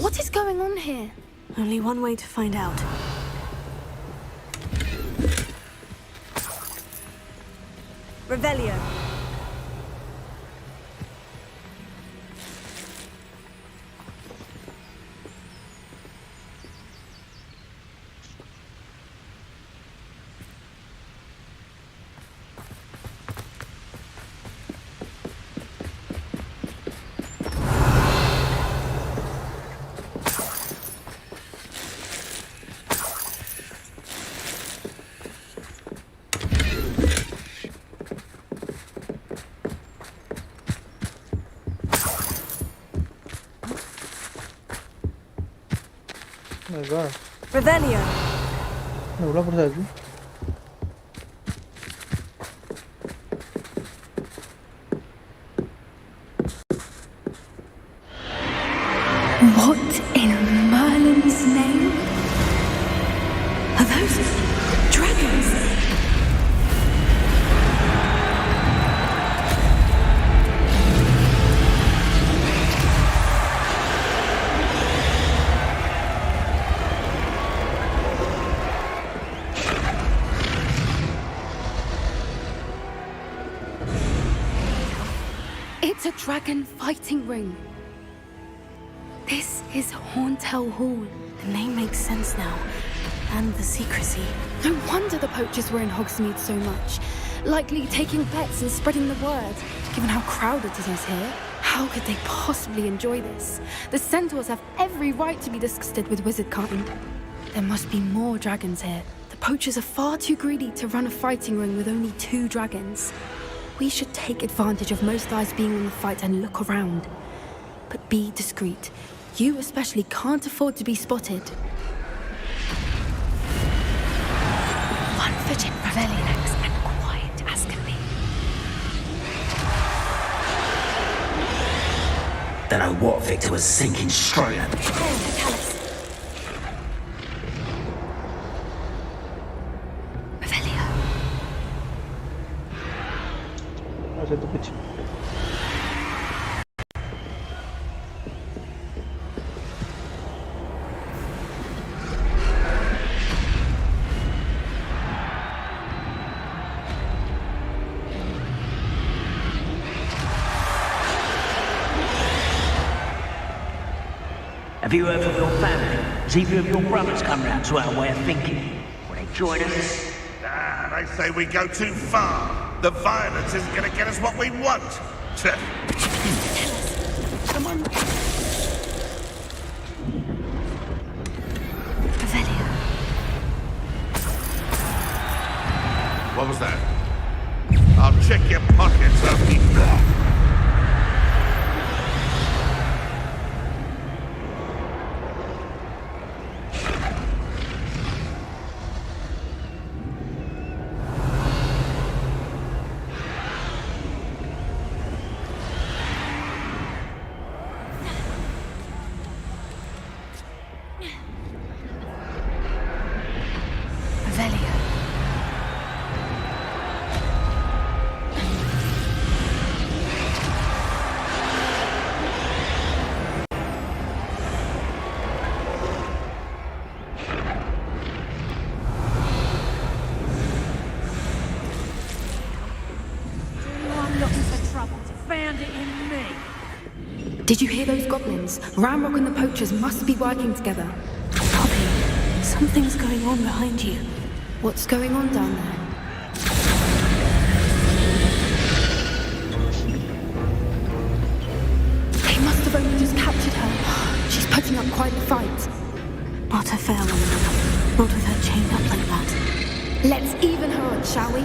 What is going on here? Only one way to find out. Revelio. Oh my god. Revelio. எவ்வளோ பெருசா இருக்கு? What in Merlin's name? Are those dragons? It's a dragon fighting ring. This is Hauntel Hall. The name makes sense now. And the secrecy. No wonder the poachers were in Hogsmeade so much. Likely taking bets and spreading the word, given how crowded it is here. How could they possibly enjoy this? The centaurs have every right to be disgusted with wizard kind. There must be more dragons here. The poachers are far too greedy to run a fighting ring with only 2 dragons. We should take advantage of most eyes being on the fight and look around. But be discreet. You especially can't afford to be spotted. One foot in Reveliox and quiet as can be. Don't know what Victor was sinking straight at me. Revelio. I said the pitch. Have you heard from your family? Has either of your brothers come round to our way of thinking? Will they join us? Ah, they say we go too far. The violence isn't going to get us what we want. Come on. What was that? I'll check your pockets, Opie. Did you hear those goblins? Ramrock and the poachers must be working together. Poppy, something's going on behind you. What's going on down there? They must have only just captured her. She's putting up quite the fight. Not a fair one, not with her chained up like that. Let's even her on, shall we?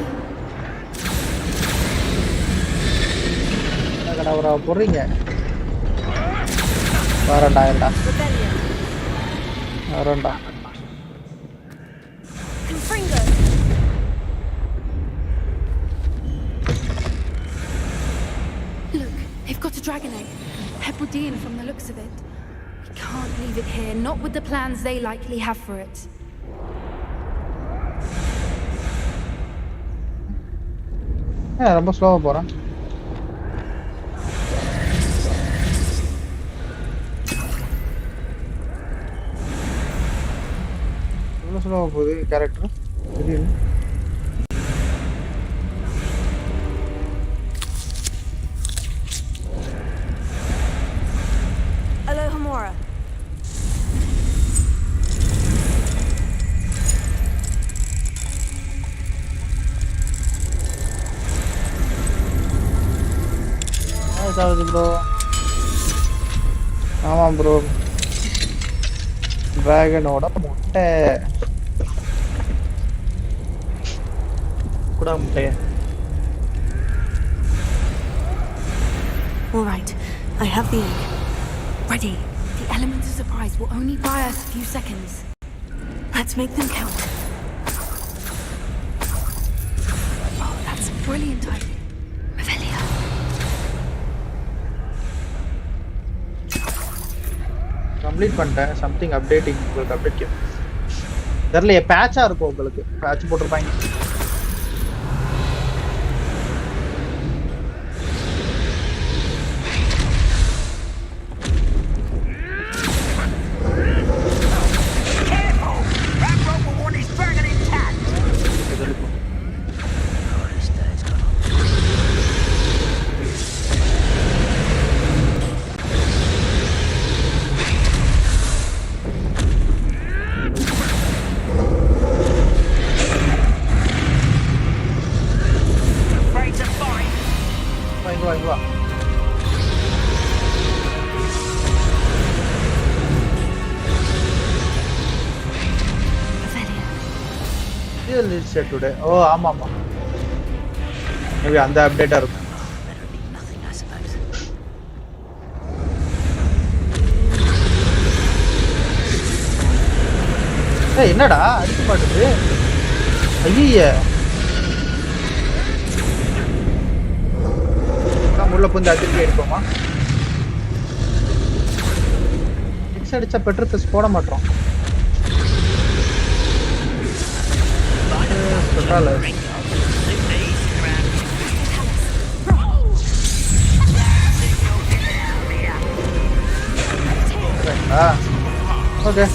Look, they've got a dragon egg. Hebridean from the looks of it. We can't leave it here, not with the plans they likely have for it. ரொம்ப ஸ்லோவா போறேன். ஸ்லோவா போகுது character. Aloha Mora. ஏதாவது bro? ஆமாம் bro. டிராகனோட முட்டை. குடா முட்டை. All right, I have the egg. Ready. The element of surprise will only buy us a few seconds. Let's make them count. Oh, that's a brilliant idea. Revelia. Complete பண்ணிட்டேன். Something updating உங்களுக்கு update தெரியலையே. பேட்சா இருக்கும் உங்களுக்கு. Batch போட்டிருப்பாங்க. Today. ஓ ஆமா ஆமா. Maybe அந்த அப்டேட்டா இருக்கும். ஏய் என்னடா அடிக்க மாட்டேது? ஐயே. நான் உள்ள புந்து அடிச்சு எடுப்போமா? எக்ஸ் அடிச்சா பெட்ரோல் பிளஸ் போட மாட்டோம். Okay.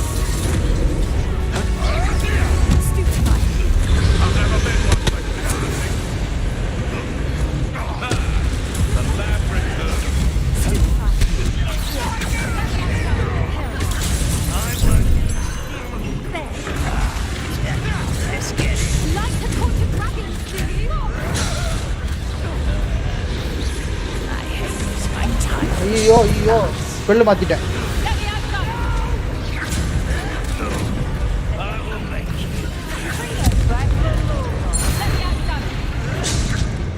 ஐயோ ஸ்பெல் மாத்திட்டேன்.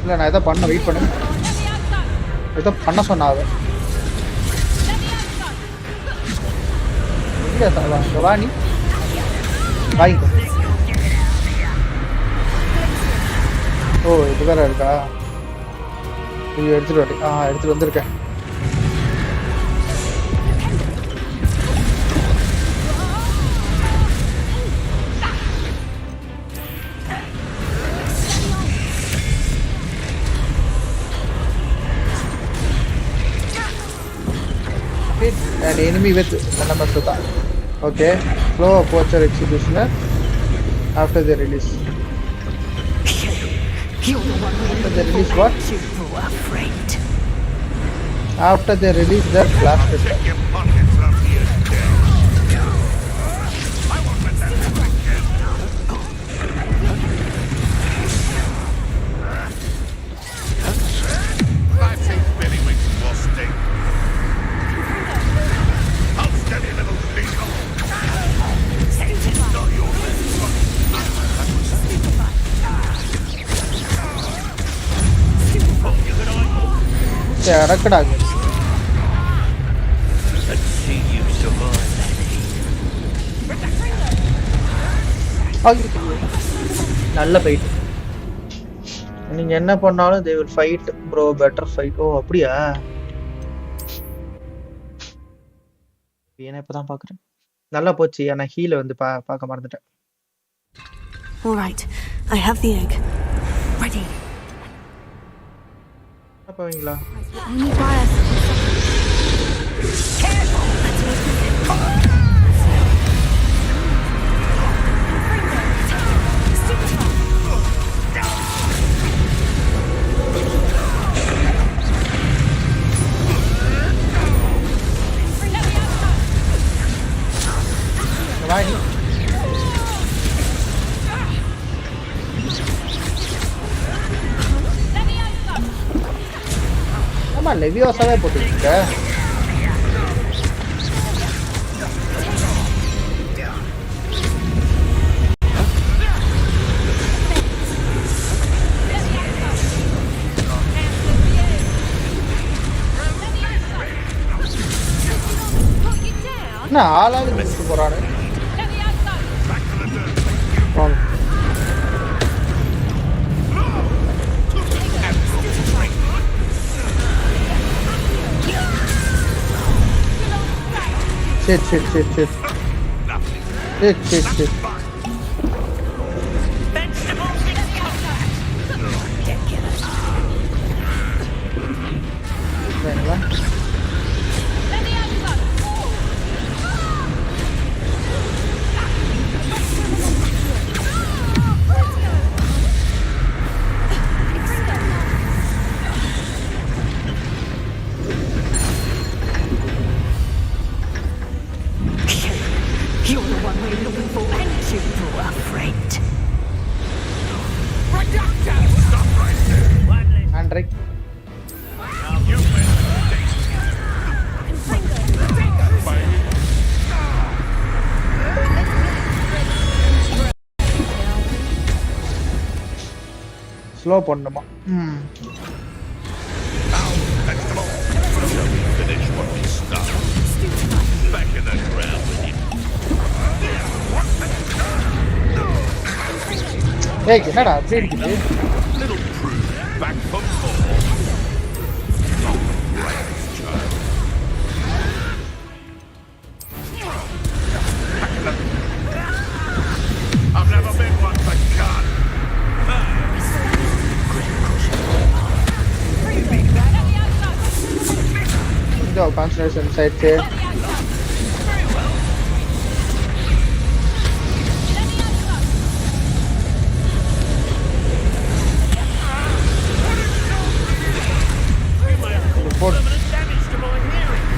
இல்ல நான் ஏதோ பண்ண வெயிட் பண்ணு. ஏதோ பண்ண சொன்னாங்க. இல்ல வா நீ வாங்கிக்கோ. ஓ இது வேற இருக்கா? இது எடுத்துட்டு வந்திருக்கேன். An enemy with Nanamasuta. Okay. Flow of Watcher Executioner after the release. After the release what? After they release their blast attack. இறக்கடாங்க. நல்ல ஃபைட். நீங்க என்ன பண்ணாலும் they will fight bro, better fight. ஓ அப்படியா? ஏன்னா இப்பதான் பாக்குறேன். நல்லா போச்சு. ஆனா ஹீல வந்து பார்க்க மறந்துட்டேன். All right, I have the egg. Ready. போவீங்களா? லெவியோசாவே போட்டுருக்க. என்ன ஆளாவது முடிச்சுட்டு போறாரு. Shit. You're the one we're looking for, and you were afraid. Stop right there. And right. You slow பண்ணுமா? finish what we started. Back in the ground with you. Hey, என்னடா அப்படி இருக்குது? Little prude, back for more. Not the bravest child. I've never been one for God. Go, concentration side here. Permanent damage to my hearing.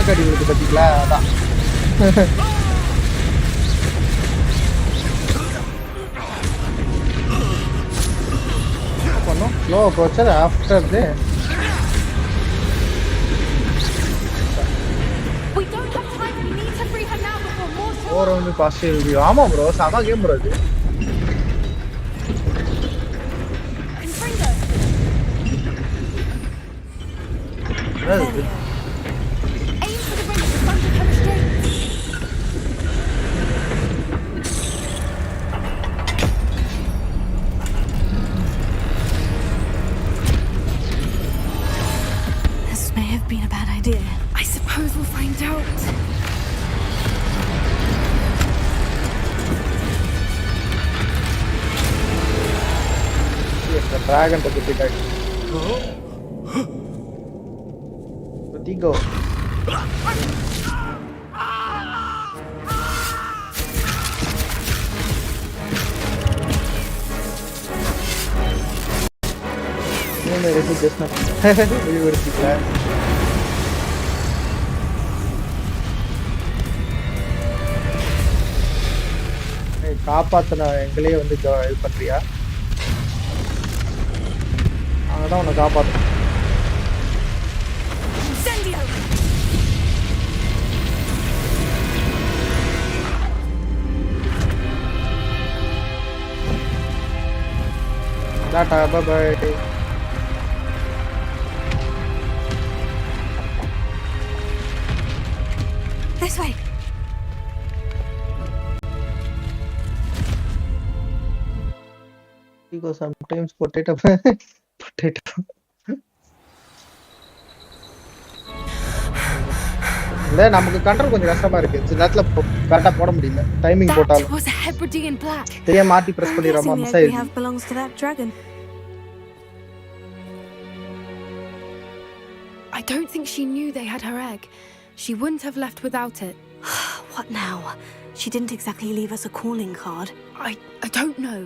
கணக்கு அடி விழுது பார்த்தீங்களா? அதான் பண்ணோம். Slow approach after the over வந்து பாசிட்டிவ் ரிவ்யூ. ஆமா bro, செம game bro இது. This may have been a bad idea. I suppose we'll find out. The dragon to get it. Go. காப்பாத்தின எங்களையே வந்து இது பண்றியா? அதான் உன்னை காப்பாற்ற. Tata bye bye. This way. Because sometimes potato. இல்ல நமக்கு கண்ட்ரோல் கொஞ்சம் கஷ்டமா இருக்கு. சில நேரத்துல கரெக்ட்டா போட முடியல. டைமிங் போட்டாலும். Was a Hebridean black. தெரியாம மாத்தி பிரஸ் பண்ணிராம மிஸ் ஆயிடுச்சு. Have belongs to that dragon. I don't think she knew they had her egg. She wouldn't have left without it. What now? She didn't exactly leave us a calling card. I don't know.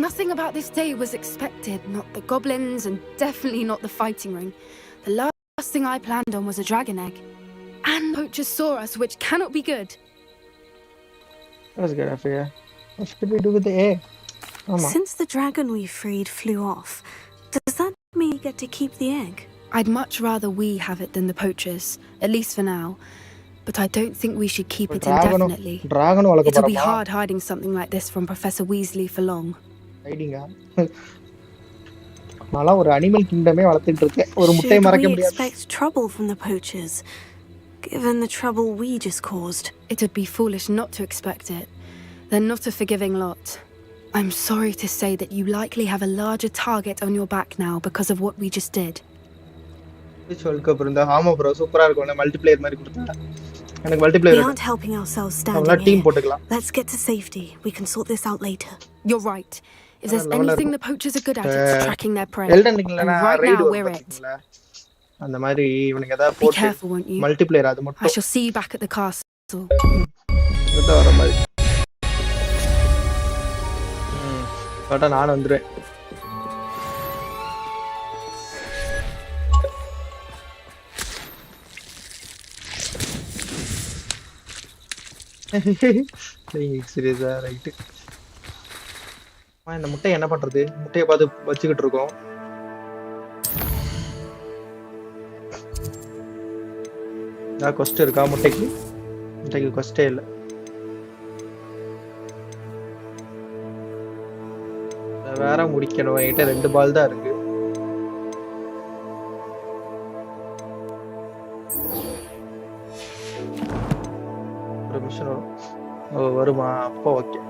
Nothing about this day was expected. Not the goblins and definitely not the fighting ring. The last thing I planned on was a dragon egg. And poachers saw us, which cannot be good. That's good, I fear. What should we do with the egg? Since the dragon we freed flew off, does that mean we get to keep the egg? I'd much rather we have it than the poachers, at least for now. But I don't think we should keep it indefinitely. It'll be hard hiding something like this from Professor Weasley for long. நான்லாம் ஒரு animal கிங்டமே வளர்த்துட்டு இருக்கேன். ஒரு முட்டை மறக்க முடியாது. Should we expect trouble from the poachers, given the trouble we just caused? It would be foolish not to expect it. They're not a forgiving lot. I'm sorry to say that you likely have a larger target on your back now because of what we just did. World Cup இருந்தா ஆமா bro சூப்பரா இருக்கும். Multiplayer மாதிரி கொடுத்தா. எனக்கு multiplayer. We aren't helping ourselves standing team here. போட்டுக்கலாம். Let's get to safety. We can sort this out later. You're right. If there's anything the poachers are good at, it's tracking their prey. And right now we're it. அந்த மாதிரி இவனுங்க ஏதாவது போட்டு. Be careful, won't you? Multiplayer அது மட்டும். I shall see you back at the castle. இத வர மாதிரி. பட் நான் வந்துறேன். சீரியஸா ரைட். இந்த முட்டை என்ன பண்றது? முட்டையை பார்த்து வச்சுக்கிட்டு இருக்கோம். கொஸ்ட் இருக்கா முட்டைக்கு? முட்டைக்கு கொஸ்டே இல்லை. வேற முடிக்கணும். என்கிட்ட 2 பால் தான் இருக்கு. ஒரு மிஷன் வரும். வருமா? அப்போ ஓகே.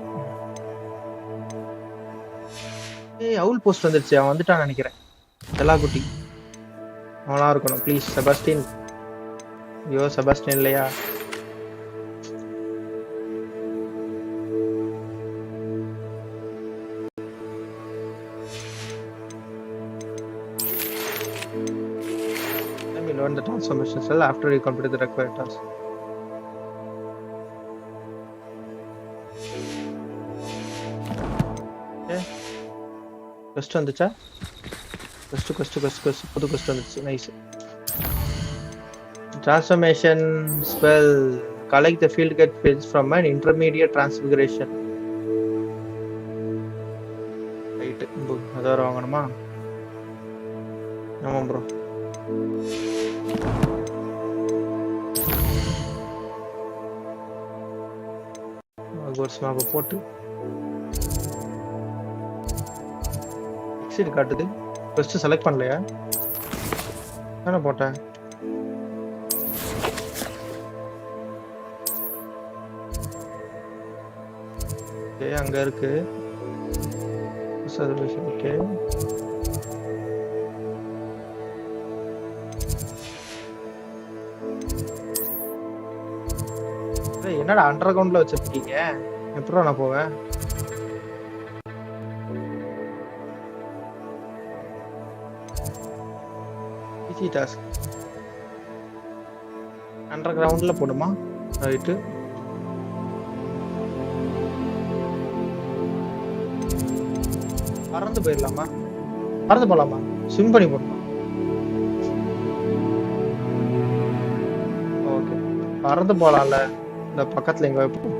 அவுல் போஸ்ட் வந்துருச்சு. அவன் வந்துட்டான்னு நினைக்கிறேன். செல்லாக்குட்டி அவனா இருக்கணும். ப்ளீஸ் செபாஸ்டின். ஐயோ செபாஸ்டின் இல்லையா? Let me learn the transformation cell after you complete the required task. கொஸ்ட் வந்துச்சா? கொஸ்ட் புது கொஸ்ட் வந்துச்சு. Nice. Transformation spell. Collect the field guide page from an intermediate transfiguration. Right. அதான் வாங்கணுமா? ஆமா ப்ரோ. Hogwarts map போட்டு எக்ஸிட் காட்டுது. ஃபர்ஸ்ட் செலக்ட் பண்ணலையா? என்ன போட்டேன்? ஓகே அங்க இருக்கு. Service okay. என்னடா அண்டர் கிரவுண்ட்ல வச்சிருக்கீங்க? எப்பறம் நான் போவேன்? Easy task. அண்டர் கிரவுண்ட்ல போடுமா? ரைட். பறந்து போயிடலாமா? பறந்து போலாமா? ஸ்விம் பண்ணி போடணும். ஓகே பறந்து போலாம்ல. இந்த பக்கத்துல எங்க வைப்போம்.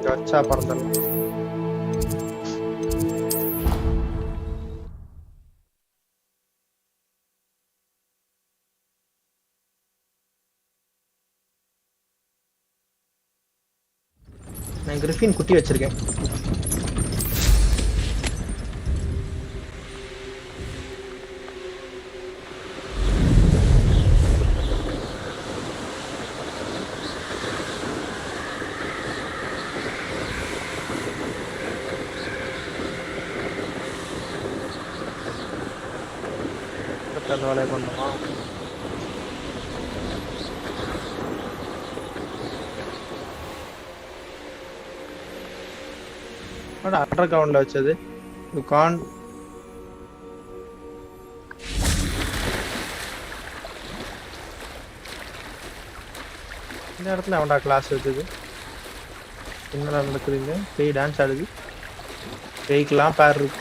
வச்சா பறந்துடலாம். நான் கிரிஃபின் குட்டி வச்சிருக்கேன். வேலையை பண்ணுமா? அண்டர் கிரவுண்ட்ல வச்சது. யூ கான் இந்த இடத்துல அவன்டா கிளாஸ் வச்சது. என்ன நடக்குதுங்க? பேய் டான்ஸ் ஆடுது. பேய்க்கெல்லாம் பேர் இருக்கு.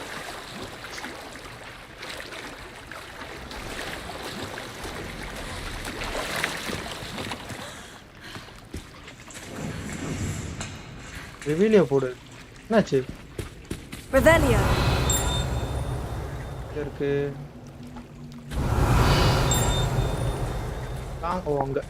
ரிவீலியோ போடு. என்னாச்சு? Revelio. இருக்கு. வாங்க.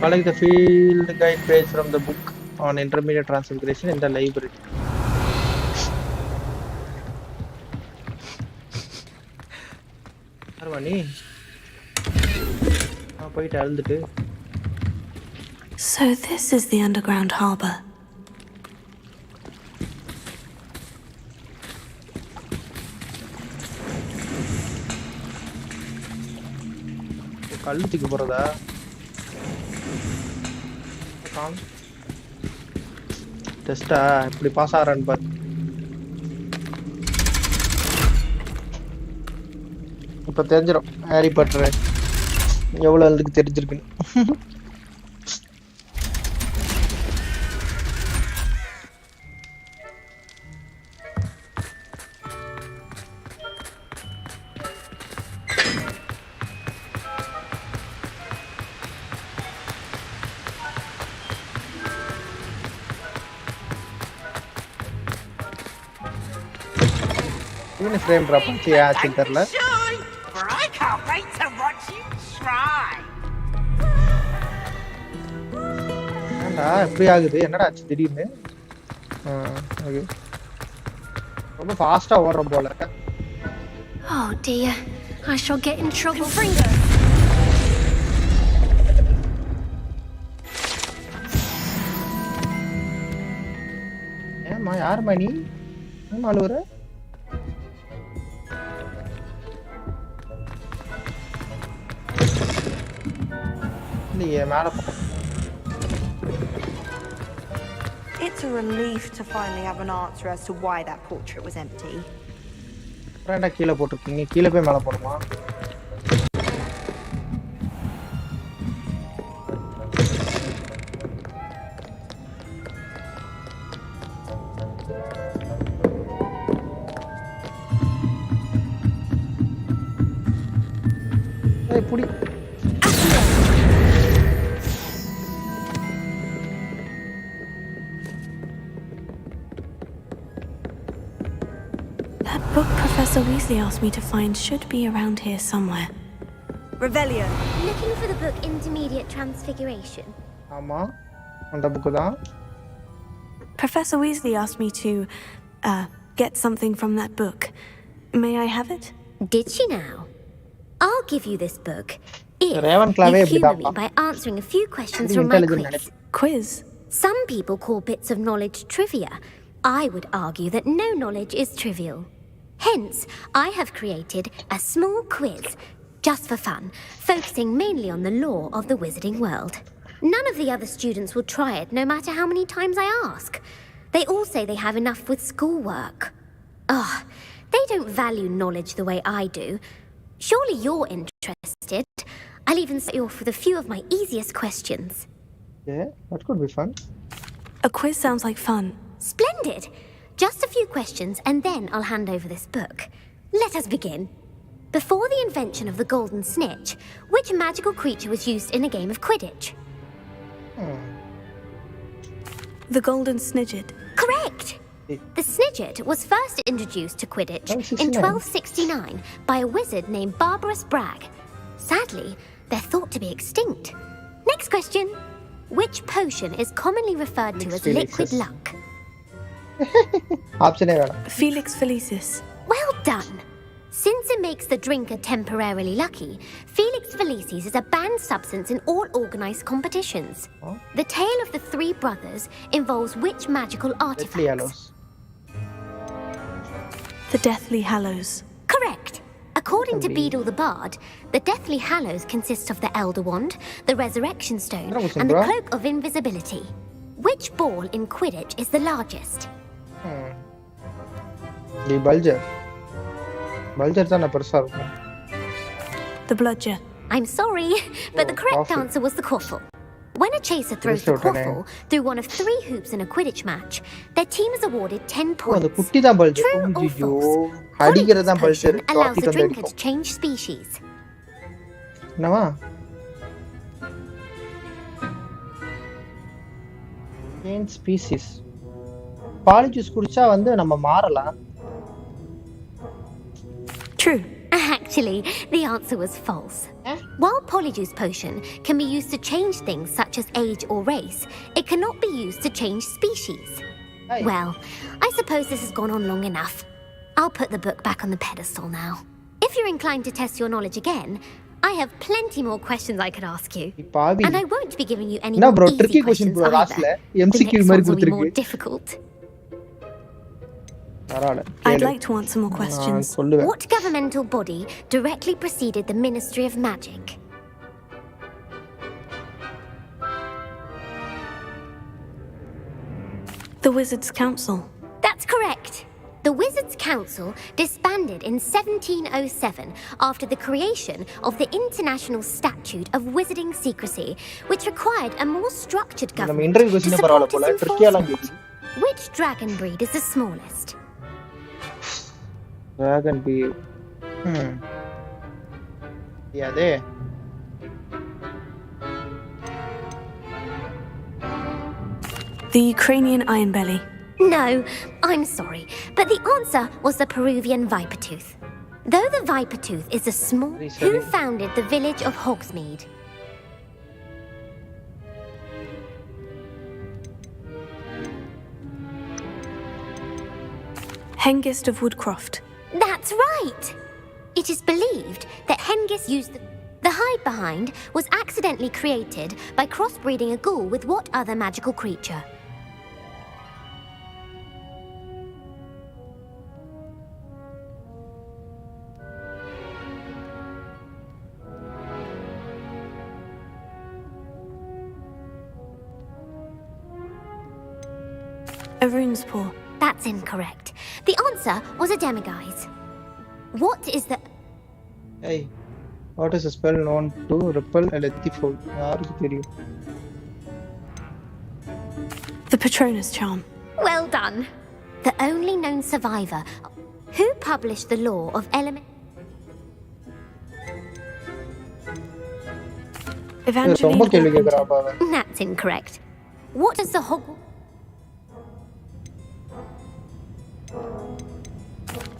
Collect the field guide page from the book on intermediate transfiguration in the library. Arvani போயிட்டு அழுந்துட்டு. So this is the underground harbor. கழுத்துக்கு போறதா? டெஸ்டா இப்படி பாஸ் ஆறான்னு பாரு. இப்ப தெரிஞ்சிடும் ஹாரி பாட்டர் எவ்வளவு அதுக்கு தெரிஞ்சிருக்குன்னு. என்ன ஃப்ரேம் டிராப் பண்ணியா தெரியல. I can't wait to watch you try. என்னடா இப்படி ஆகுது? என்னடா ஆச்சு திடீர்னு? ஓகே ரொம்ப ஃபாஸ்டா ஓடுறோம் போல. Oh dear, I shall get in trouble. ஏம்மா யாரும்மா நீ? ஏம்மா அழுவுற? இல்லையே மேலே. It's a relief to finally have an answer as to why that portrait was empty. அப்புறம் என்ன கீழே போட்டிருக்கீங்க? கீழே போய் மேலே போடுமா? Hey, pudi. That book Professor Weasley asked me to find should be around here somewhere. Revelio. Looking for the book Intermediate Transfiguration. ஆமா அந்த புக் தான். Professor Weasley asked me to get something from that book. May I have it? Did she now? I'll give you this book if Ravenclaw you humor me by answering a few questions from my quiz. Quiz? Some people call bits of knowledge trivia. I would argue that no knowledge is trivial. Hence, I have created a small quiz, just for fun, focusing mainly on the lore of the wizarding world. None of the other students will try it, no matter how many times I ask. They all say they have enough with schoolwork. Ugh, they don't value knowledge the way I do. Surely you're interested. I'll even start you off with a few of my easiest questions. Yeah, that could be fun. A quiz sounds like fun. Splendid! Just a few questions and then I'll hand over this book. Let us begin. Before the invention of the golden snitch, which magical creature was used in a game of Quidditch? The golden snidget. Correct! The snidget was first introduced to Quidditch in 1269 by a wizard named Barbarous Bragg. Sadly, they're thought to be extinct. Next question. Which potion is commonly referred to as liquid luck? Option A. Felix Felicis. Well done! Since it makes the drinker temporarily lucky, Felix Felicis is a banned substance in all organized competitions. The tale of the three brothers involves which magical artifacts? The Deathly Hallows. Correct! According to Beedle the Bard, the Deathly Hallows consist of the Elder Wand, the Resurrection Stone, and the Cloak of Invisibility. Which ball in Quidditch is the largest? The Bulger. Bulger is not a The Bludger. I'm sorry, but the correct answer was the Quaffle. When a chaser throws the Quaffle through one of 3 hoops in a Quidditch match, their team is awarded 10 points. True or false? Polyjuice potion allows the drinker to change species. No. Change species. Polyjuice குடிச்சா வந்து நம்ம மாறலாம். True. Actually, the answer was false. While Polyjuice potion can be used to change things such as age or race, it cannot be used to change species. Well, I suppose this has gone on long enough. I'll put the book back on the pedestal now. If you're inclined to test your knowledge again, I have plenty more questions I could ask you. And I won't be giving you any more easy questions either. The next ones will be more difficult. I'd like to answer more questions. What governmental body directly preceded the Ministry of Magic? The Wizards' Council. That's correct. The Wizards' Council disbanded in 1707 after the creation of the International Statute of Wizarding Secrecy, which required a more structured government to support its enforcement. Which dragon breed is the smallest? Dragon breed. Yeah, there. The Ukrainian Ironbelly. No, I'm sorry, but the answer was the Peruvian Vipertooth. Though the Vipertooth is a small... Who founded the village of Hogsmeade? Hengist of Woodcroft. That's right! It is believed that Hengist used the hide-behind was accidentally created by crossbreeding a ghoul with what other magical creature? A rune's paw. That's incorrect. The answer was a demiguise. What is the... Hey, what is a spell known to repel a lengthy foe? The Patronus Charm. Well done. The only known survivor who published the law of element... Evangeline. That's incorrect. What does the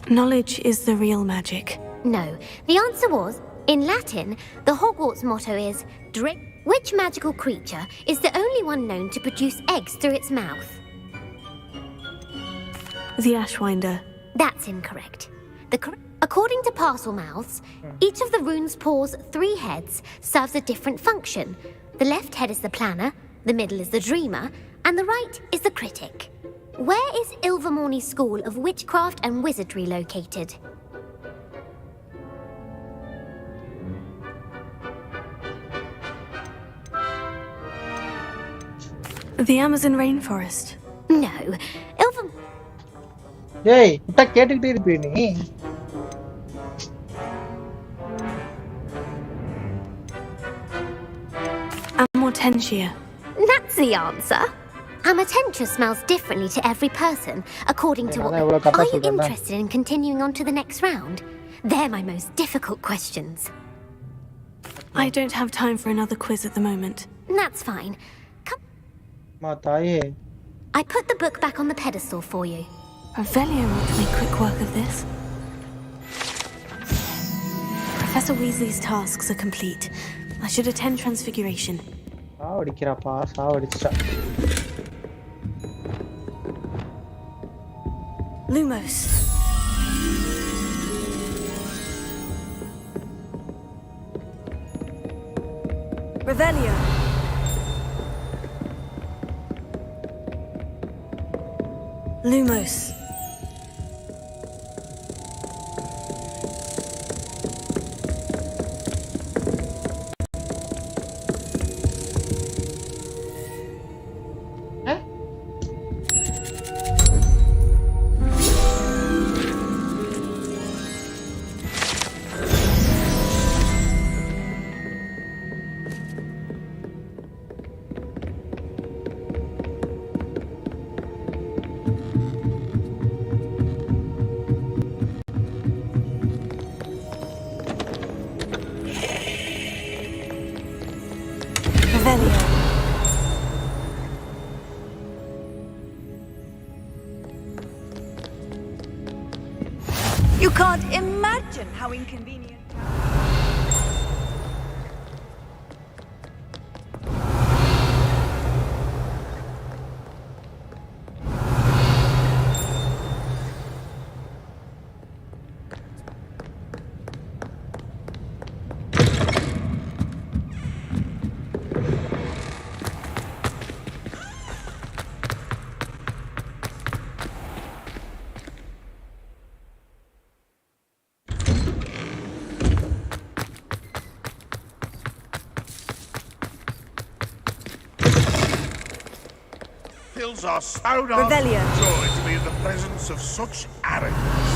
Knowledge is the real magic. No. The answer was, in Latin, the Hogwarts motto is, which magical creature is the only one known to produce eggs through its mouth? The Ashwinder. That's incorrect. According to Parselmouths, each of the runes paws 3 heads serves a different function. The left head is the planner, the middle is the dreamer, and the right is the critic. Where is Ilvermorny's School of Witchcraft and Wizardry located? The Amazon rainforest. No. Hey, what கேட்டுக்கிட்டே இருப்பீ நீ? Amortentia. That's the answer. Amortentia smells differently to every person, according to what... Are you interested in continuing on to the next round? They're my most difficult questions. I don't have time for another quiz at the moment. That's fine. I put the book back on the pedestal for you. Revelio ought to make quick work of this. Professor Weasley's tasks are complete. I should attend Transfiguration. Lumos. Revelio. Lumos. You can't imagine how inconvenient. Are stowed off joy to be in the presence of such arrogance.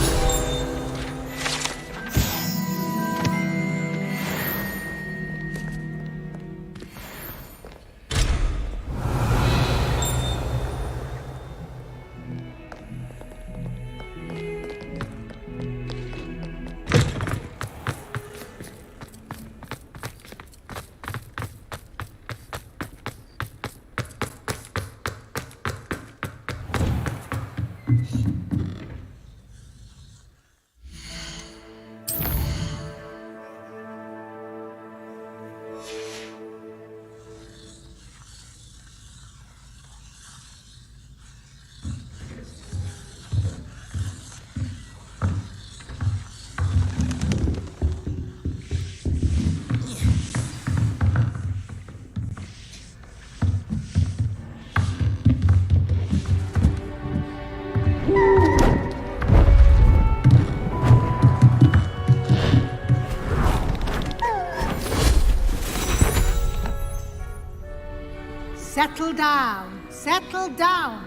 Settle down, settle down.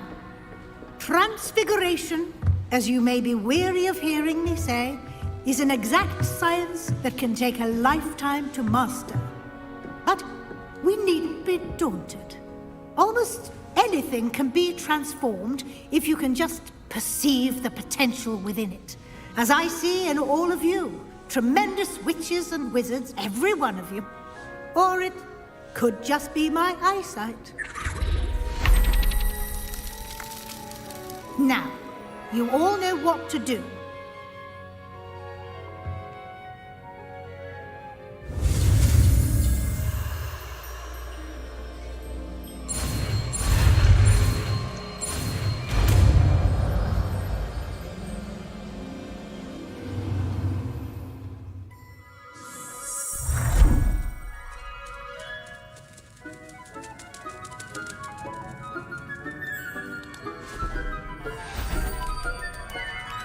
Transfiguration, as you may be weary of hearing me say, is an exact science that can take a lifetime to master. But we needn't be daunted. Almost anything can be transformed if you can just perceive the potential within it. As I see in all of you, tremendous witches and wizards, every one of you. Or it Could just be my eyesight. Now, you all know what to do.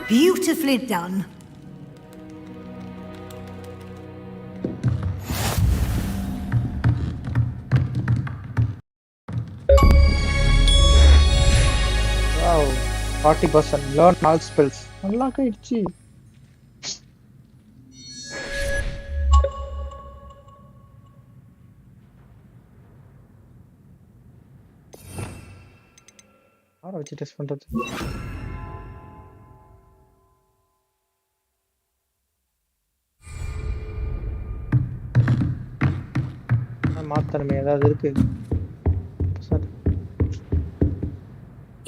Beautifully done. Wow, 40%. Learn all spells. Unlock it. How do test பண்றது? மாத்தணுமே ஏதாவது இருக்கு.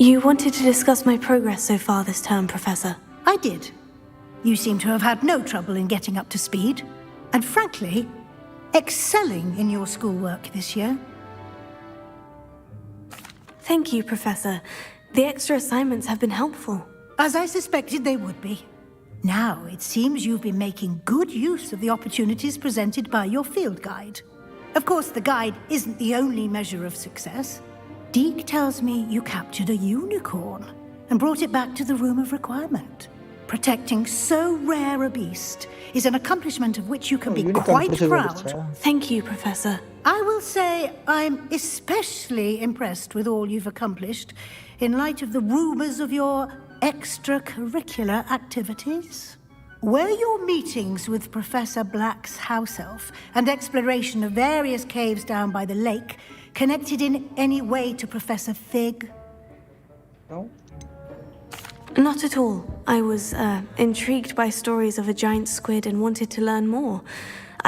You wanted to discuss my progress so far this term, Professor. I did. You seem to have had no trouble in getting up to speed, and frankly, excelling in your schoolwork this year. Thank you, Professor. The extra assignments have been helpful. As I suspected they would be. Now, it seems you've been making good use of the opportunities presented by your field guide. Of course, the guide isn't the only measure of success. Deke tells me you captured a unicorn and brought it back to the Room of Requirement. Protecting so rare a beast is an accomplishment of which you can be quite proud. Thank you, Professor. I will say I'm especially impressed with all you've accomplished in light of the rumors of your extracurricular activities. Were your meetings with Professor Black's house elf and exploration of various caves down by the lake connected in any way to Professor Fig? No. Not at all. I was intrigued by stories of a giant squid and wanted to learn more.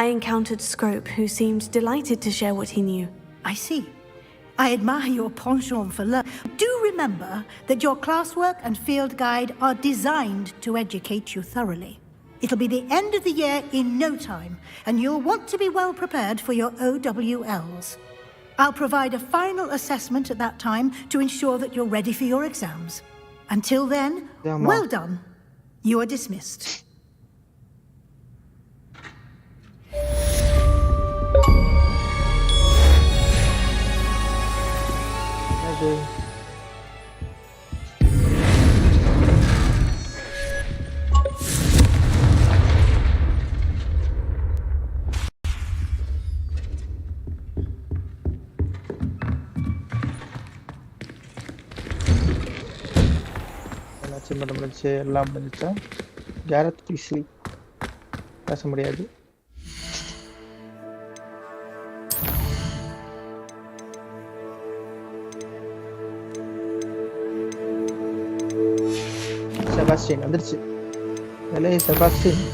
I encountered Scrope, who seemed delighted to share what he knew. I see. I admire your penchant for learning. Do remember that your classwork and field guide are designed to educate you thoroughly. It'll be the end of the year in no time, and you'll want to be well prepared for your OWLs. I'll provide a final assessment at that time to ensure that you're ready for your exams. Until then, well done. You are dismissed. எல்லாம் முடிஞ்சா Gareth பீஸ்லி பேச முடியாது. Sebastian வந்துருச்சு. Hello Sebastian.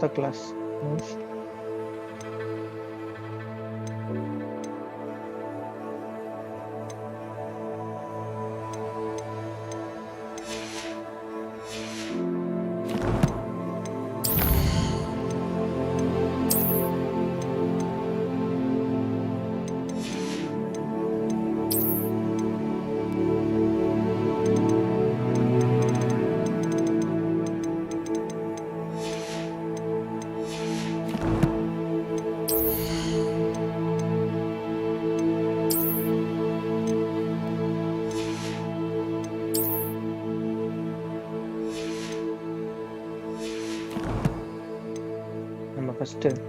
The class. first.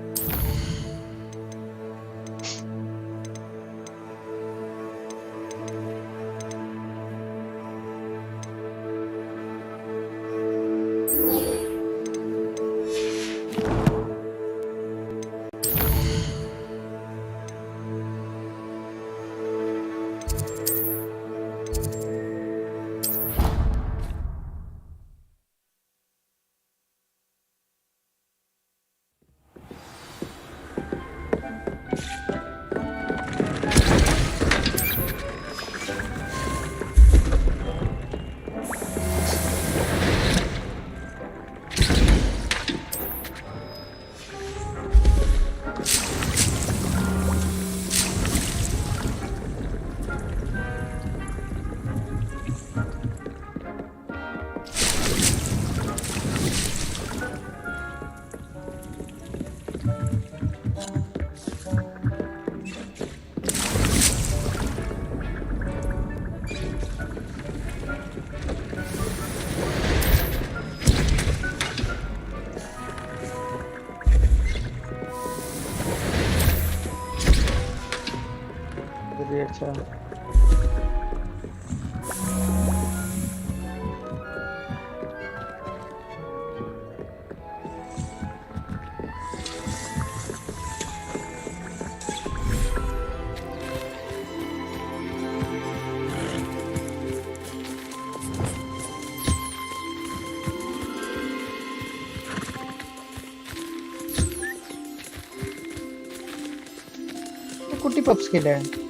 अच्छा कुटी pups के लिए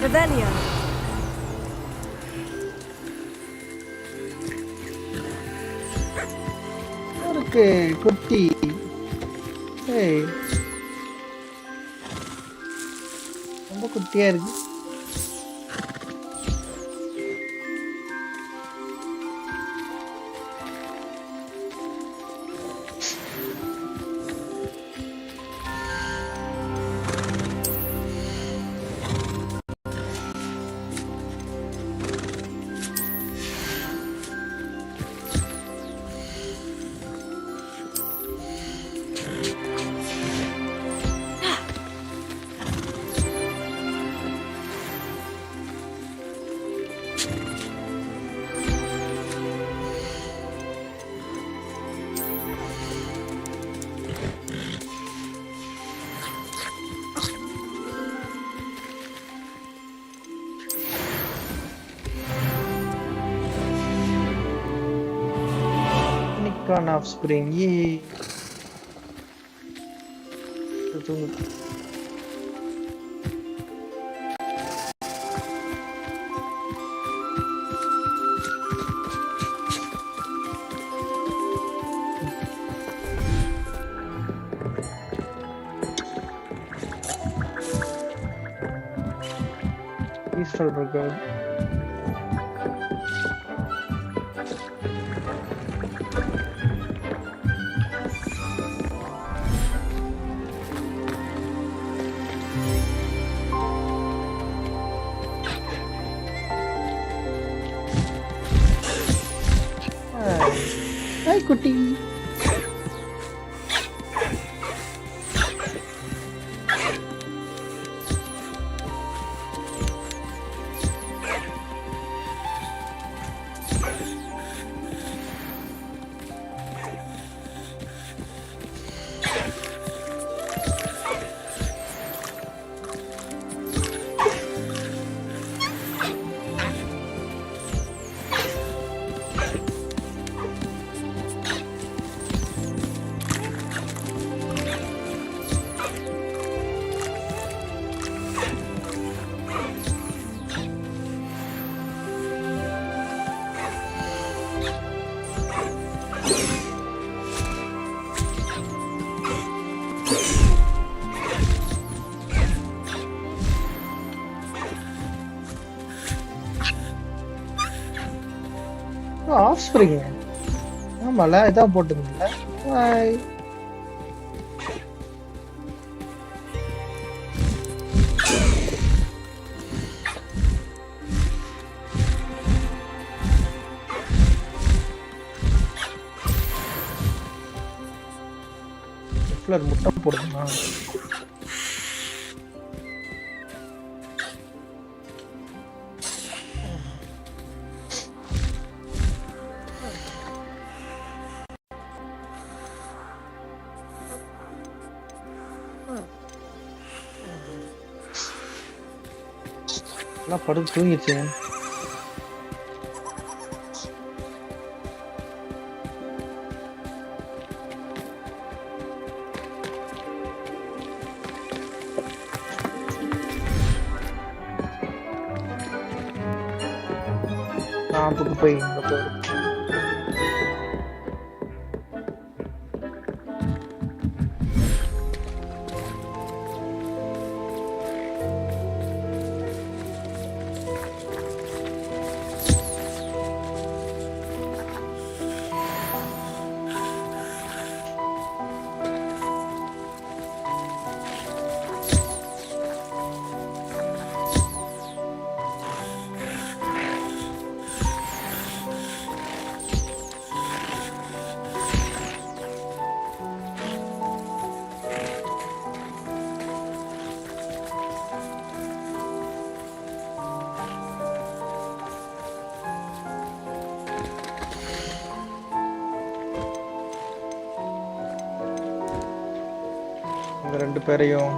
Revelio. Okay, குட்டி ஏய் ரொம்ப குட்டியா இருக்கு Run off spring, yay! Easter burger. Hi, Kutti. Of spring. ஆமால இதான் போட்டுருந்தீங்களா? பாய். முட்டை போடுமா? எல்லாம் படுத்து தூங்கிடுச்சு. காம்புக்கு போய் இங்க போகுது. இந்த ரெண்டு பேரையும்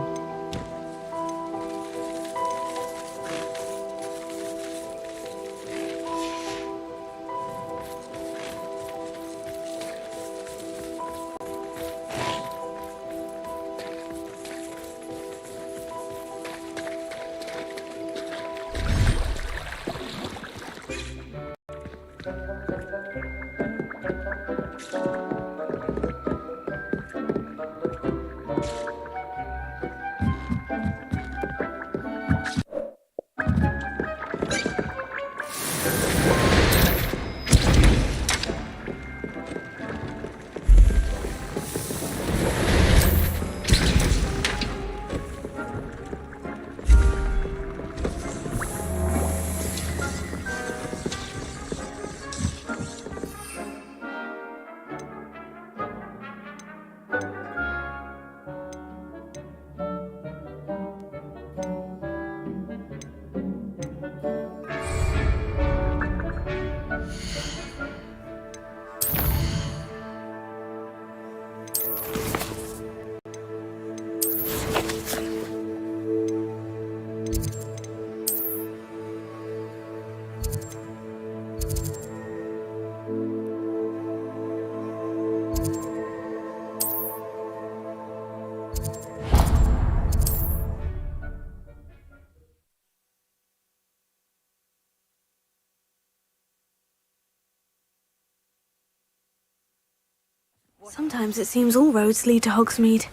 Sometimes it seems all roads lead to Hogsmeade.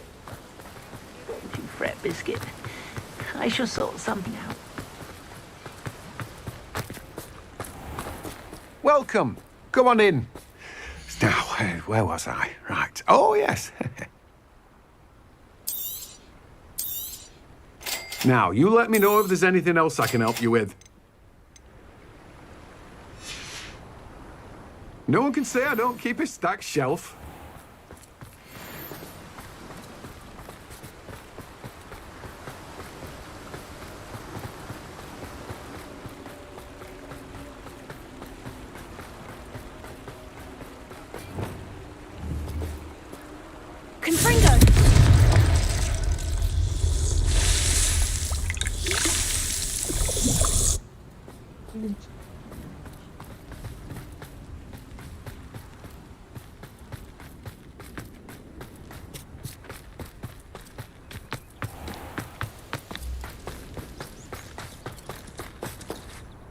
Don't you fret, Biscuit. I shall sort something out. Welcome. Come on in. Now, where was I? Right. Oh, yes. Now, you let me know if there's anything else I can help you with. No one can say I don't keep a stacked shelf.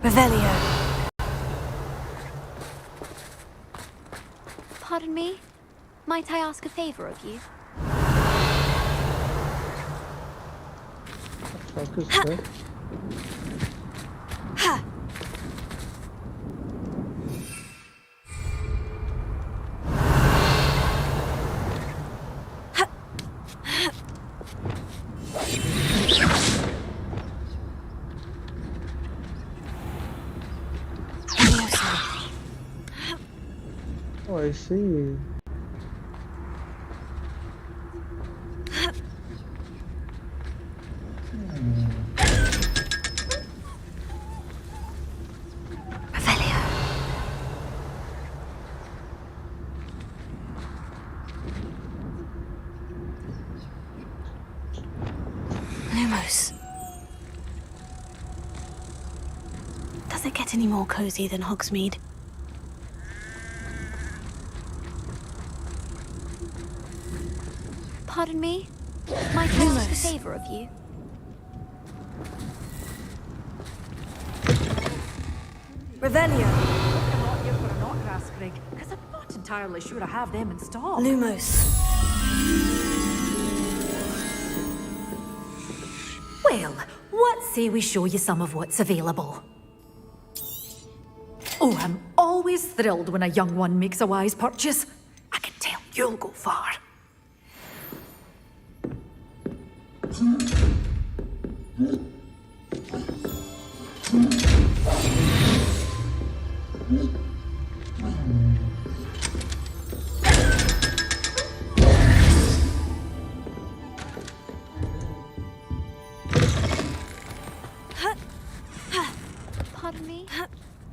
Revelio. Pardon me? Might I ask a favor of you? I see. Lumos. Does it get any more cozy than Hogsmeade? Pardon me? Might I ask a favor of you? Revelio. I'm not here for an autograph, Greg, because I'm not entirely sure I have them in stock. Lumos. Well, what say we show you some of what's available? Oh, I'm always thrilled when a young one makes a wise purchase. I can tell you'll go far. Pardon me?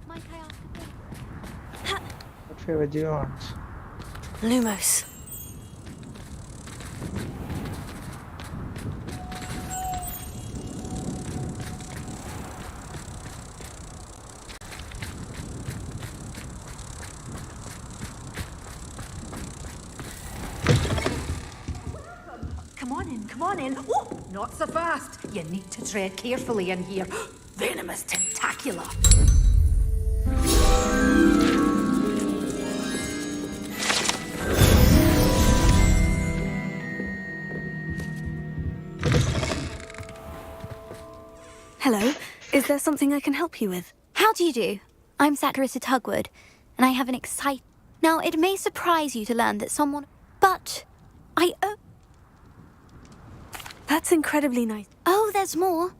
Might I ask a favor? What favor do you want? Lumos. Come on in. Oh, not so fast. You need to tread carefully in here. Venomous tentacular. Hello. Is there something I can help you with? How do you do? I'm Satirissa Tugwood, and I have an excite. Now, it may surprise you to learn that someone. But I. That's incredibly nice. Oh, there's more.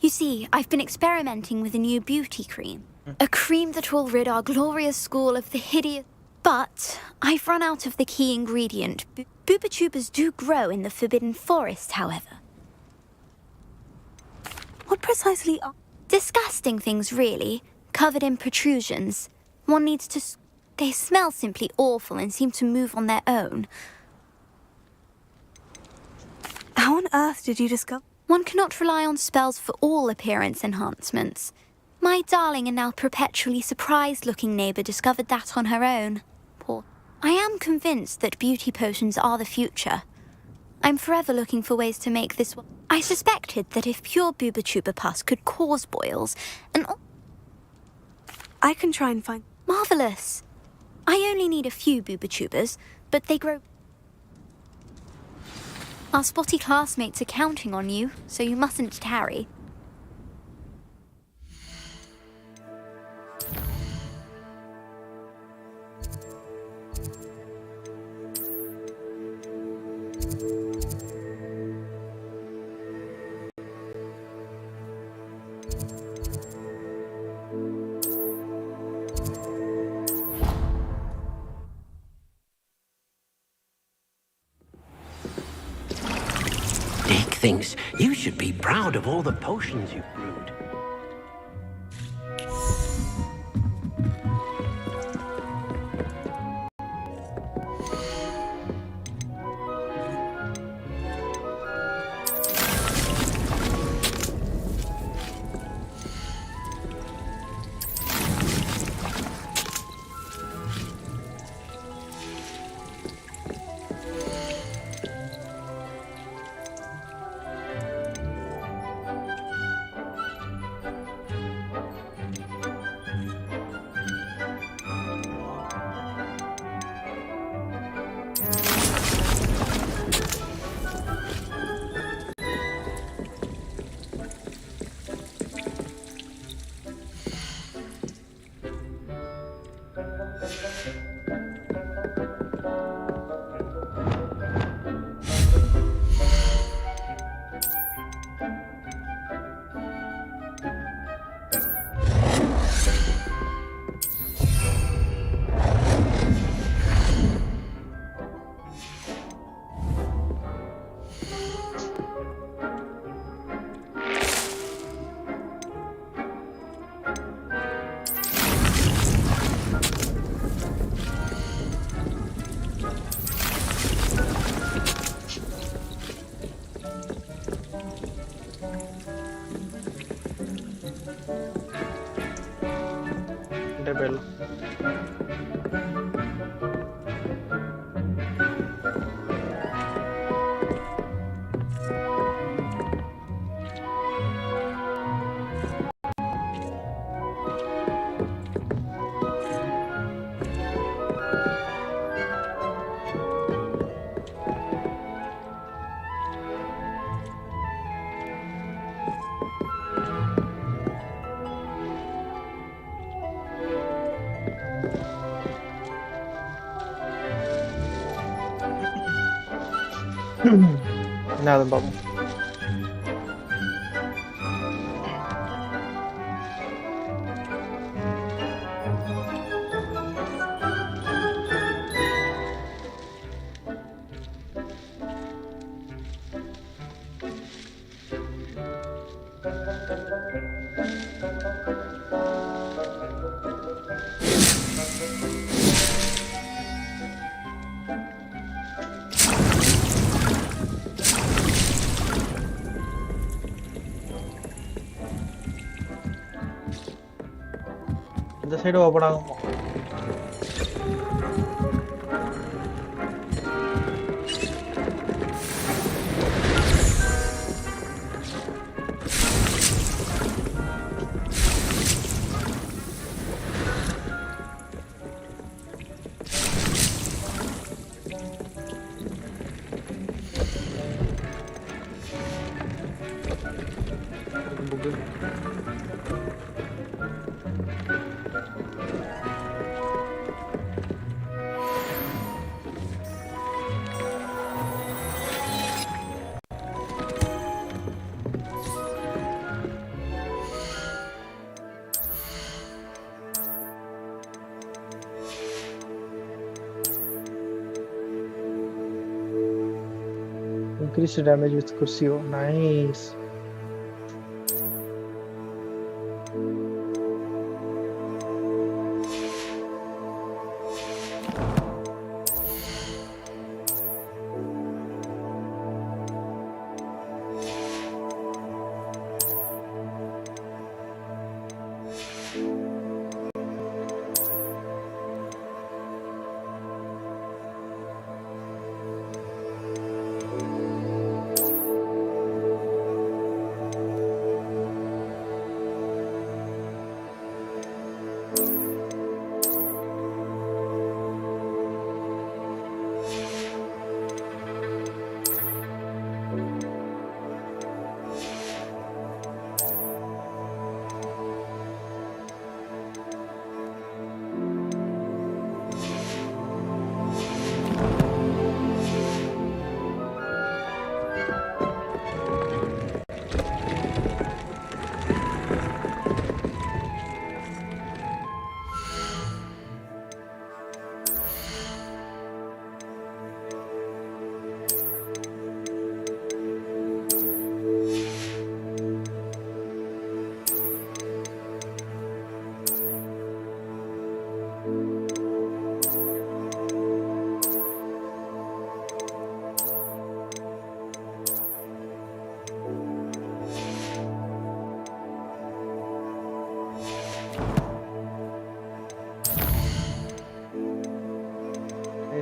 You see, I've been experimenting with a new beauty cream. A cream that will rid our glorious school of the hideous. But I've run out of the key ingredient. Boobachubas do grow in the Forbidden Forest, however. What precisely are... Disgusting things, really. Covered in protrusions. One needs to... They smell simply awful and seem to move on their own. How on earth did you discover... One cannot rely on spells for all appearance enhancements. My darling and now perpetually surprised-looking neighbour discovered that on her own. Poor... I am convinced that beauty potions are the future. I'm forever looking for ways to make this... I suspected that if pure Boobachuba pus could cause boils, and... I can try and find... Marvellous! I only need a few Boobachubas, but they grow... Our spotty classmates are counting on you, so you mustn't tarry. Dick thinks you should be proud of all the potions you've brewed. இந்த பேர்லாம் என்ன அதுவும் பார்ப்போம். இந்த side open ஆகுமா? Increase the damage with Curcio. Nice.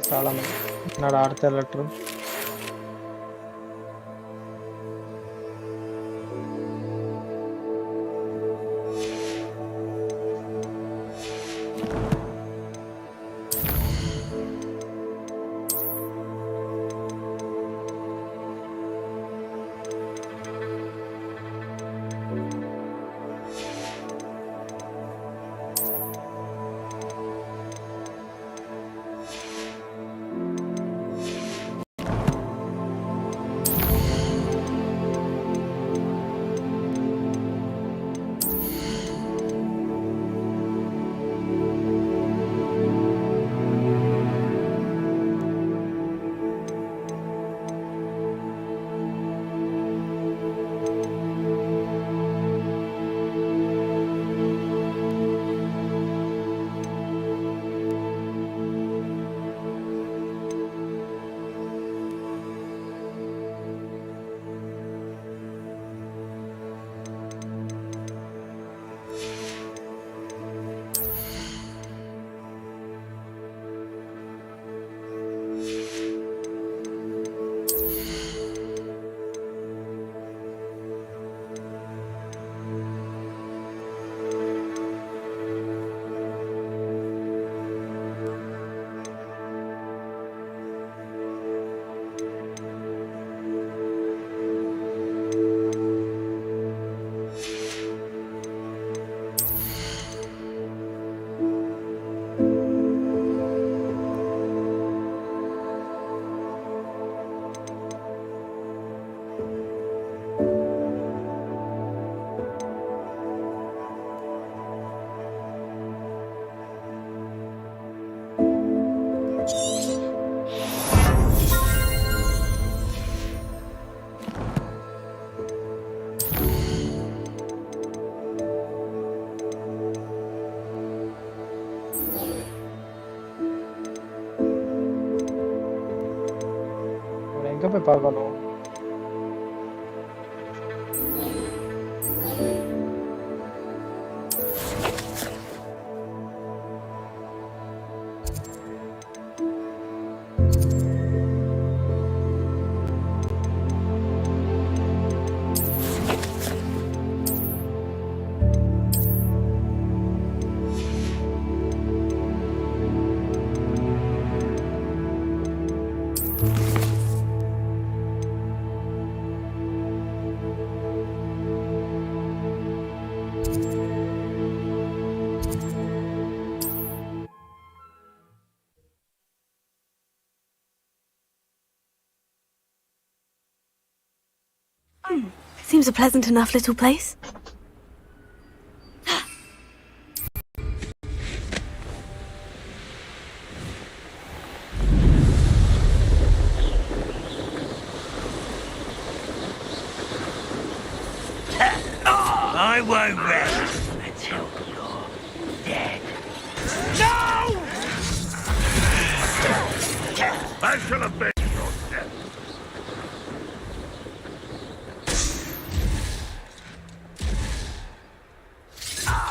Solomon. Not Arthur letter. போய் பார்க்கணும். Seems a pleasant enough little place. I won't rest until you're dead. No! I shall avenge your death.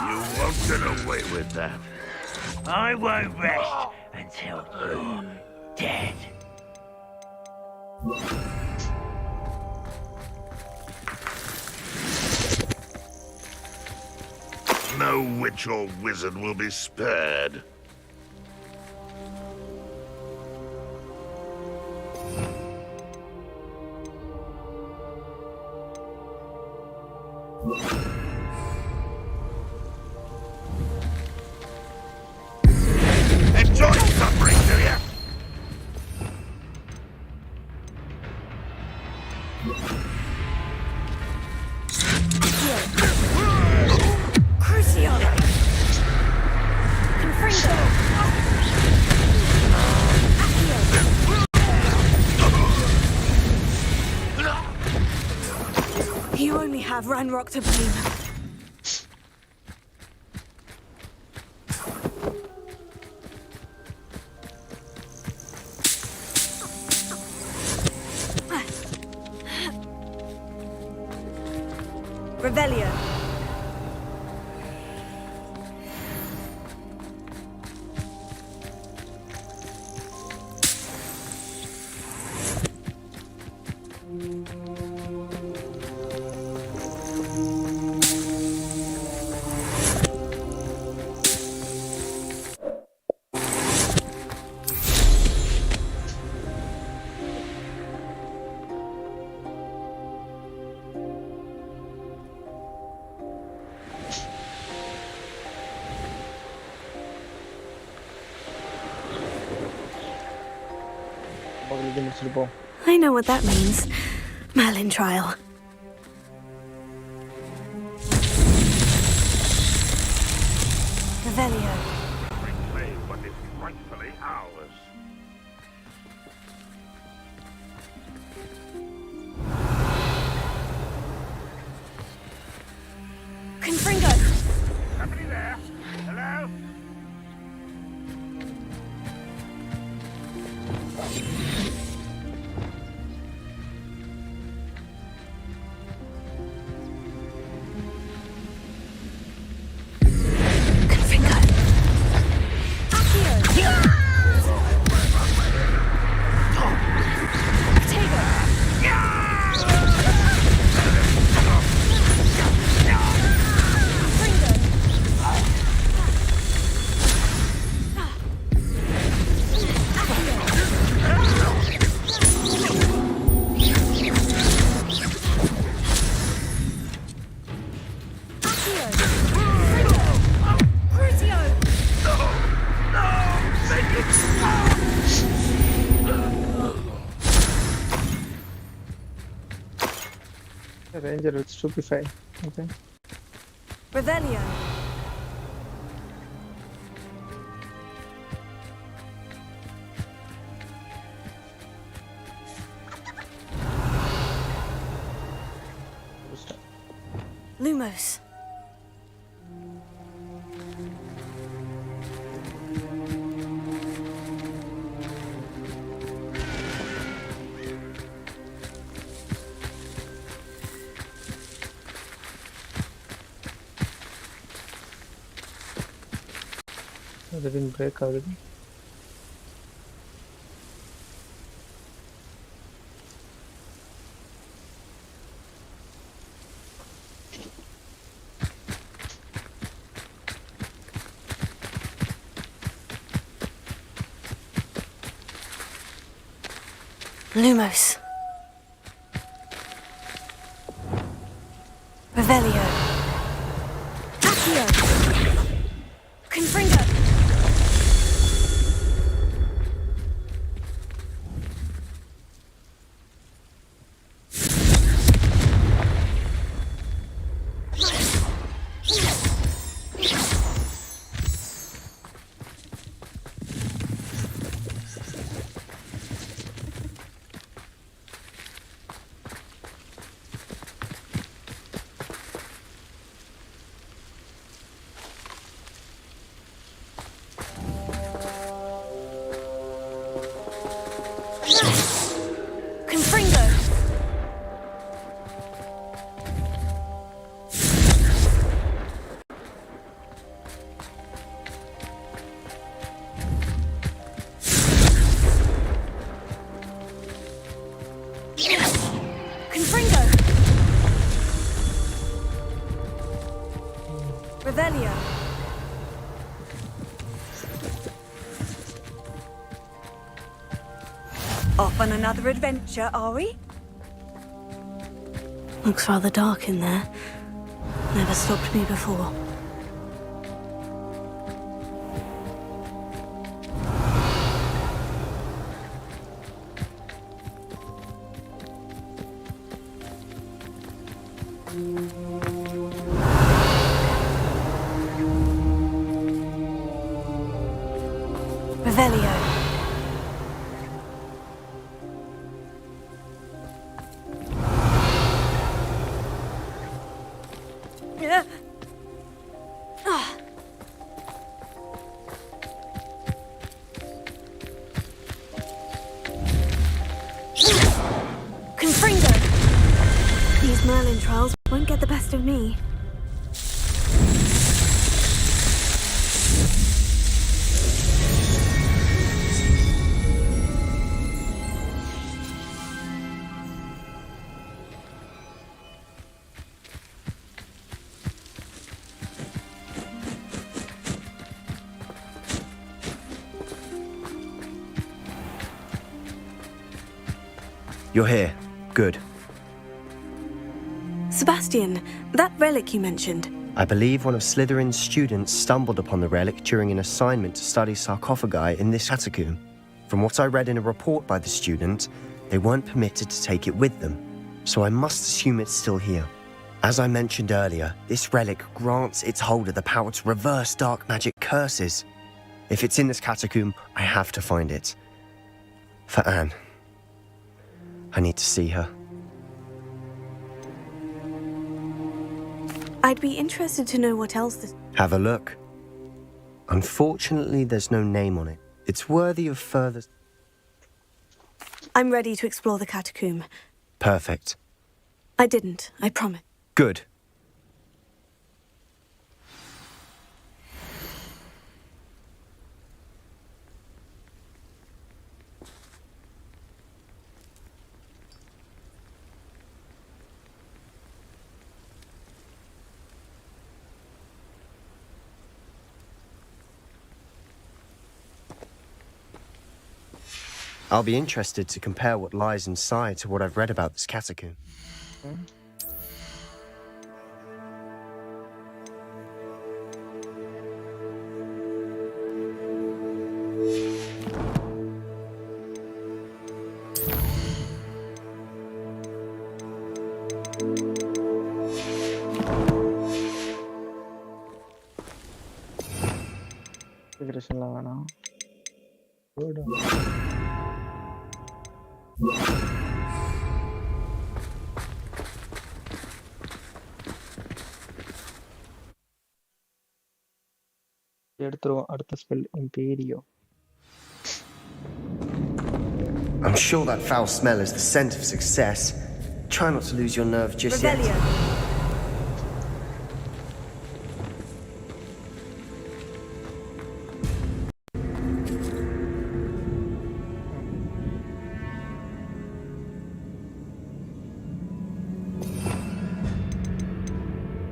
You won't get away with that. I won't rest until you're dead. No witch or wizard will be spared. Enjoy suffering, do ya? Crucio! Confringo! You only have Ranrock to blame. Revelio. I know what that means. Merlin trial. Revelio. Reclaim what is rightfully ours. Confringo! Somebody there? Hello? Ranger with Stupefy. Okay. Revelio. Lumos. திடீர்னு break ஆகுது. Lumos. Revelio. Accio. Confringo. Confringo. Confringo. Revelio. Off on another adventure, are we? Looks rather dark in there. Never stopped me before. Revelio. Confringo! These Merlin trials won't get the best of me. You're here. Good. Sebastian, that relic you mentioned. I believe one of Slytherin's students stumbled upon the relic during an assignment to study sarcophagi in this catacomb. From what I read in a report by the student, they weren't permitted to take it with them, so I must assume it's still here. As I mentioned earlier, this relic grants its holder the power to reverse dark magic curses. If it's in this catacomb, I have to find it. For Anne. I need to see her. I'd be interested to know what else this... Have a look. Unfortunately, there's no name on it. It's worthy of further... I'm ready to explore the catacomb. Perfect. I didn't, I promise. Good. I'll be interested to compare what lies inside to what I've read about this catacomb. I'm sure that foul smell is the scent of success. Try not to lose your nerve just yet.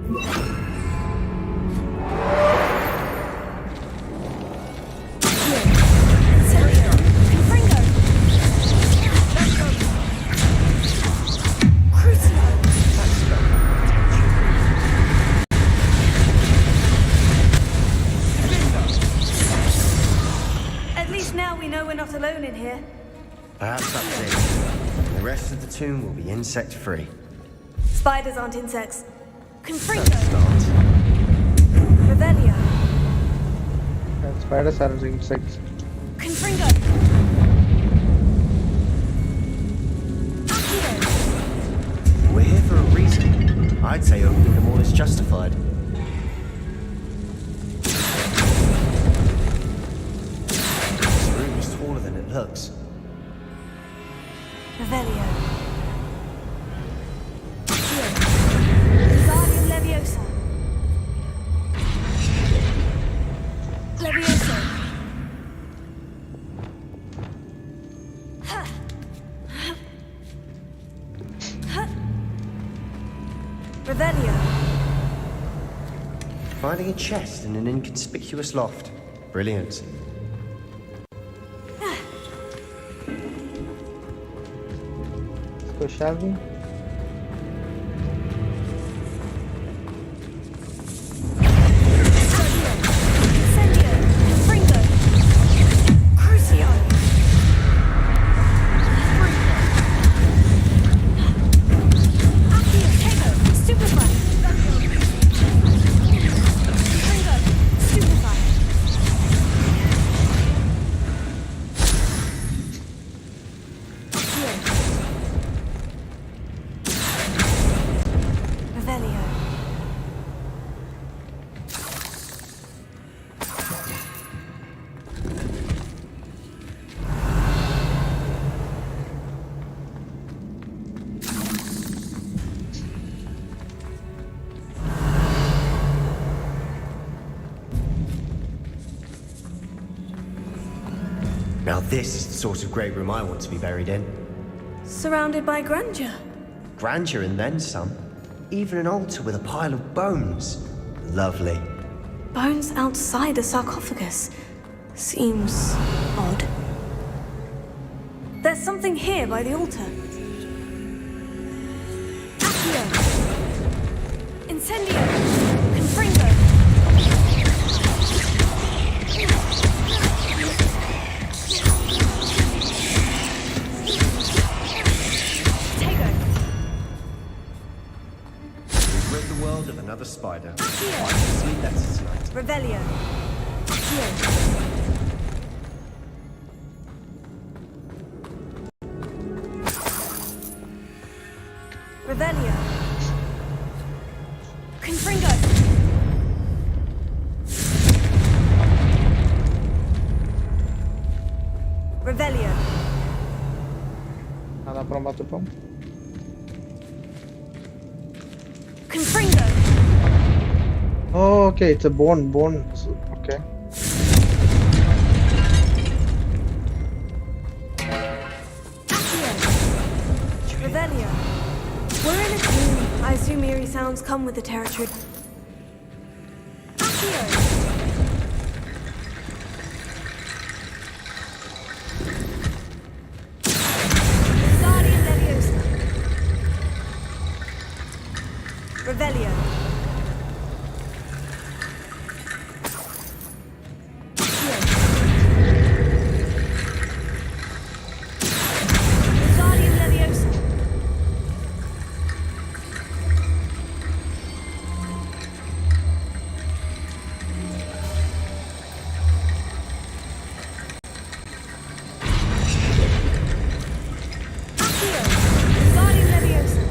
At least now we know we're not alone in here. Perhaps that's it. And the rest of the tomb will be insect-free. Spiders aren't insects. Confringo. Start. Revelio. Spiders are insects. Confringo. We're here for a reason. I'd say opening them all is justified. This room is taller than it looks. Revelio. Wingardium Leviosa. Leviosa. Revelio. Finding a chest in an inconspicuous loft. Brilliant. So shall we? Now this is the sort of great room I want to be buried in. Surrounded by grandeur. Grandeur and then some. Even an altar with a pile of bones. Lovely. Bones outside a sarcophagus. Seems odd. There's something here by the altar. Accio. Incendio. Confringo. Of another spider. I can sleep better tonight. Revelio. Revelio. Confringo. Revelio. அது அப்புறம் பார்த்துப்போம். Confringo. Oh, okay, it's a bone. Okay. Revelio. We're in a tomb. I assume eerie sounds come with the territory. Accio. Wingardium Leviosa. Revelio. Wingardium Leviosa. Accio. Wingardium Leviosa.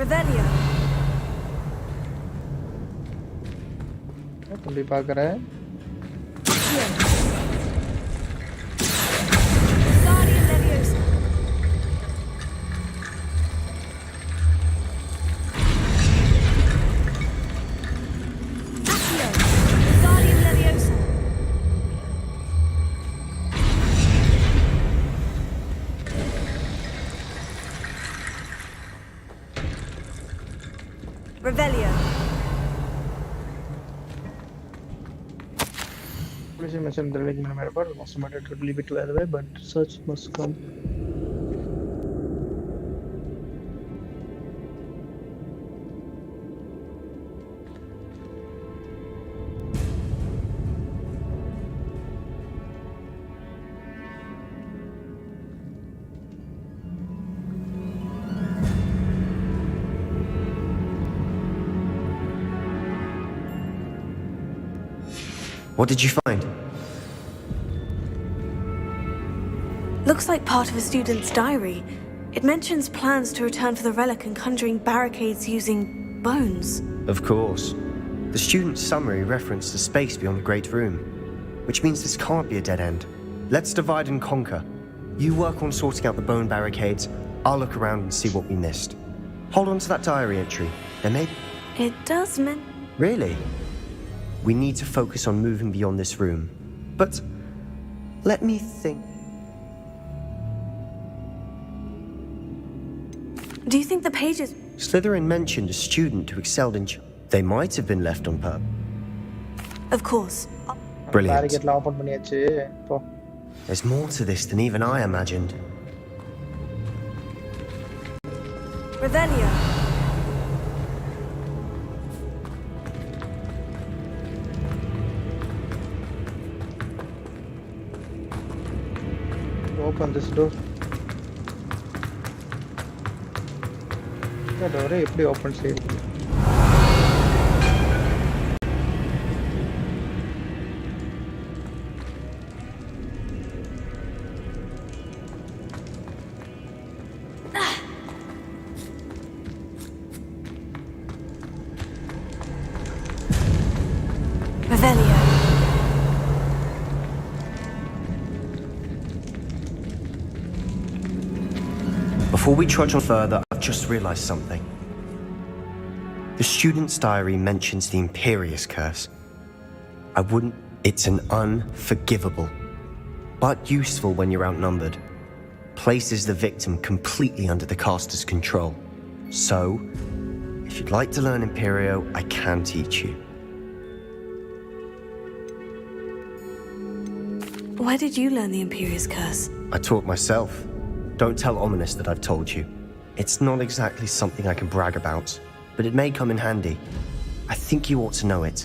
Revelio. तुम भी भाग रहा है. Wingardium Leviosa. Accio. Wingardium Leviosa. Revelio. Police mentioned the relic minimum report. Most matter to leave it to other way, but search must come. What did you find? Looks like part of a student's diary. It mentions plans to return for the relic and conjuring barricades using bones. Of course. The student's summary referenced the space beyond the Great Room, which means this can't be a dead end. Let's divide and conquer. You work on sorting out the bone barricades, I'll look around and see what we missed. Hold on to that diary entry. There may... It does Really? We need to focus on moving beyond this room. But let me think. Do you think the pages... Slytherin mentioned a student who excelled in... They might have been left on purpose. Of course. Brilliant. Barricade open பண்ணியாச்சு. போ. There's more to this than even I imagined. Revelio. Open this door. The door எப்படி open செய்யுது? Revelio. Before we trudge on further, I've just realized something. The student's diary mentions the Imperious Curse. It's an unforgivable, but useful when you're outnumbered. Places the victim completely under the caster's control. So, if you'd like to learn Imperio, I can teach you. Where did you learn the Imperious Curse? I taught myself. Don't tell Ominous that I've told you. It's not exactly something I can brag about, but it may come in handy. I think you ought to know it.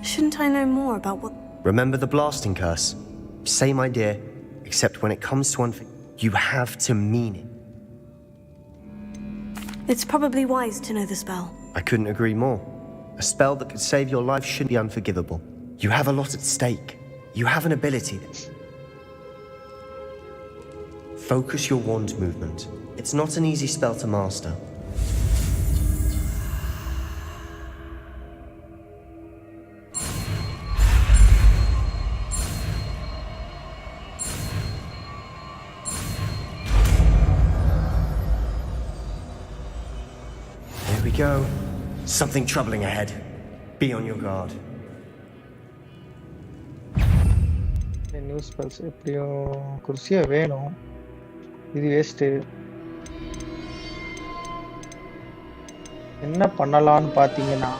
Shouldn't I know more about what... Remember the blasting curse? Same idea, except when it comes to you have to mean it. It's probably wise to know the spell. I couldn't agree more. A spell that could save your life should be unforgivable. You have a lot at stake. You have an ability that... Focus your wand movement. It's not an easy spell to master. Here we go. Something troubling ahead. Be on your guard. New spells எப்படியும் குர்சியா வேணும். இது waste. என்ன பண்ணலாம்னு பாத்தீங்கன்னா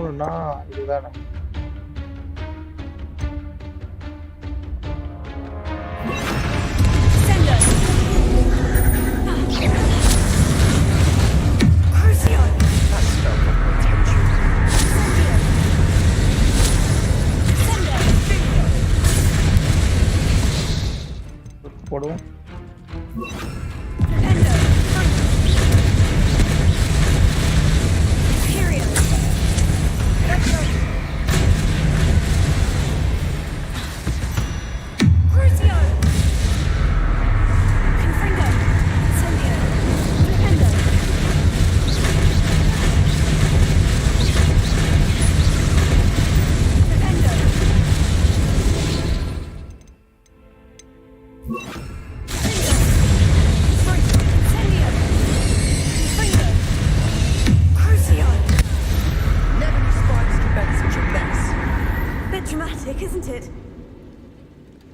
போகணும்னா இதுதானே. போடுவோம். Isn't it?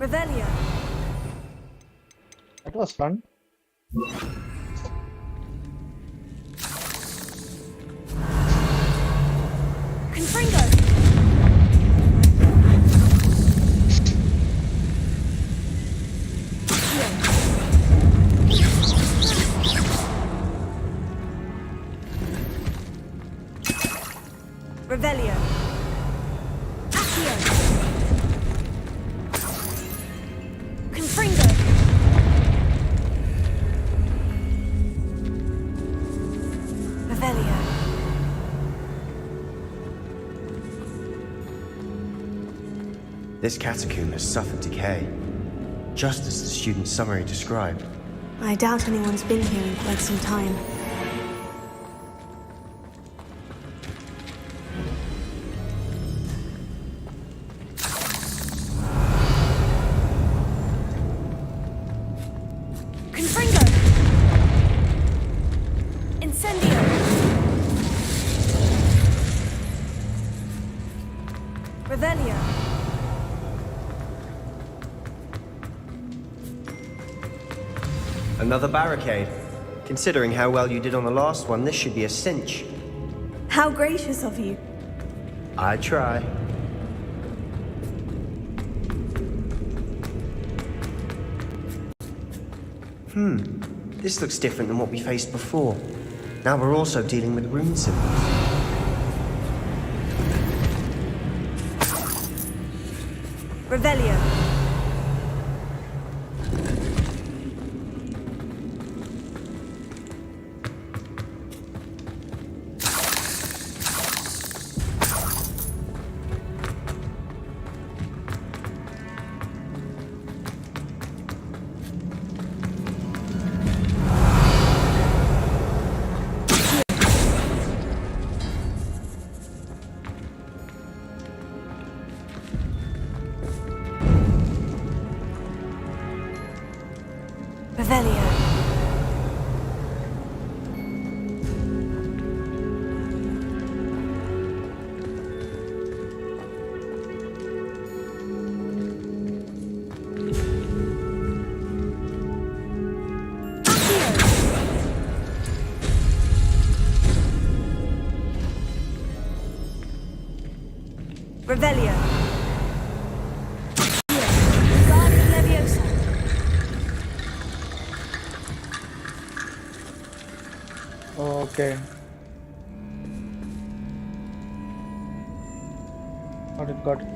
Revelio. That was fun. Confringo. Revelio. Accio. Confringo. Revelio. This catacomb has suffered decay, just as the student's summary described. I doubt anyone's been here in quite some time. Revelio. Another barricade. Considering how well you did on the last one, this should be a cinch. How gracious of you. I try. This looks different than what we faced before. Now we're also dealing with rune symbols. Revelio. Revelio. Revelio. Guardian Leviosa. Okay. Got it.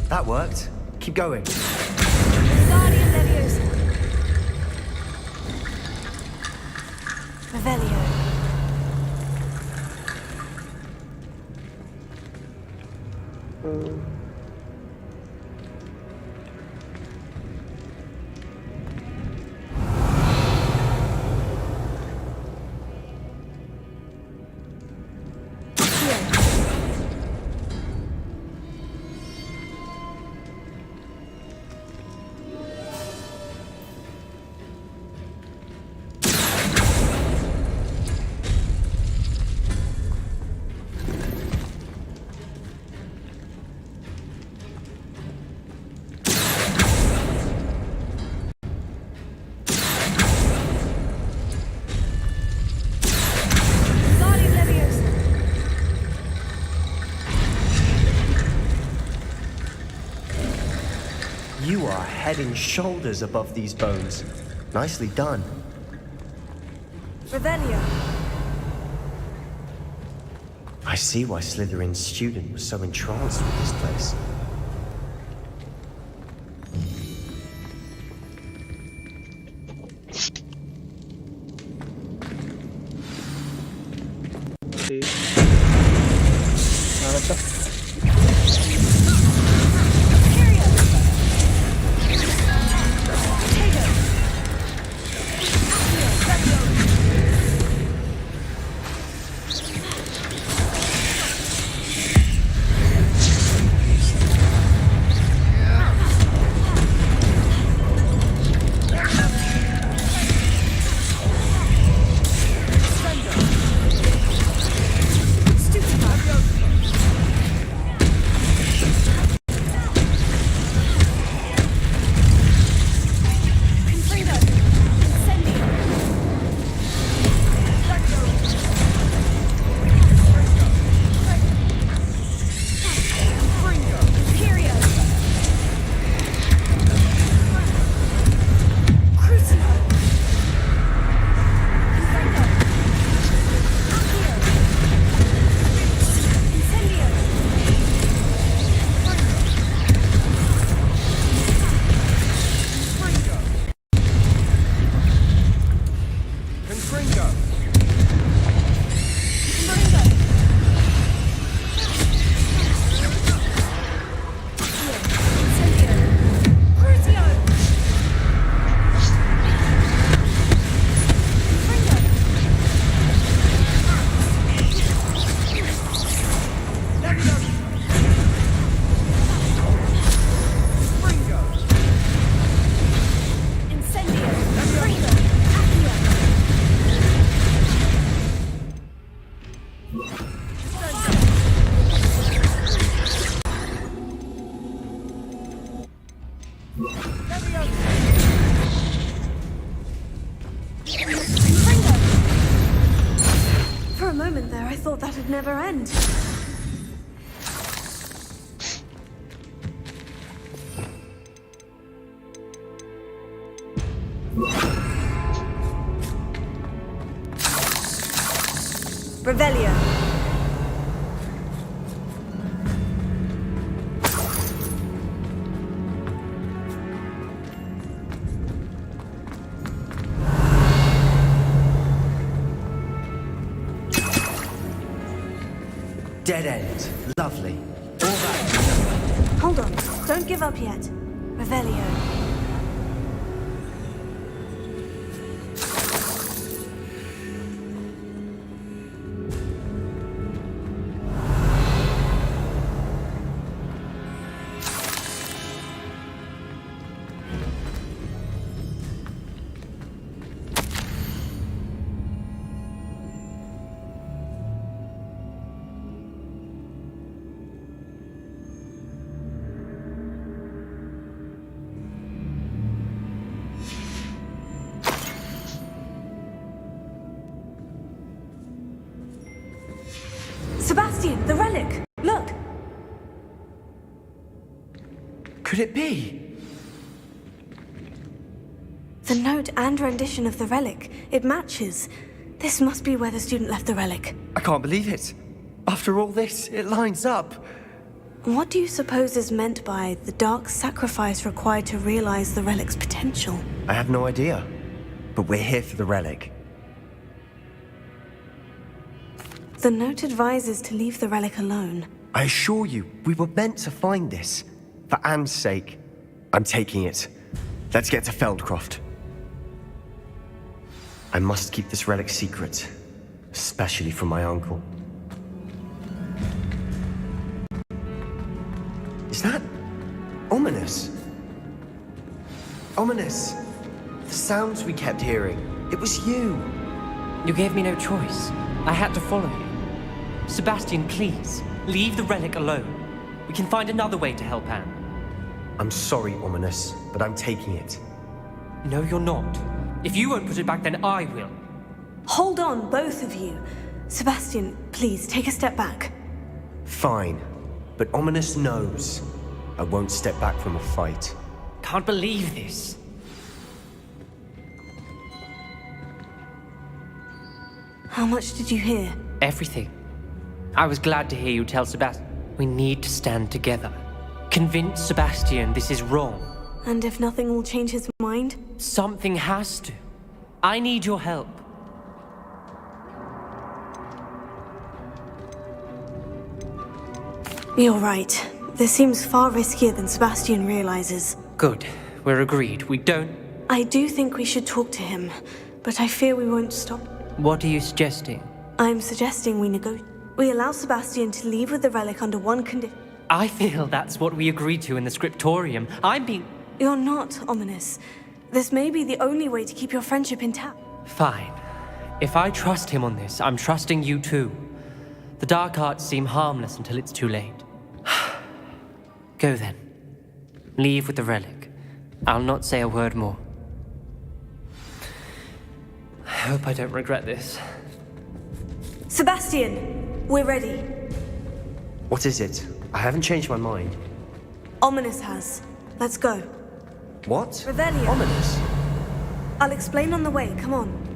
That worked. Keep going. Guardian Leviosa. Revelio. You are head and shoulders above these bones. Nicely done. Revelio. I see why Slytherin's student was so entranced with this place. Sí. Nada está. For a moment there, I thought that'd never end. Revelio. Dead end. Lovely. All that. Hold on. Don't give up yet. Revelio. Sebastian, the relic! Look! Could it be? The note and rendition of the relic. It matches. This must be where the student left the relic. I can't believe it. After all this, it lines up. What do you suppose is meant by the dark sacrifice required to realize the relic's potential? I have no idea. But we're here for the relic. The note advises to leave the relic alone. I assure you, we were meant to find this. For Anne's sake. I'm taking it. Let's get to Feldcroft. I must keep this relic secret. Especially from my uncle. Is that... ominous? Ominous! The sounds we kept hearing. It was you. You gave me no choice. I had to follow you. Sebastian, please, leave the relic alone. We can find another way to help Anne. I'm sorry, Ominous, but I'm taking it. No, you're not. If you won't put it back, then I will. Hold on, both of you. Sebastian, please, take a step back. Fine. But Ominous knows. I won't step back from a fight. can't believe this. How much did you hear? Everything. I was glad to hear you tell Sebastian. We need to stand together. Convince Sebastian this is wrong. And if nothing will change his mind? Something has to. I need your help. You're right. This seems far riskier than Sebastian realizes. Good. We're agreed. We don't... I do think we should talk to him, but I fear we won't stop. What are you suggesting? I'm suggesting we allow Sebastian to leave with the relic under one condition. I feel that's what we agreed to in the scriptorium. I'm being... You're not ominous. This may be the only way to keep your friendship intact. Fine. If I trust him on this, I'm trusting you too. The dark arts seem harmless until it's too late. Go then. Leave with the relic. I'll not say a word more. I hope I don't regret this. Sebastian! We're ready. What is it? I haven't changed my mind. Ominous has. Let's go. What? Revelio. Ominous? I'll explain on the way. Come on.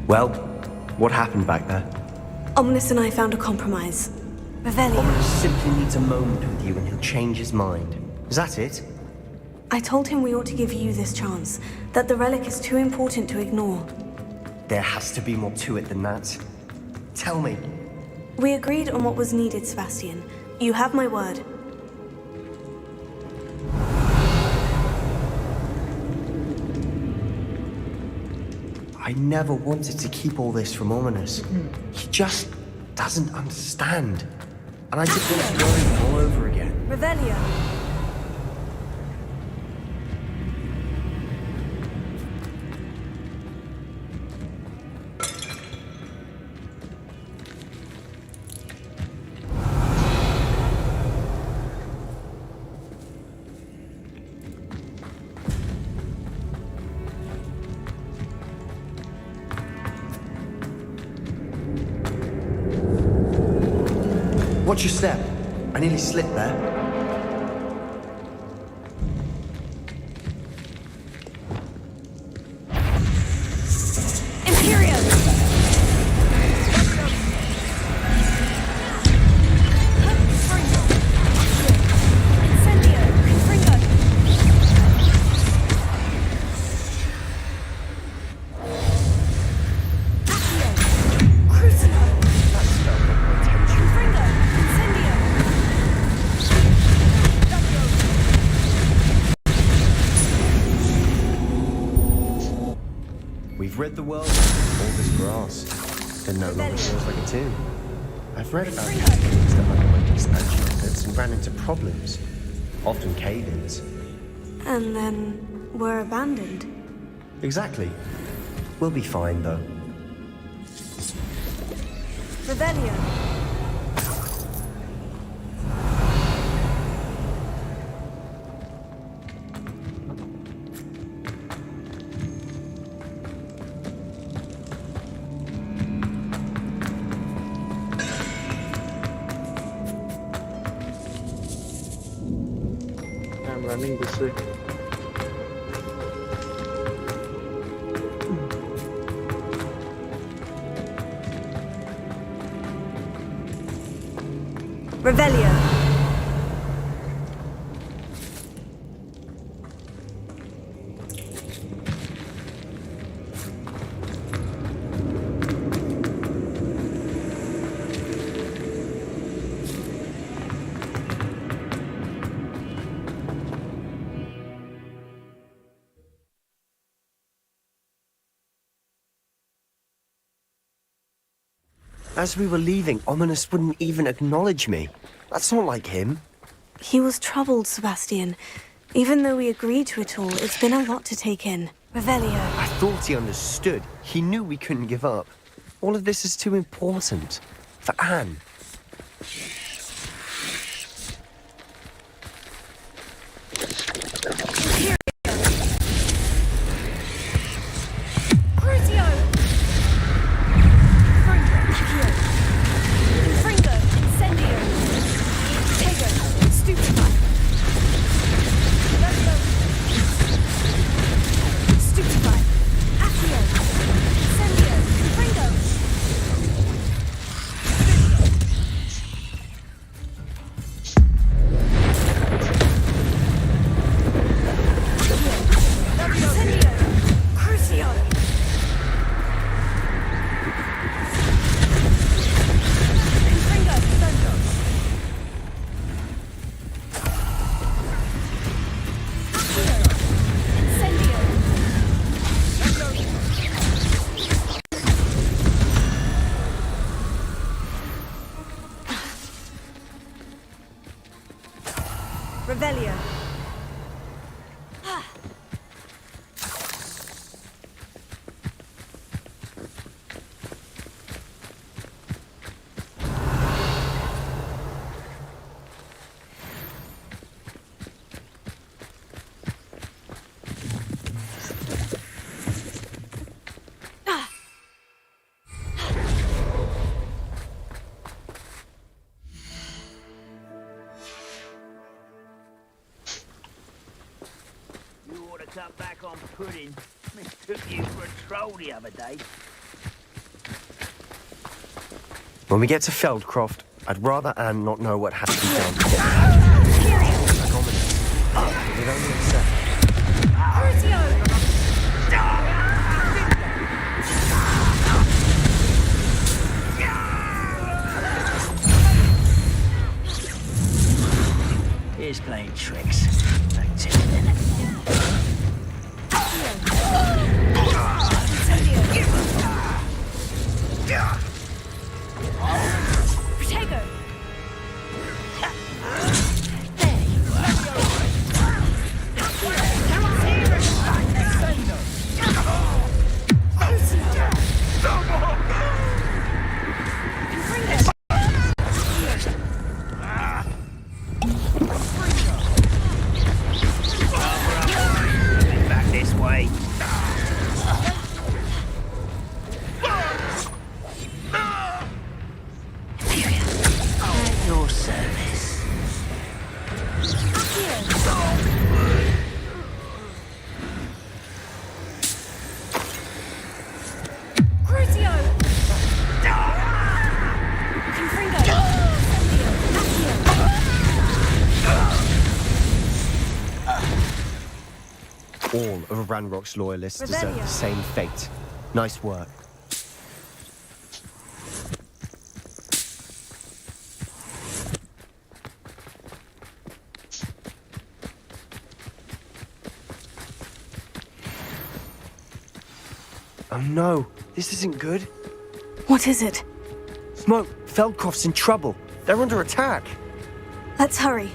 Well, what happened back there? Ominous and I found a compromise. Revelio. Ominous simply needs a moment with you and he'll change his mind. Is that it? I told him we ought to give you this chance, that the relic is too important to ignore. There has to be more to it than that. Tell me. We agreed on what was needed, Sebastian. You have my word. I never wanted to keep all this from Ominous. He just doesn't understand. And I just want to worry him all over again. Revelio. Watch your step. I nearly slipped there. We've rid the world of all this grass. It no longer feels like a tomb. I've read about communities that underwent expansion efforts and ran into problems, often cave-ins. And then were abandoned. Exactly. We'll be fine, though. Revelio. I'm running this way. Revelio. As we were leaving, Ominous wouldn't even acknowledge me. That's not like him. He was troubled, Sebastian. Even though we agreed to it all, it's been a lot to take in. Revelio. I thought he understood. He knew we couldn't give up. All of this is too important. For Anne. Revelio. Cut back on pudding. Mistook you for a troll the other day. When we get to Feldcroft, I'd rather Anne not know what has to be done. Like Ominous. We'd only accept. Here's playing tricks. Back to it then. Protego. Back this way. At your service. Crucio. Confringo. All of Ranrock's loyalists deserve the same fate. Nice work. Oh no, this isn't good. What is it? Smoke, Feldcroft's in trouble. They're under attack. Let's hurry.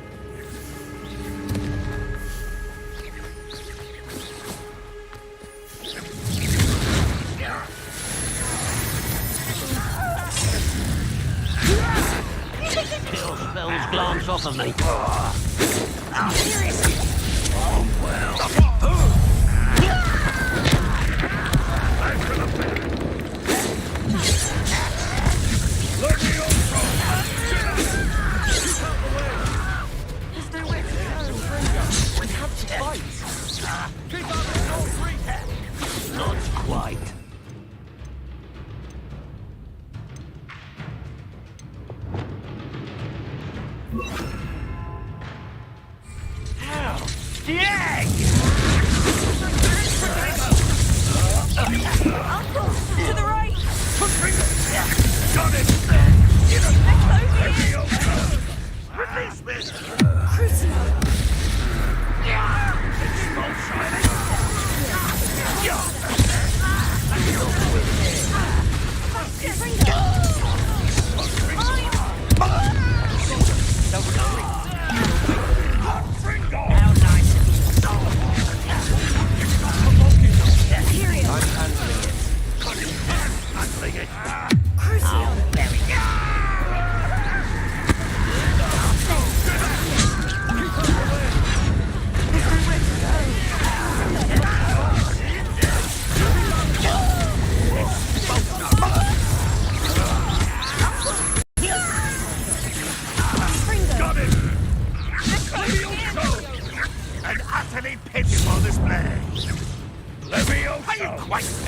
Kill spells glance off of me. Oh, well. Not quite. Ow! The egg! Uncle, to the right. Got it! Release me! Crucio.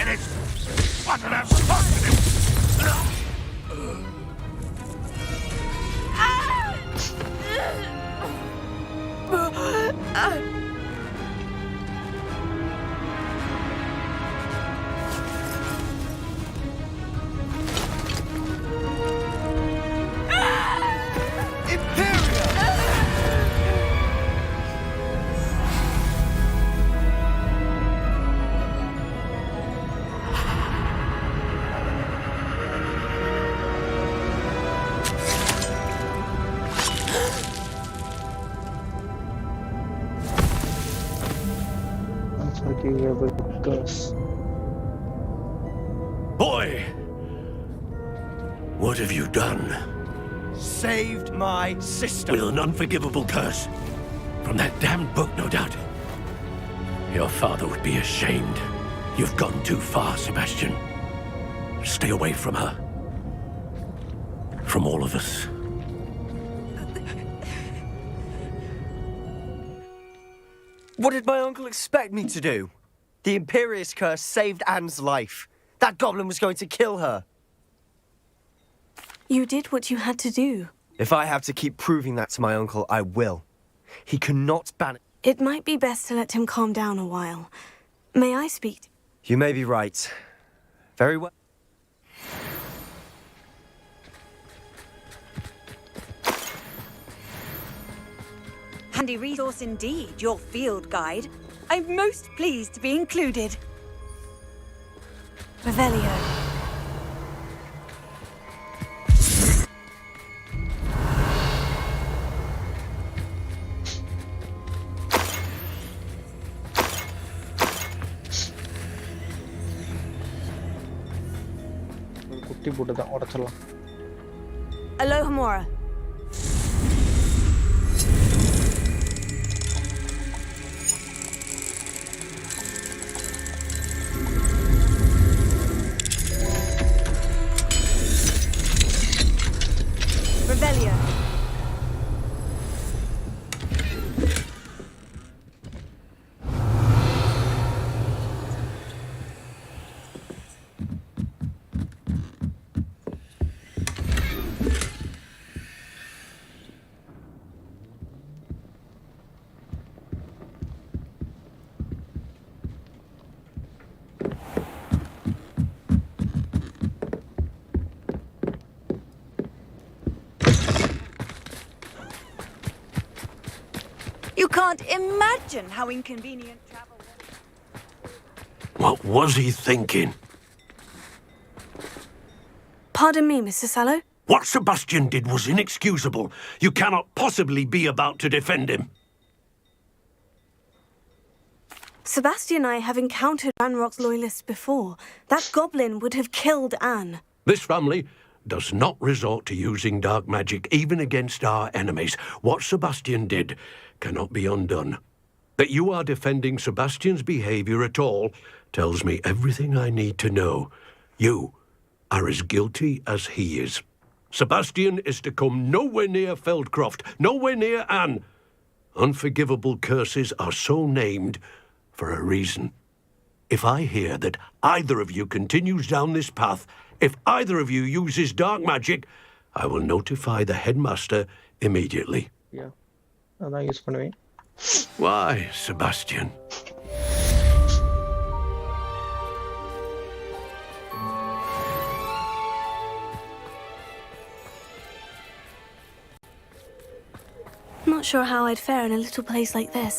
get it? What did I fuck with Unforgivable curse. Boy! What have you done? Saved my sister. With an unforgivable curse. From that damned book, no doubt. Your father would be ashamed. You've gone too far, Sebastian. Stay away from her. From all of us. What did my uncle expect me to do? The Imperious curse saved Anne's life. That goblin was going to kill her. You did what you had to do. If I have to keep proving that to my uncle, I will. He cannot ban it. It might be best to let him calm down a while. May I speak? You may be right. Very well. Handy resource indeed, your field guide. I'm most pleased to be included. Revelio. குட்டி போட்டு தான் உடைச்சிடலாம். Alohomora. Revelio. You can't imagine how inconvenient travel was. What was he thinking? Pardon me, Mr. Sallow. What Sebastian did was inexcusable. You cannot possibly be about to defend him. Sebastian and I have encountered Ranrock's loyalists before. That goblin would have killed Anne. This family does not resort to using dark magic even against our enemies. What Sebastian did cannot be undone. That you are defending Sebastian's behavior at all tells me everything I need to know. You are as guilty as he is. Sebastian is to come nowhere near Feldcroft, nowhere near Anne. Unforgivable curses are so named for a reason. If I hear that either of you continues down this path, if either of you uses dark magic, I will notify the headmaster immediately. Yeah. அதான் use பண்ணுவேன். Why, Sebastian? Not sure how I'd fare in a little place like this.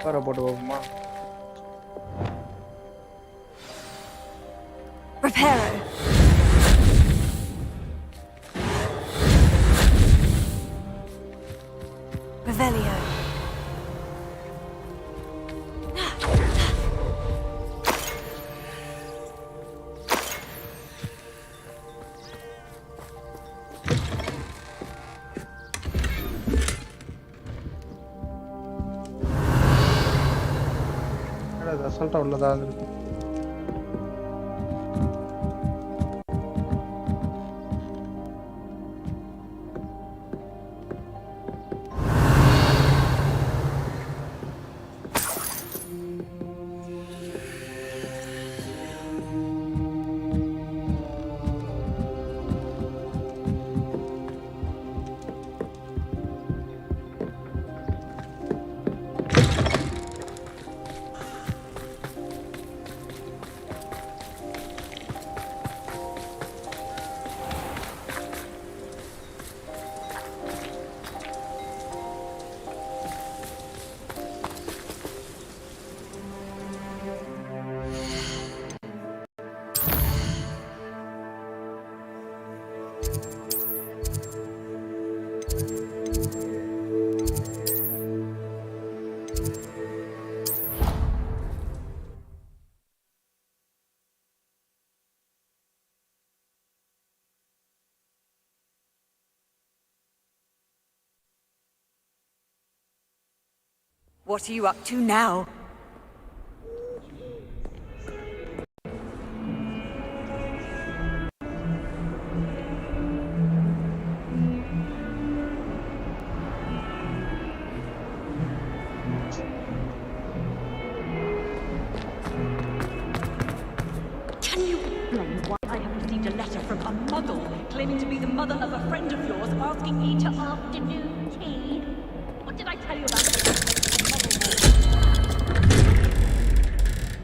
வர போட்டு போகுமா? Reparo. Revelio. அது அசால்ட்டா உள்ளதா இருக்கு. What are you up to now? Can you explain why I have received a letter from a muggle claiming to be the mother of a friend of yours asking me to afternoon tea? What did I tell you about this?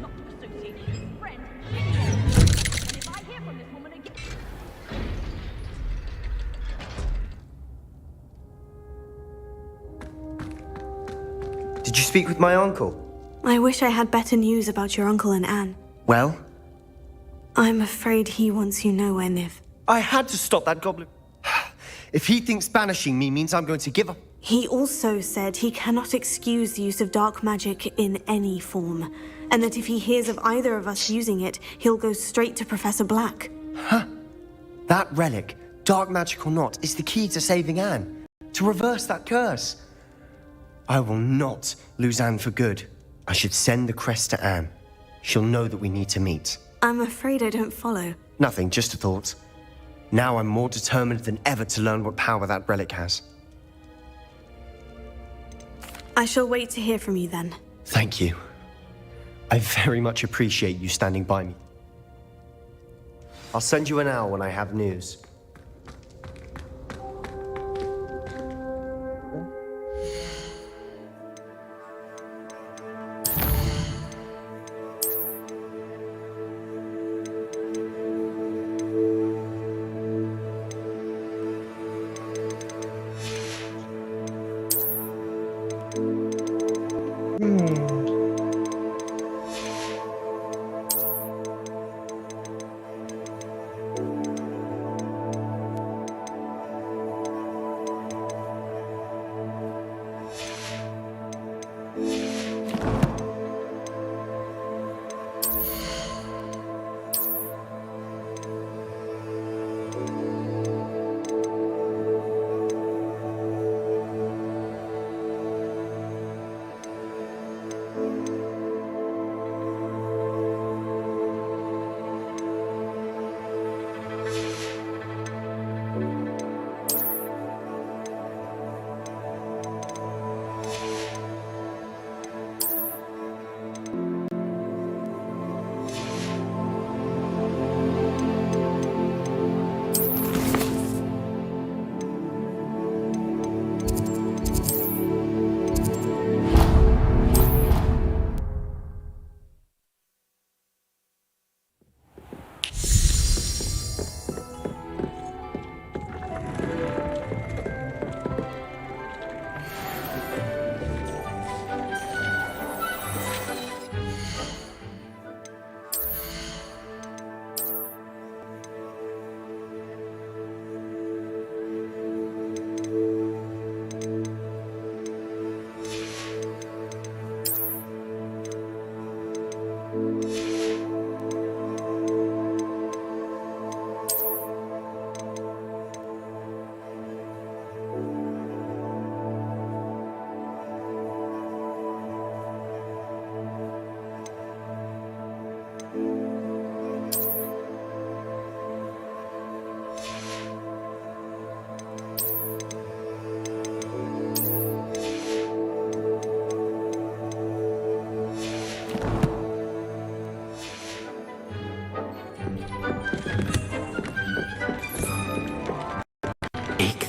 Not to associate with his friend, and if I hear from this woman again... Did you speak with my uncle? I wish I had better news about your uncle and Anne. Well? I'm afraid he wants you nowhere, Niv. I had to stop that goblin. If he thinks banishing me means I'm going to give up... He also said he cannot excuse the use of dark magic in any form, and that if he hears of either of us using it, he'll go straight to Professor Black. Huh? That relic, dark magic or not, is the key to saving Anne. To reverse that curse. I will not lose Anne for good. I should send the crest to Anne. She'll know that we need to meet. I'm afraid I don't follow. Nothing, just a thought. Now I'm more determined than ever to learn what power that relic has. I shall wait to hear from you then. Thank you. I very much appreciate you standing by me. I'll send you an hour when I have news.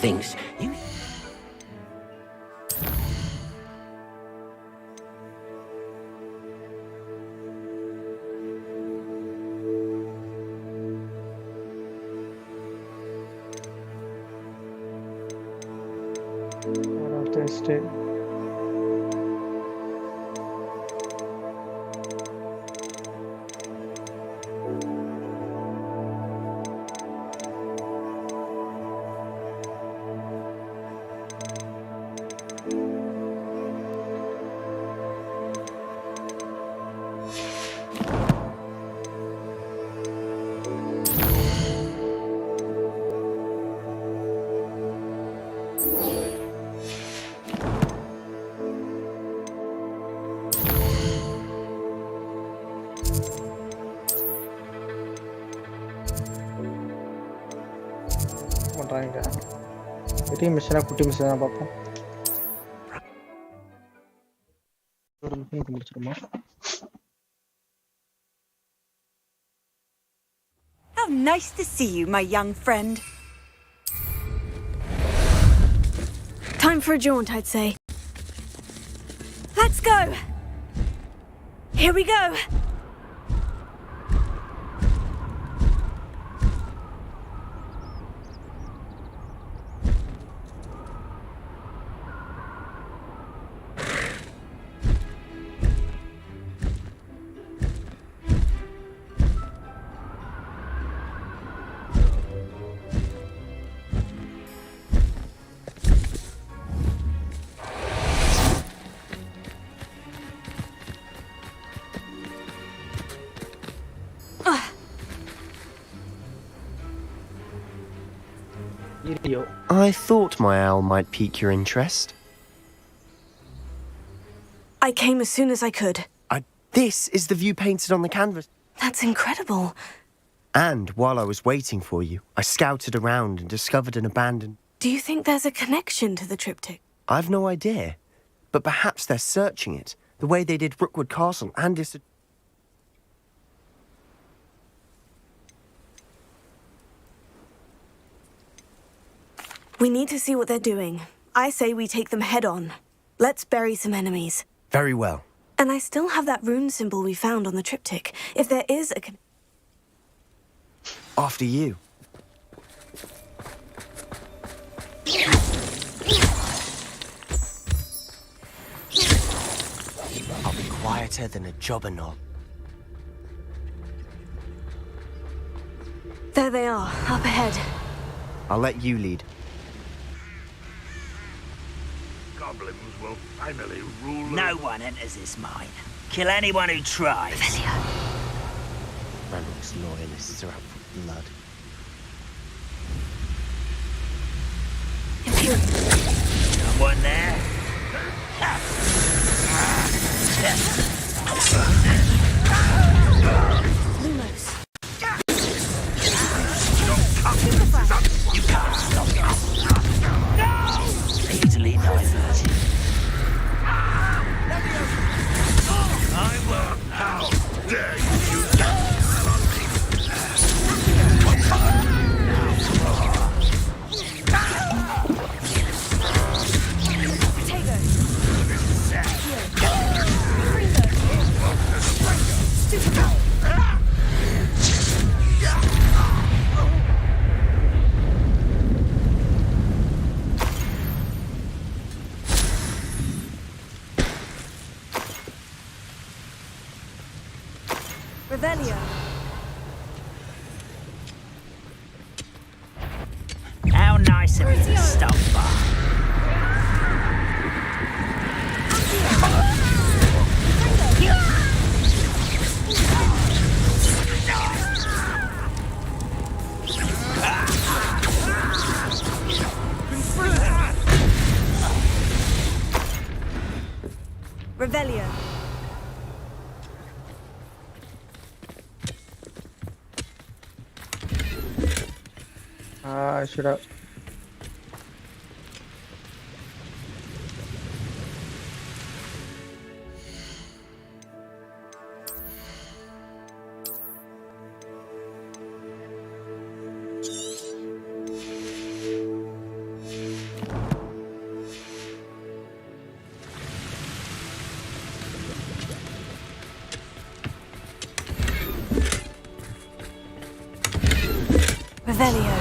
Things. You... Thursday. பண்றாங்க. பெரிய மிஷனா குட்டி mission தான் பார்ப்போம். ஒரு mission முடிச்சிருமா? How nice to see you, my young friend. Time for a jaunt, I'd say. Let's go. Here we go. I thought my owl might pique your interest. I came as soon as I could. This is the view painted on the canvas. That's incredible. And while I was waiting for you, I scouted around and discovered an abandoned... Do you think there's a connection to the triptych? I've no idea. But perhaps they're searching it, the way they did Rookwood Castle and its... We need to see what they're doing. I say we take them head on. Let's bury some enemies. Very well. And I still have that rune symbol we found on the triptych. If there is a... After you. I'll be quieter than a jobberknoll. There they are, up ahead. I'll let you lead. Goblins will finally rule. No one enters this mine. Kill anyone who tries. Ranrock's loyalists are out for blood. Someone there? Lumos. You can't stop us. Easily diverted. I will. How dare you Revelio. How nice of you to stop by. Revelio. I should have. Revelio.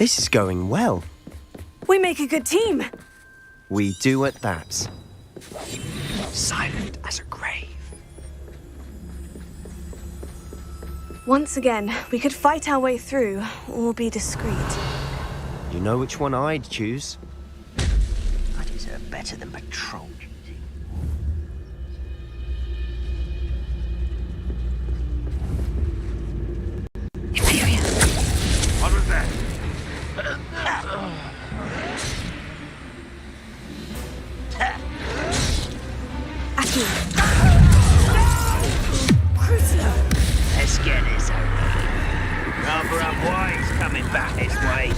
This is going well. We make a good team. We do at that. Silent as a grave. Once again, we could fight our way through, or be discreet. You know which one I'd choose. I deserve better than patrol duty. What was that? Let's get this over. Cover up why he's coming back this way.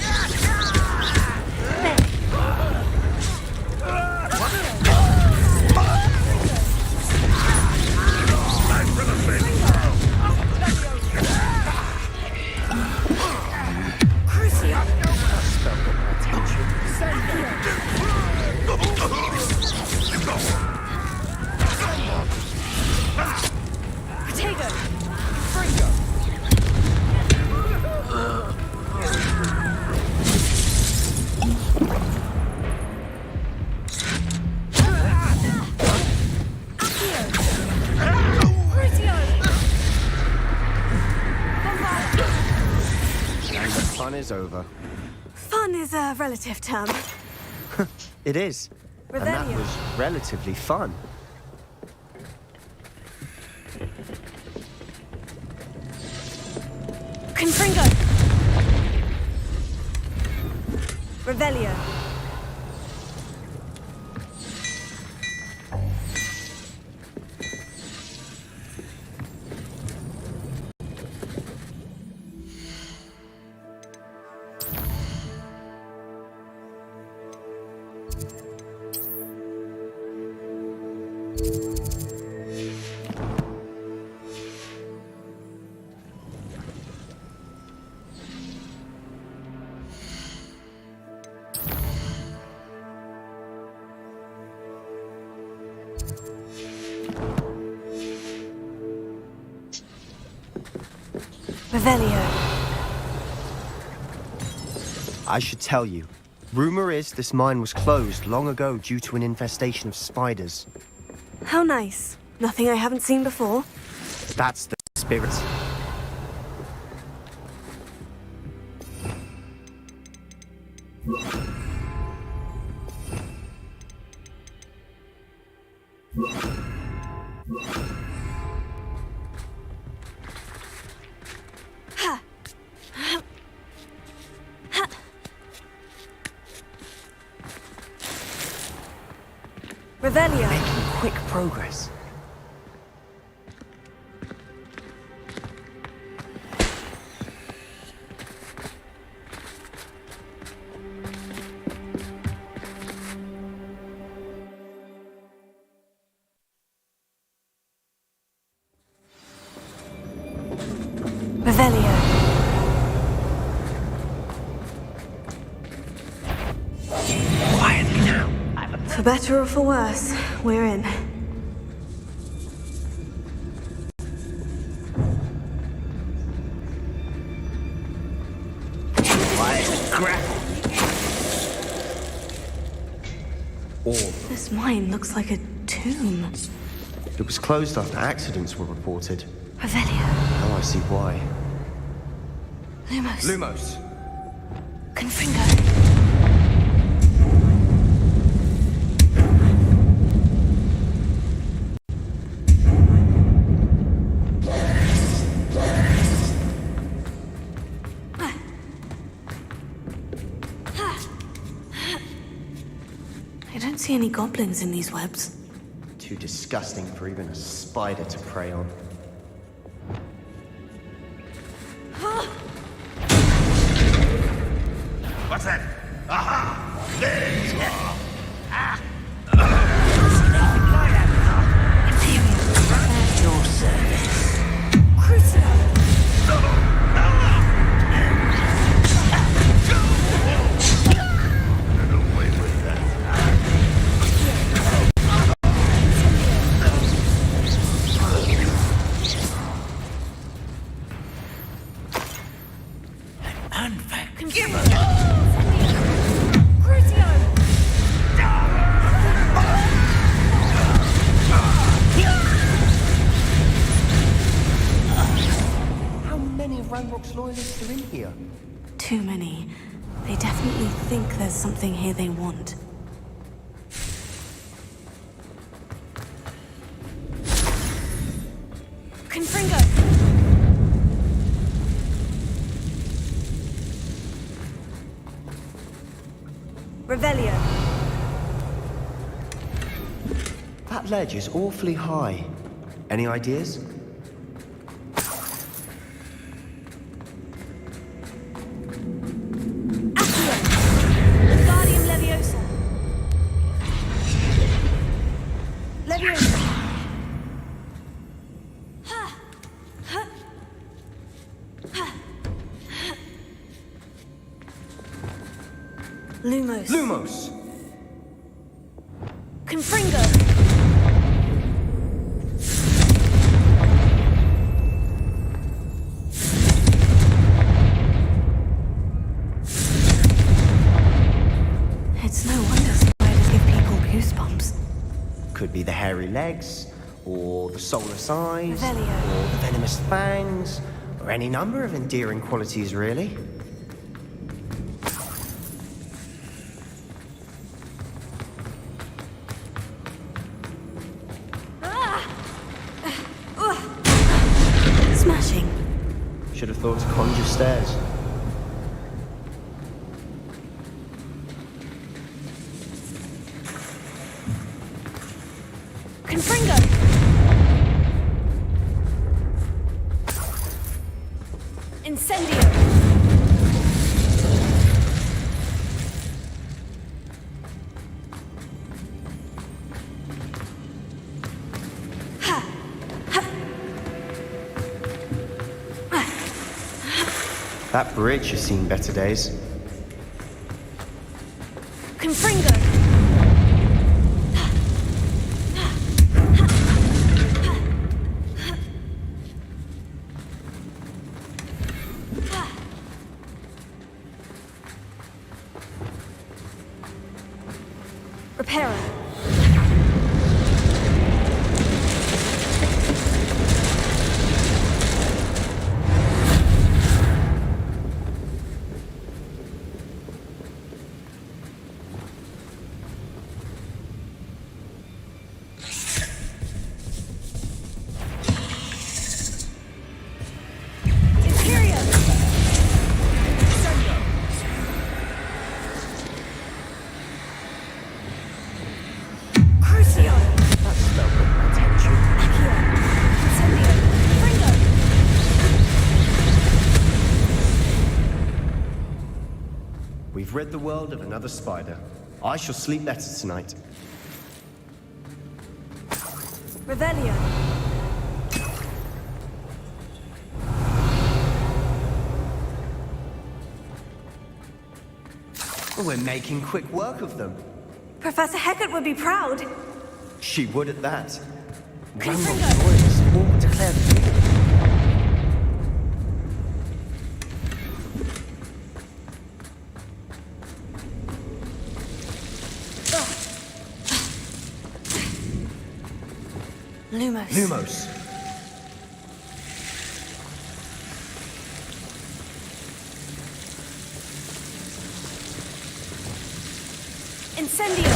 Fun is over. Fun is a relative term. It is. And that Revelio. was relatively fun. Confringo! Revelio. Revelio. I should tell you. Rumor is this mine was closed long ago due to an infestation of spiders. How nice. Nothing I haven't seen before. That's the spirit. Revelio. Making quick progress. Revelio. Quietly now. For better or for worse, we're in. This mine looks like a tomb. It was closed after accidents were reported. Revelio. Now I see why. Lumos. Lumos. Confringo. I don't see any goblins in these webs. Too disgusting for even a spider to prey on. What's that? Aha! There you are! At your service. Unforgivable! Hogs loyalists are in here? Too many. They definitely think there's something here they want. Confringo! Revelio. That ledge is awfully high. Any ideas? Guardium Leviosa. Leviosa. Lumos. Lumos! Confringo. It's no wonder spiders give people goosebumps. Could be the hairy legs, or the soulless eyes, Revelio. or the venomous fangs, or any number of endearing qualities, really. Smashing. Should have thought to conjure stairs. Confringo. Incendio. That bridge has seen better days. Confringo. Reparo. We've rid the world of another spider. I shall sleep better tonight. Revelio. We're making quick work of them. Professor Hecat would be proud. She would at that. Confringo. Royals all declared war. Lumos. Lumos. Incendio.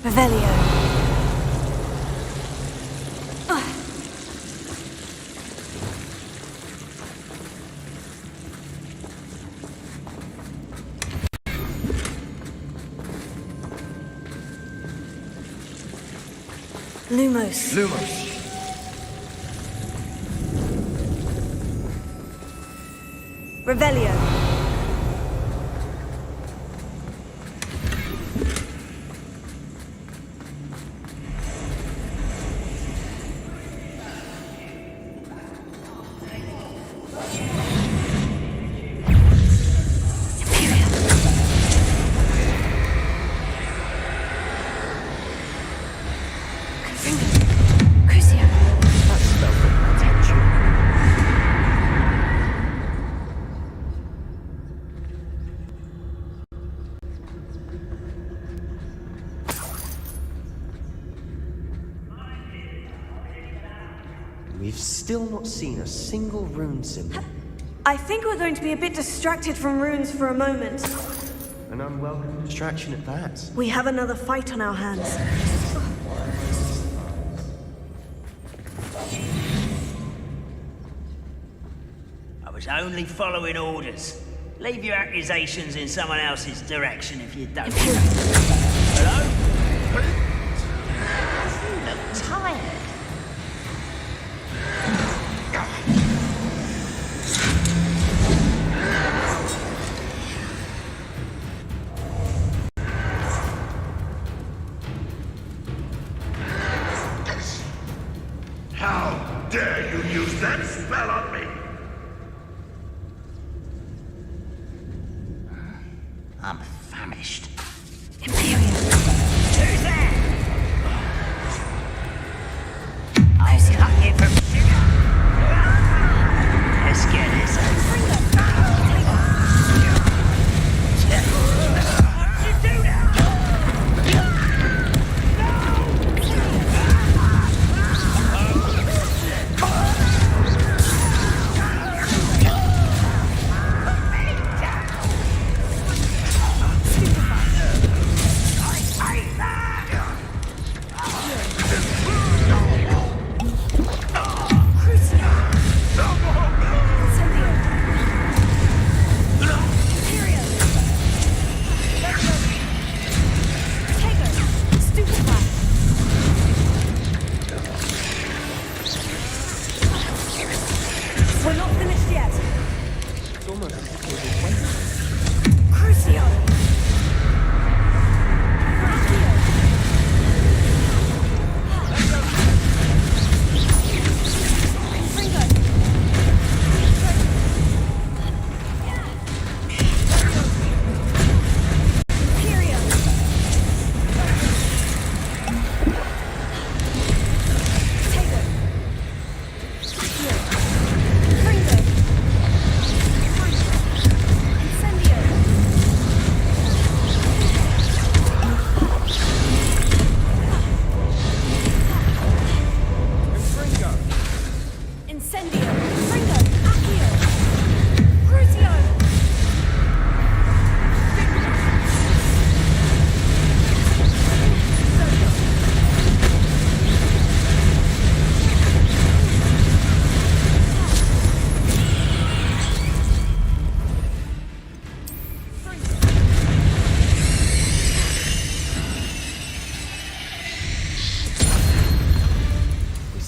Revelio. Lumos. Lumos. Revelio. We've still not seen a single rune symbol. I think we're going to be a bit distracted from runes for a moment. An unwelcome distraction at that. We have another fight on our hands. I was only following orders. Leave your accusations in someone else's direction if you don't. Hello? You look tired. How dare you use that spell on me? I'm famished. Imperium. Who's there? I'll cut you from sugar. Let's get this over. What'd you do now? We're not finished yet. It's almost as if Crucio.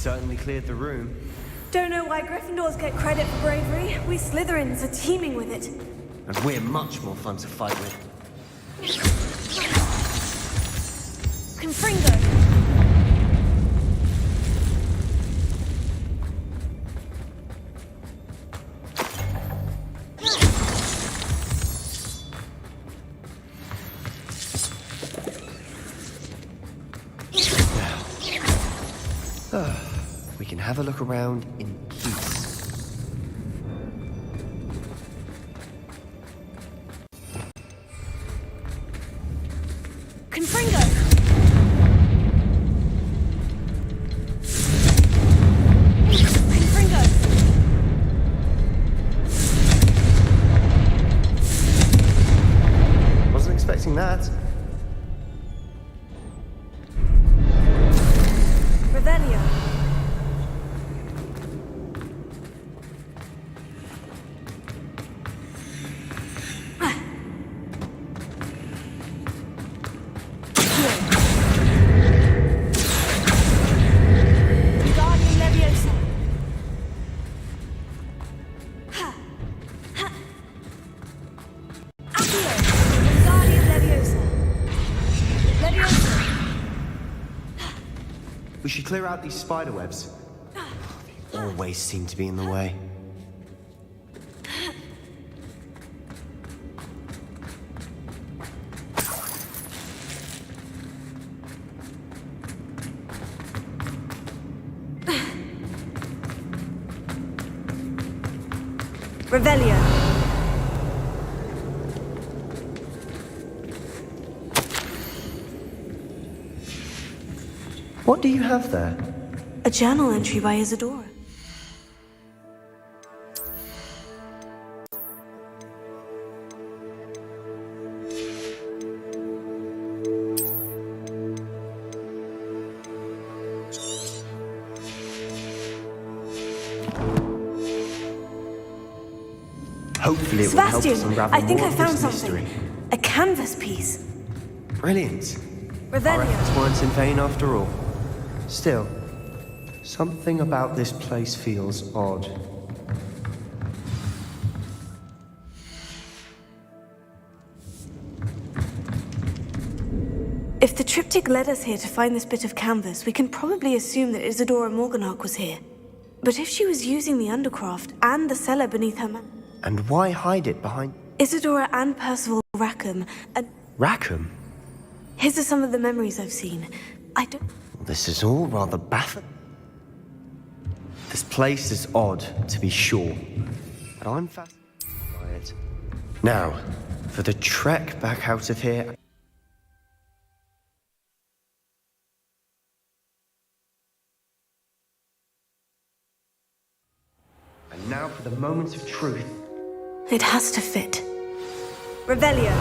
certainly cleared the room. Don't know why Gryffindors get credit for bravery. We Slytherins are teeming with it. And we're much more fun to fight with. Confringo! We can have a look around in peace. Confringo! Confringo! Wasn't expecting that. Revelio. We should clear out these spider webs. They always seem to be in the way. Revelio. What do you have there? A journal entry by Isadora. Hopefully it will help us Sebastian, unravel I think more I of found this something. mystery. A canvas piece. Brilliant. Our Revelio. efforts weren't in vain after all. Still, something about this place feels odd. If the triptych led us here to find this bit of canvas, we can probably assume that Isadora Morganach was here. But if she was using the Undercraft and the cellar beneath her And why hide it behind... Isadora and Percival Rackham, and Rackham? his are some of the memories I've seen. I don't... This is all rather baffling. This place is odd, to be sure, but I'm fascinated by it. Now, for the trek back out of here... And now for the moment of truth. It has to fit. Revelio.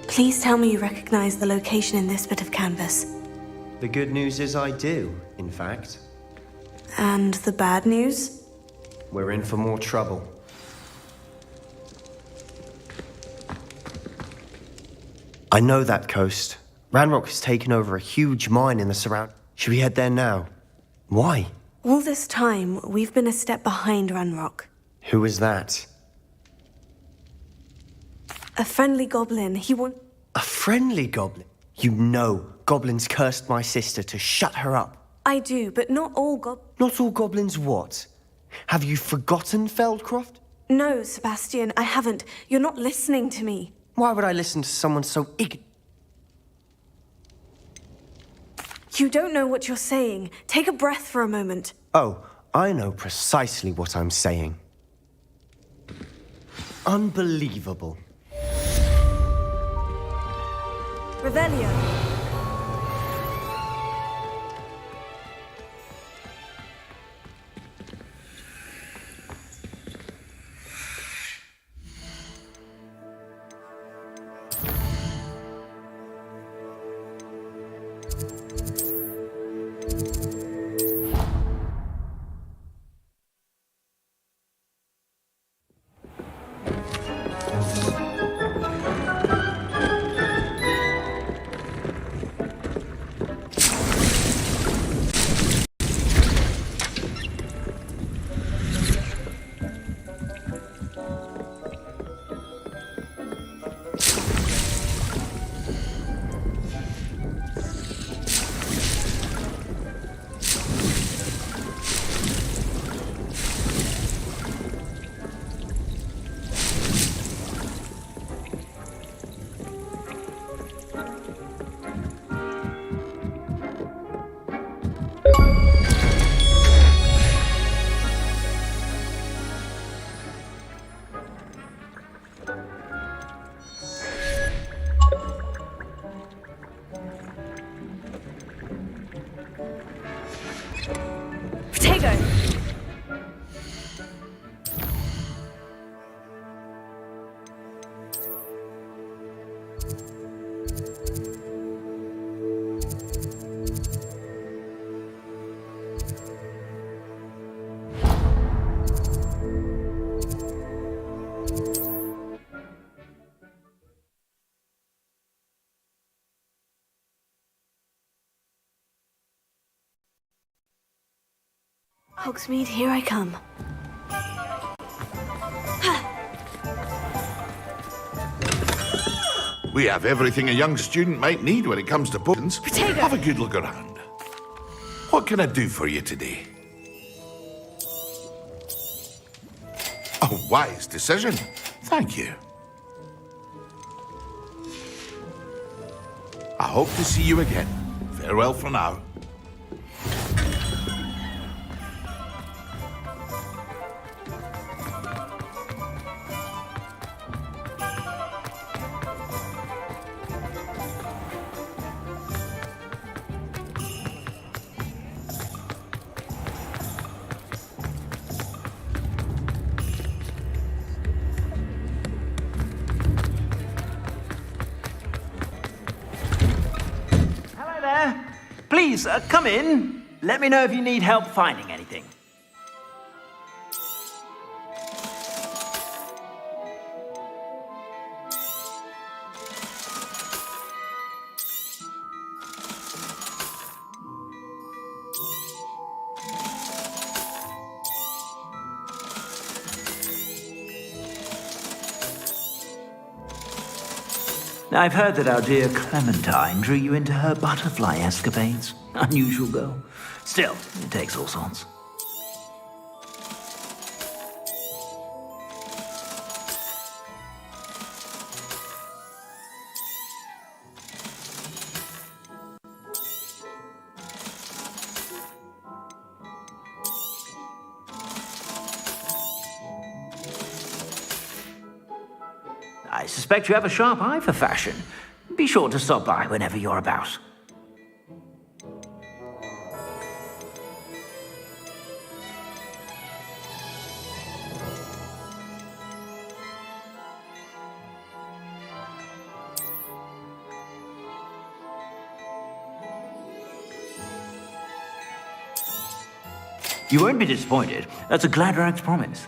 Please tell me you recognize the location in this bit of canvas. The good news is I do, in fact. And the bad news? We're in for more trouble. I know that coast. Ranrock has taken over a huge mine in the surround. Should we head there now? Why? All this time, we've been a step behind Ranrock. Who is that? A friendly goblin. He want... A friendly goblin? You know, goblins cursed my sister to shut her up. I do, but not all Not all goblins what? Have you forgotten Feldcroft? No, Sebastian, I haven't. You're not listening to me. Why would I listen to someone so ignorant? You don't know what you're saying. Take a breath for a moment. Oh, I know precisely what I'm saying. Unbelievable. Revelio. Hogsmeade, here I come. We have everything a young student might need when it comes to potions. Have a good look around. What can I do for you today? A wise decision. Thank you. I hope to see you again. Farewell for now. Please, come in. Let me know if you need help finding anything. I've heard that our dear Clementine drew you into her butterfly escapades. Unusual girl. Still, it takes all sorts. I suspect you have a sharp eye for fashion. Be sure to stop by whenever you're about. You won't be disappointed. That's a Gladrax promise.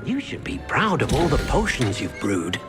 You should be proud of all the potions you've brewed.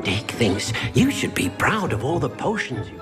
Dick thinks you should be proud of all the potions you...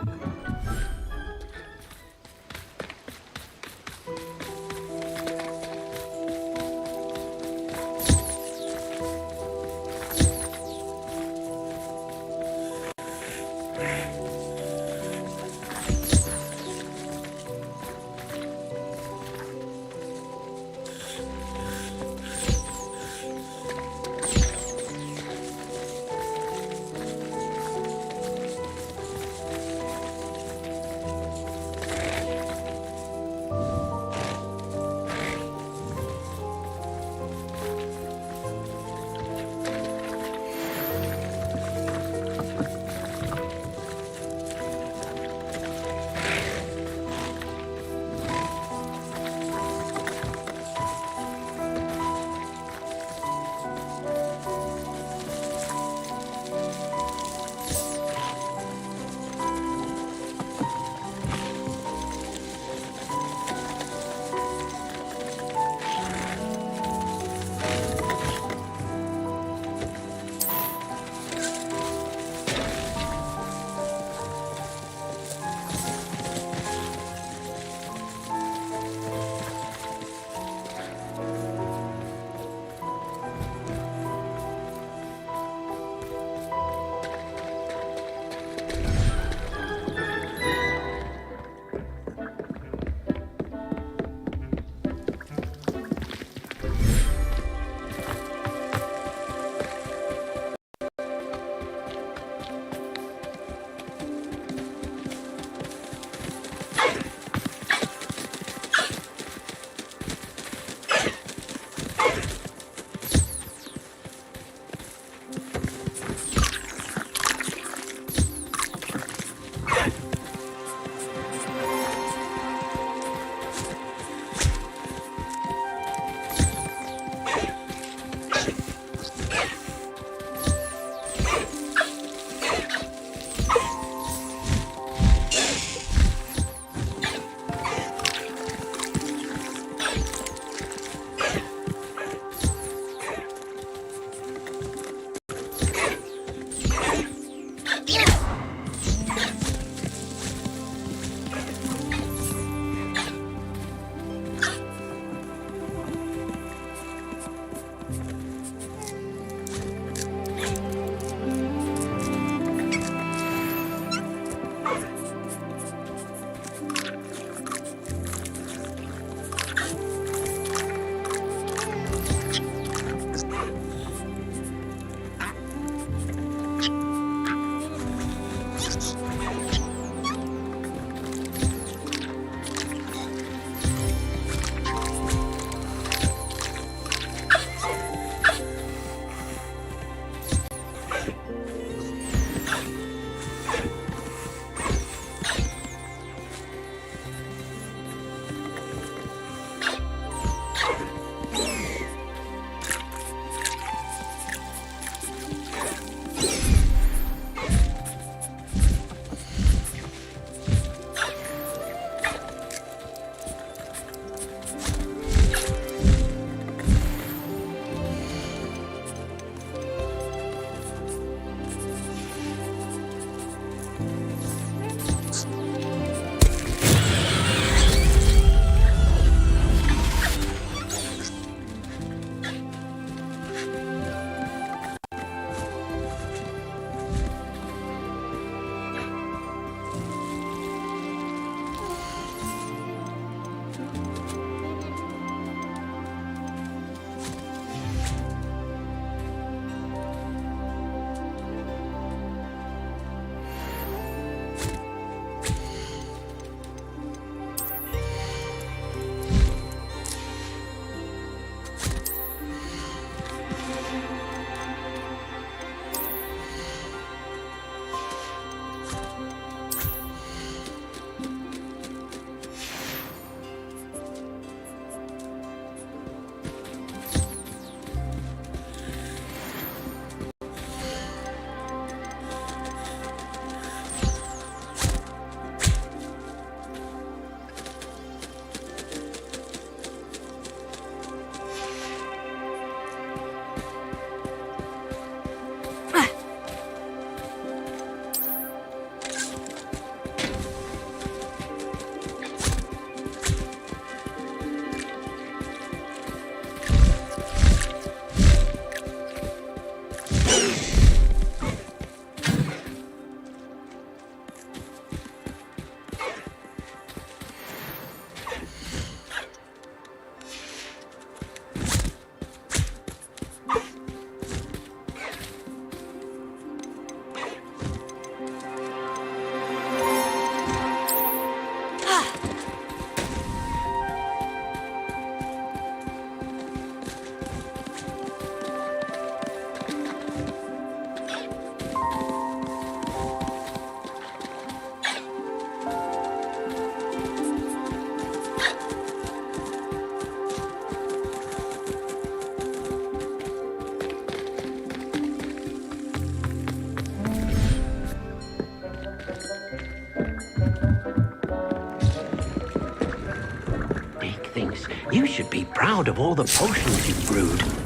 You should be proud of all the potions you've brewed.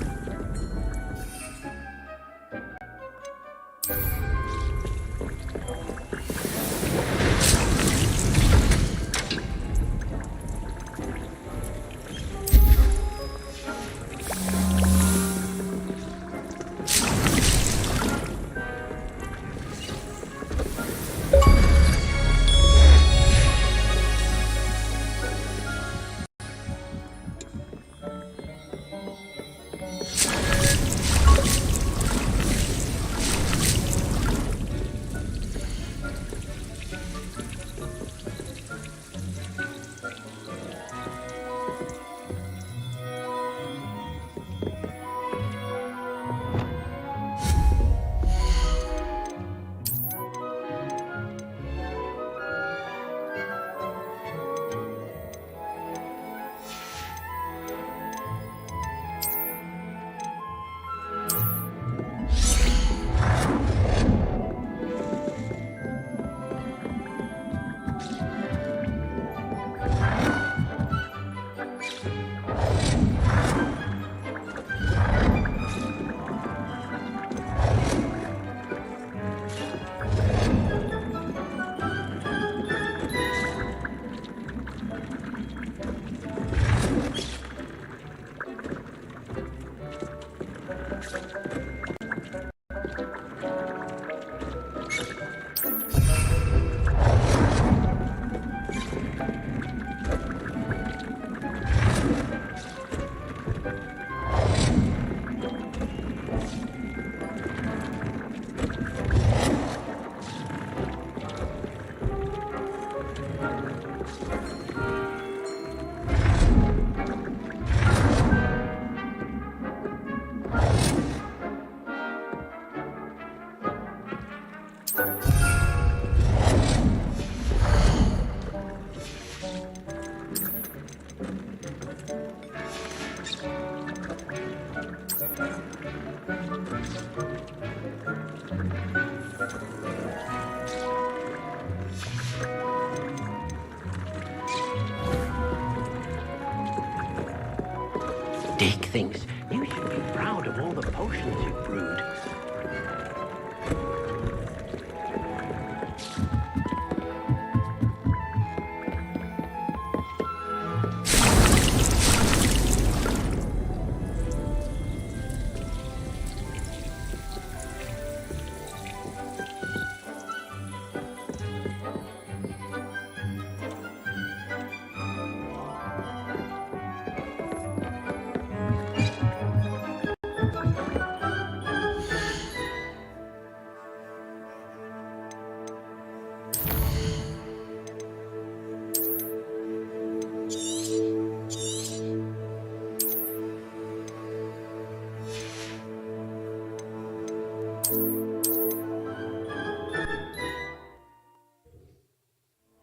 Dick thinks you should be proud of all the potions you've brewed.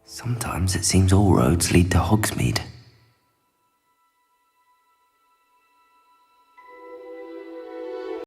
Sometimes it seems all roads lead to Hogsmeade.